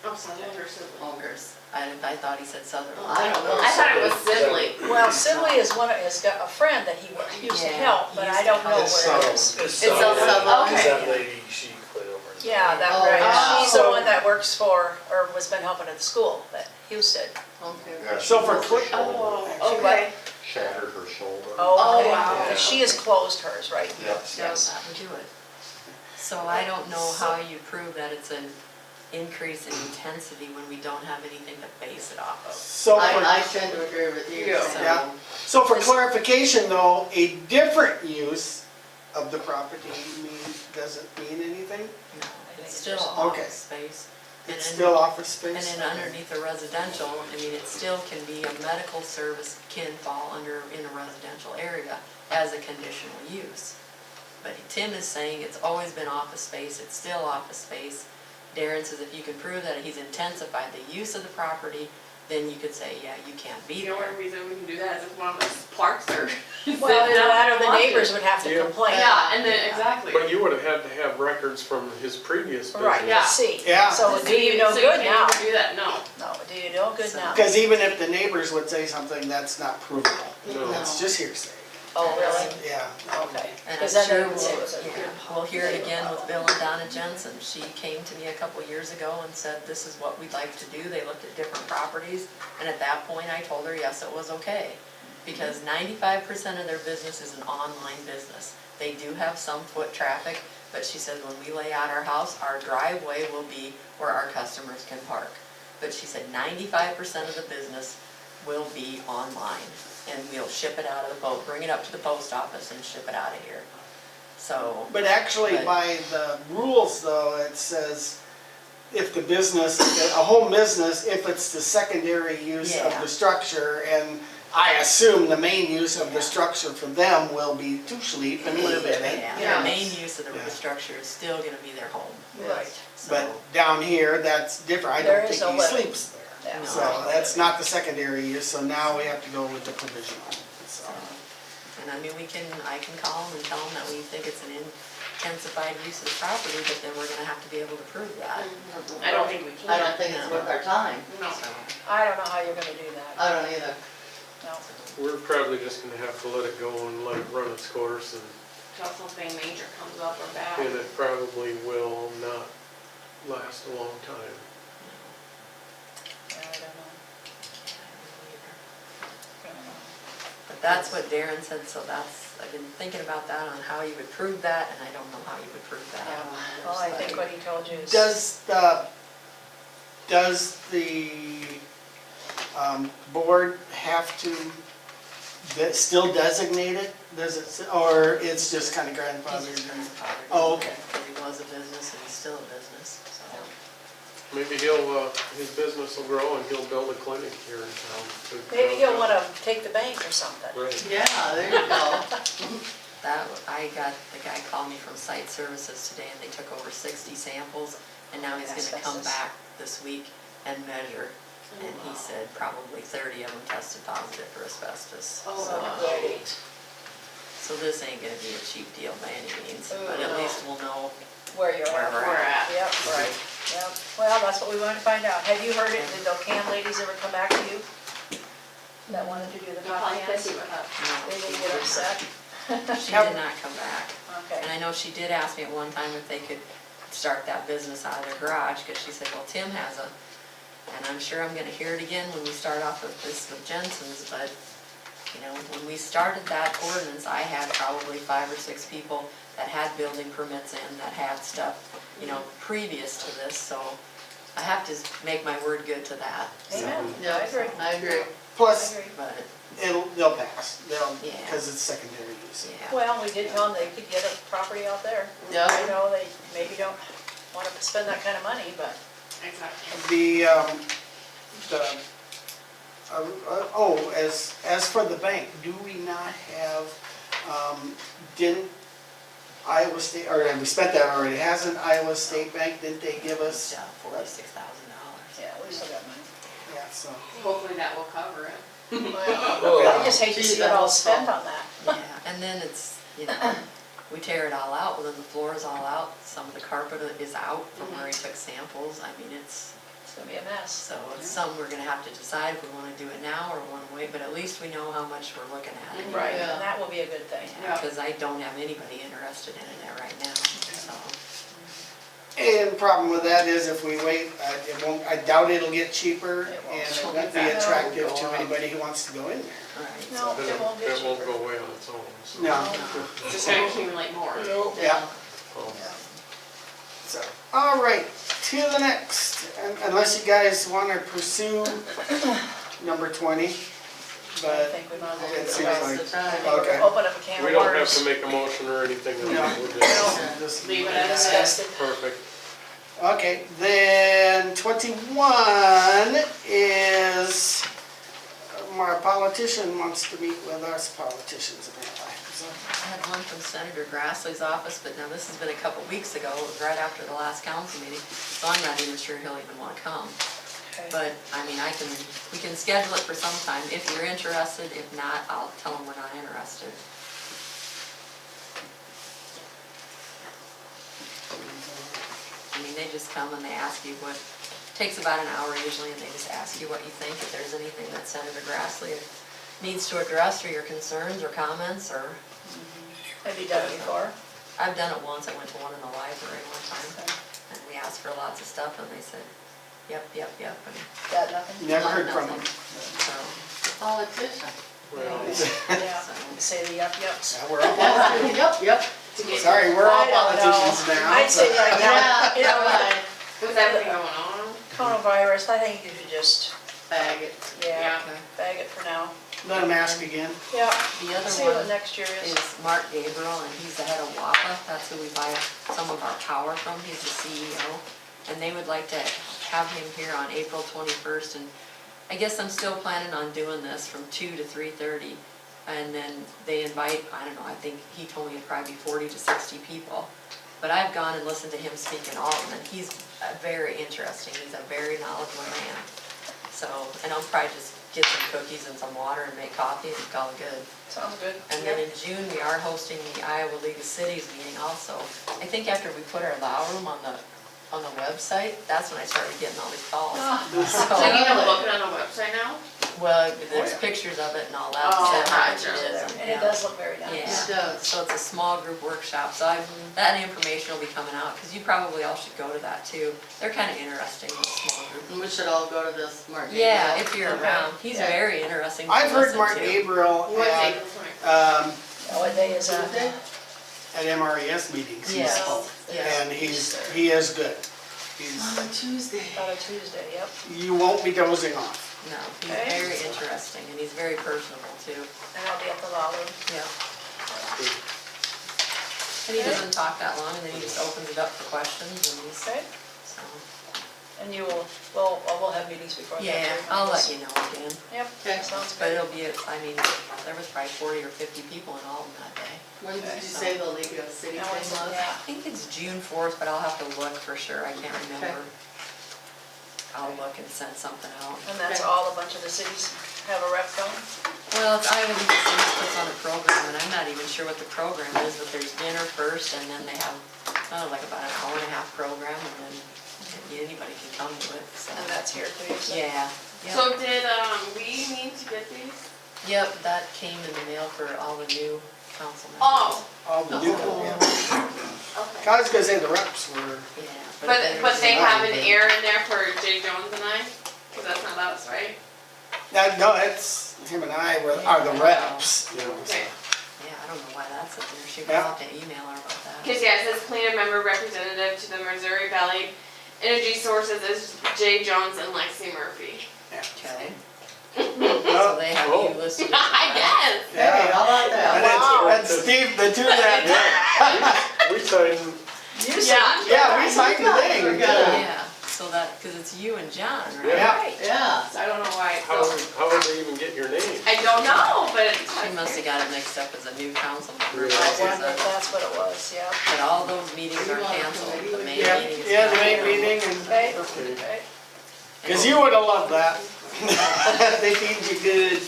Oh, Sutherland or Sibley? Olgers. I thought he said Sutherland. I don't know. I thought it was Sibley. Well, Sibley is has got a friend that he used to Yeah, help, but he I used don't to know help. where it is. It's It's all Sutherland. Is that Okay. lady, she quit over in. Yeah, that, Oh, right. yeah. She's the one that works for, or was been helping at the school that Houston. Okay. So for quick, Oh, okay. Shattered her shoulder. Oh, okay. wow. And she has closed hers, right? Yes. Yes, that would do it. So I don't know how you prove that it's an increase in intensity when we don't have anything to base it off of. so I for, tend to agree with you. Yeah. so- yeah. So for clarification though, a different use of the property doesn't mean anything? No, it's still Okay. office space. And It's then- still office And space? then underneath the residential, I mean, it still can be a medical service can fall under, in a residential area as a conditional use. But Tim is saying it's always been office space, it's still office space. Darren says if you can prove that he's intensified the use of the property, then you could say, yeah, you can't be The only there. reason we can do that is if one of us parks there. Well, either that or the neighbors would have to Yeah. complain. Yeah, and then, exactly. But you would have had to have records from his previous business. Right, Yeah. see. Yeah. So do you no So good can't now? even do that, no. No, do you no good now? Because even if the neighbors would say something, that's not provable. No. That's just hearsay. Oh, really? Yeah. Okay. And Because I'm then they sure would say it was a yeah, good. we'll hear it again with Bill and Donna Jensen. She came to me a couple years ago and said, this is what we'd like to do. They looked at different properties, and at that point, I told her, yes, it was okay. Because 95% of their business is an online business. They do have some foot traffic, but she said, when we lay out our house, our driveway will be where our customers can park. But she said 95% of the business will be online, and we'll ship it out of the boat, bring it up to the post office and ship it out of here. So, But actually, But- by the rules though, it says if the business, a home business, if it's the secondary use of Yeah. the structure, and I assume the main use of the structure for them will be to sleep and live in it. yeah, Yeah. the main use of the Yeah. structure is still gonna be their home. Right. So, But down here, that's different. I There don't is think no he limit. sleeps there. Yeah. No. So that's not the secondary use, so now we have to go with the provisional. So, and I mean, I can call them and tell them that we think it's an intensified use of the property, but then we're gonna have to be able to prove that. I don't think we can. I don't think it's worth our time. No. So, I don't know how you're gonna do that. I don't either. No. We're probably just gonna have to let it go and let it run its course, Until something major comes up or bad. and it probably will not last a long time. I don't know. But that's what Darren said, so I've been thinking about that on how you would prove that, and I don't know how you would prove that. Yeah, well, I think what he told you is. does the board have to still designate it? Does it, or it's just kind of He's grandfathered? just grandfathered in Oh, okay. Because he was a business and he's still a business, so. Maybe his business will grow and he'll build a clinic here in town. Maybe he'll wanna take the bank or something. Right. Yeah, there you go. The guy called me from Site Services today and they took over 60 samples, and now he's gonna come Asbestos. back this week and measure. And he said probably 30 of them tested positive for asbestos. Oh, So- wow. Great. So this ain't gonna be a cheap deal by any means, but at least we'll know Where you're where at. we're We're at. at. Yep, right, yep. Well, that's what we wanted to find out. Have you heard it, did the can ladies ever come back to you? That wanted to do the I'll top have to cans? see what happens. No, They she didn't get did upset? not. She did not come back. Okay. And I know she did ask me at one time if they could start that business out of their garage, because she said, well, Tim has a, and I'm sure I'm gonna hear it again when we start off with this with Jensen's, but, you know, when we started that ordinance, I had probably 5 or 6 people that had building permits in, that had stuff, you know, previous to this, so I have to make my word good to that. So, Amen, Yeah, I agree. I agree. I Plus, agree. but, they'll pass, Yeah. because it's secondary use. yeah. Well, we did tell them they could get a property out there. Yeah. I know they maybe don't wanna spend that kind of money, but Exactly. As for the bank, do we not have, didn't Iowa State, or we spent that already, hasn't Iowa State Bank, didn't they give us? $46,000. yeah, we still got money. Yeah, so. Hopefully that will cover it. Well, I just hate to see it all spent on that. Yeah, and then it's, you know, we tear it all out, well, then the floor is all out, some of the carpet is out from where he took samples, I mean, it's gonna be a mess. So it's something we're gonna have to decide if we wanna do it now or wanna wait, but at least we know how much we're looking at. Right, Yeah. and that will be a good thing. Because I don't have anybody interested in it right now, so. And the problem with that is if we wait, it won't, I doubt it'll get cheaper, It won't. and it won't be No. attractive to anybody who wants to go in there. Right. No, it won't get It won't cheaper. go away on its own, so. No. Just gonna accumulate more. Yeah. um, So, all right, to the next, unless you guys want to pursue number 20, I but think we might as well do it the seems rest. like, Waste of time. okay. Open up a can We of don't have worms. to make a motion or anything, No. we'll just, Just Leave it as it Discussed it. perfect. Okay, then 21 is, our politician wants to meet with us politicians apparently. So, I had one from Senator Grassley's office, but now this has been a couple weeks ago, it was right after the last council meeting, so I'm not even sure he'll even wanna come. Okay. But, I mean, we can schedule it for some time if you're interested. If not, I'll tell them we're not interested. I mean, they just come and they ask you what, takes about an hour usually, and they just ask you what you think, if there's anything that Senator Grassley needs to address, or your concerns or comments, or, Have you done it before? I've done it once. I went to one in the library one time, and we asked for lots of stuff, and they said, yep, and Got nothing? Never heard from them. so, Politician. Well, Yeah, say the yup-yups. Yeah, we're all, Yep. sorry, we're all I don't know. politicians now. I'd say right now, Yeah, you know, right. With everything going on. coronavirus, I think you should just, Bag it. yeah, okay. bag it for now. Let them ask again. Yeah, The other see what one next year is. is Mark Gabriel, and he's the head of WAPA. That's who we buy some of our power from. He's the CEO. And they would like to have him here on April 21st. And I guess I'm still planning on doing this from 2 to 3:30. And then they invite, I don't know, I think he told me it'd probably be 40 to 60 people. But I've gone and listened to him speak in Alton, and he's very interesting. He's a very knowledgeable man. So, and I'll probably just get some cookies and some water and make coffee and call it good. Sounds good. And then in June, we are hosting the Iowa League of Cities meeting also. I think after we put our Lao Room on the website, that's when I started getting all these calls. So you can look it on the website now? Well, there's pictures of it and all that. Oh, so how much gotcha. it is, And it does look very Yeah, nice. It does. so it's a small group workshop, so that information will be coming out, because you probably all should go to that too. They're kind of interesting, those small groups. And we should all go to this, Mark. Yeah, if you're Okay. around. He's Yeah. very interesting to I've heard listen Mark to. Gabriel What's at, April 21st? What day is that? Tuesday? at MRES meetings. He Yes, spoke. yes. And he is good. He's, On a Tuesday. About a Tuesday, yep. you won't be dozing off. No, he's Okay. very interesting, and he's very personable too. And I'll be at the Law Room. Yeah. And he doesn't talk that long, and then he just opens it up for questions, and he's, Okay, so, and you will, we'll have meetings before that. yeah, too. I'll let you know again. Yep, Okay. sounds But good. it'll be, I mean, there was probably 40 or 50 people in Alton that day. When did you say the League of City Now thing it's- was? yeah. I think it's June 4th, but I'll have to look for sure, I can't remember. I'll look and send something out. And that's Okay. all a bunch of the cities have a rep going? Well, it's Iowa League of Cities puts on a program, and I'm not even sure what the program is, but there's dinner first, and then they have, like about an hour and a half program, and then anybody can come to it, so. And that's here too, you said? Yeah. Yep. So did, we need to get these? Yep, that came in the mail for all the new council members. Oh, All the new ones, yeah. okay. I was gonna say the reps were, Yeah. But there's- they have an error in there for Jay Jones and I? Cause that's not us, right? no, it's, him and I are the reps. You know, so. Okay. Yeah, I don't know why that's in there. She Yeah. will have to email her about that. Cause yeah, it says Polina member representative to the Missouri Valley Energy Sources is Jay Jones and Lexi Murphy. Okay. Well, So they have Oh. you listed. as I a rep. guess. Hey, how about that? And that's Steve, the two that, we signed, Yeah. yeah, we signed the We're thing. good. Yeah, so that, because it's you and John, right? Yeah. Yeah. So I don't know why how, it's so. how would they even get your name? I don't know, but it's. She must have got it mixed up as a new council member. Really? I versus wonder a- if that's what it was, yeah. But all those meetings You are want a canceled. committee The with main Yeah, meeting is. yeah, the main canceled. meeting and, Okay, Okay. okay. cause you would've loved that. They feed you good.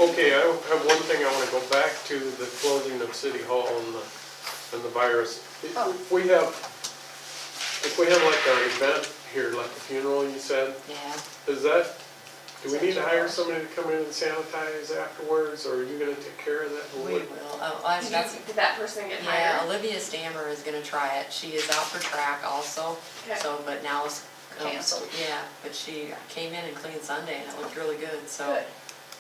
Okay, I have one thing I wanna go back to, the closing of City Hall and the virus. If we have like an event here, like a funeral, you said, Yeah, is that, do we need to hire somebody to come in and sanitize afterwards, or are you gonna take care of that? Or we what? will. Oh, that's, Did that person get yeah, hired? Olivia Stammer is gonna try it. She is out for track also, Okay. so, but now it's. Canceled. Yeah, but she came in and cleaned Sunday and it looked really good, so. Good.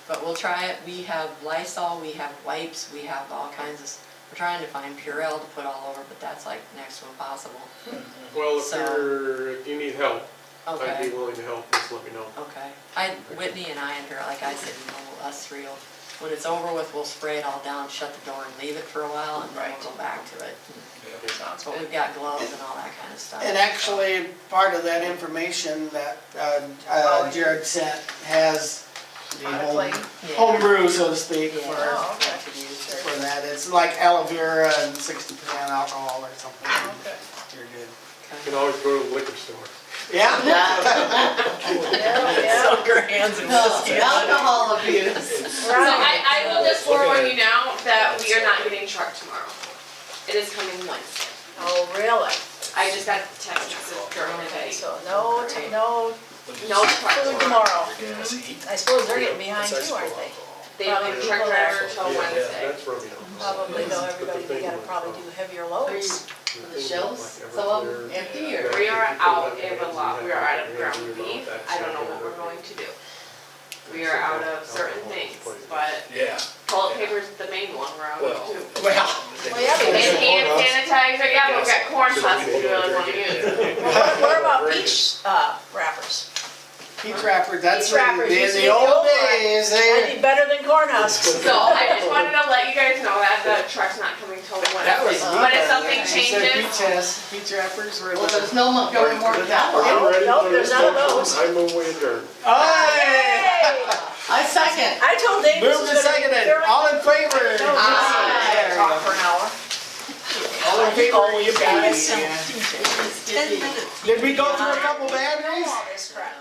But we'll try it. We have Lysol, we have wipes, we have all kinds of, we're trying to find Purell to put all over, but that's like next to impossible. Well, So- if you need help, I'd Okay, be willing to help, just let me know. okay. Whitney and I and her, like I said, us three will, when it's over with, we'll spray it all down, shut the door and leave it for a while and then we'll go back to it. Sounds But good. we've got gloves and all that kind of stuff. And actually, part of that information that Jared sent has the On a home, plate? Yeah. home brew, so to speak, Yeah. for, Oh, okay. That could use it. for that. It's like aloe vera and 60% alcohol or something. Okay. You can always go to the liquor store. Yeah? Soak your hands in whiskey. Alcohol abuse. So I will just forewarn you now that we are not getting truck tomorrow. It is coming Wednesday. Oh, really? I just got a text message during the day. So no Truck food tomorrow. I suppose they're getting behind too, aren't they? They don't have a truck driver until Wednesday. That's Romeo. Probably though, everybody, they gotta probably do heavier loads. The shelves, some of them empty or? We are out of a lot, we are out of ground beef, I don't know what we're going to do. We are out of certain things, but Yeah. toilet paper's the main one we're out of too. Well, yeah, And hand sanitizer, yeah, but we've got corn husks we really wanna use. What about peach wrappers? peach wrapper, that's Peach wrappers in used to the be old the old days, That'd be better than corn husks. So I just wanted to let you guys know that the truck's not coming till That was Wednesday. neat. But if something She said changes, peach wrappers were Well, the. there's no Montgomery Ward Tower. I'm ready Nope, for there's this none of motion. those. I move we adjourn. Hey! I second. I told Dave this Moved was and gonna be seconded, fairly. all in favor? No, There we talk go. for an hour. All in favor, you Yeah, baby. it's Yeah. 10 minutes. Did we go through a couple batteries? All this crap.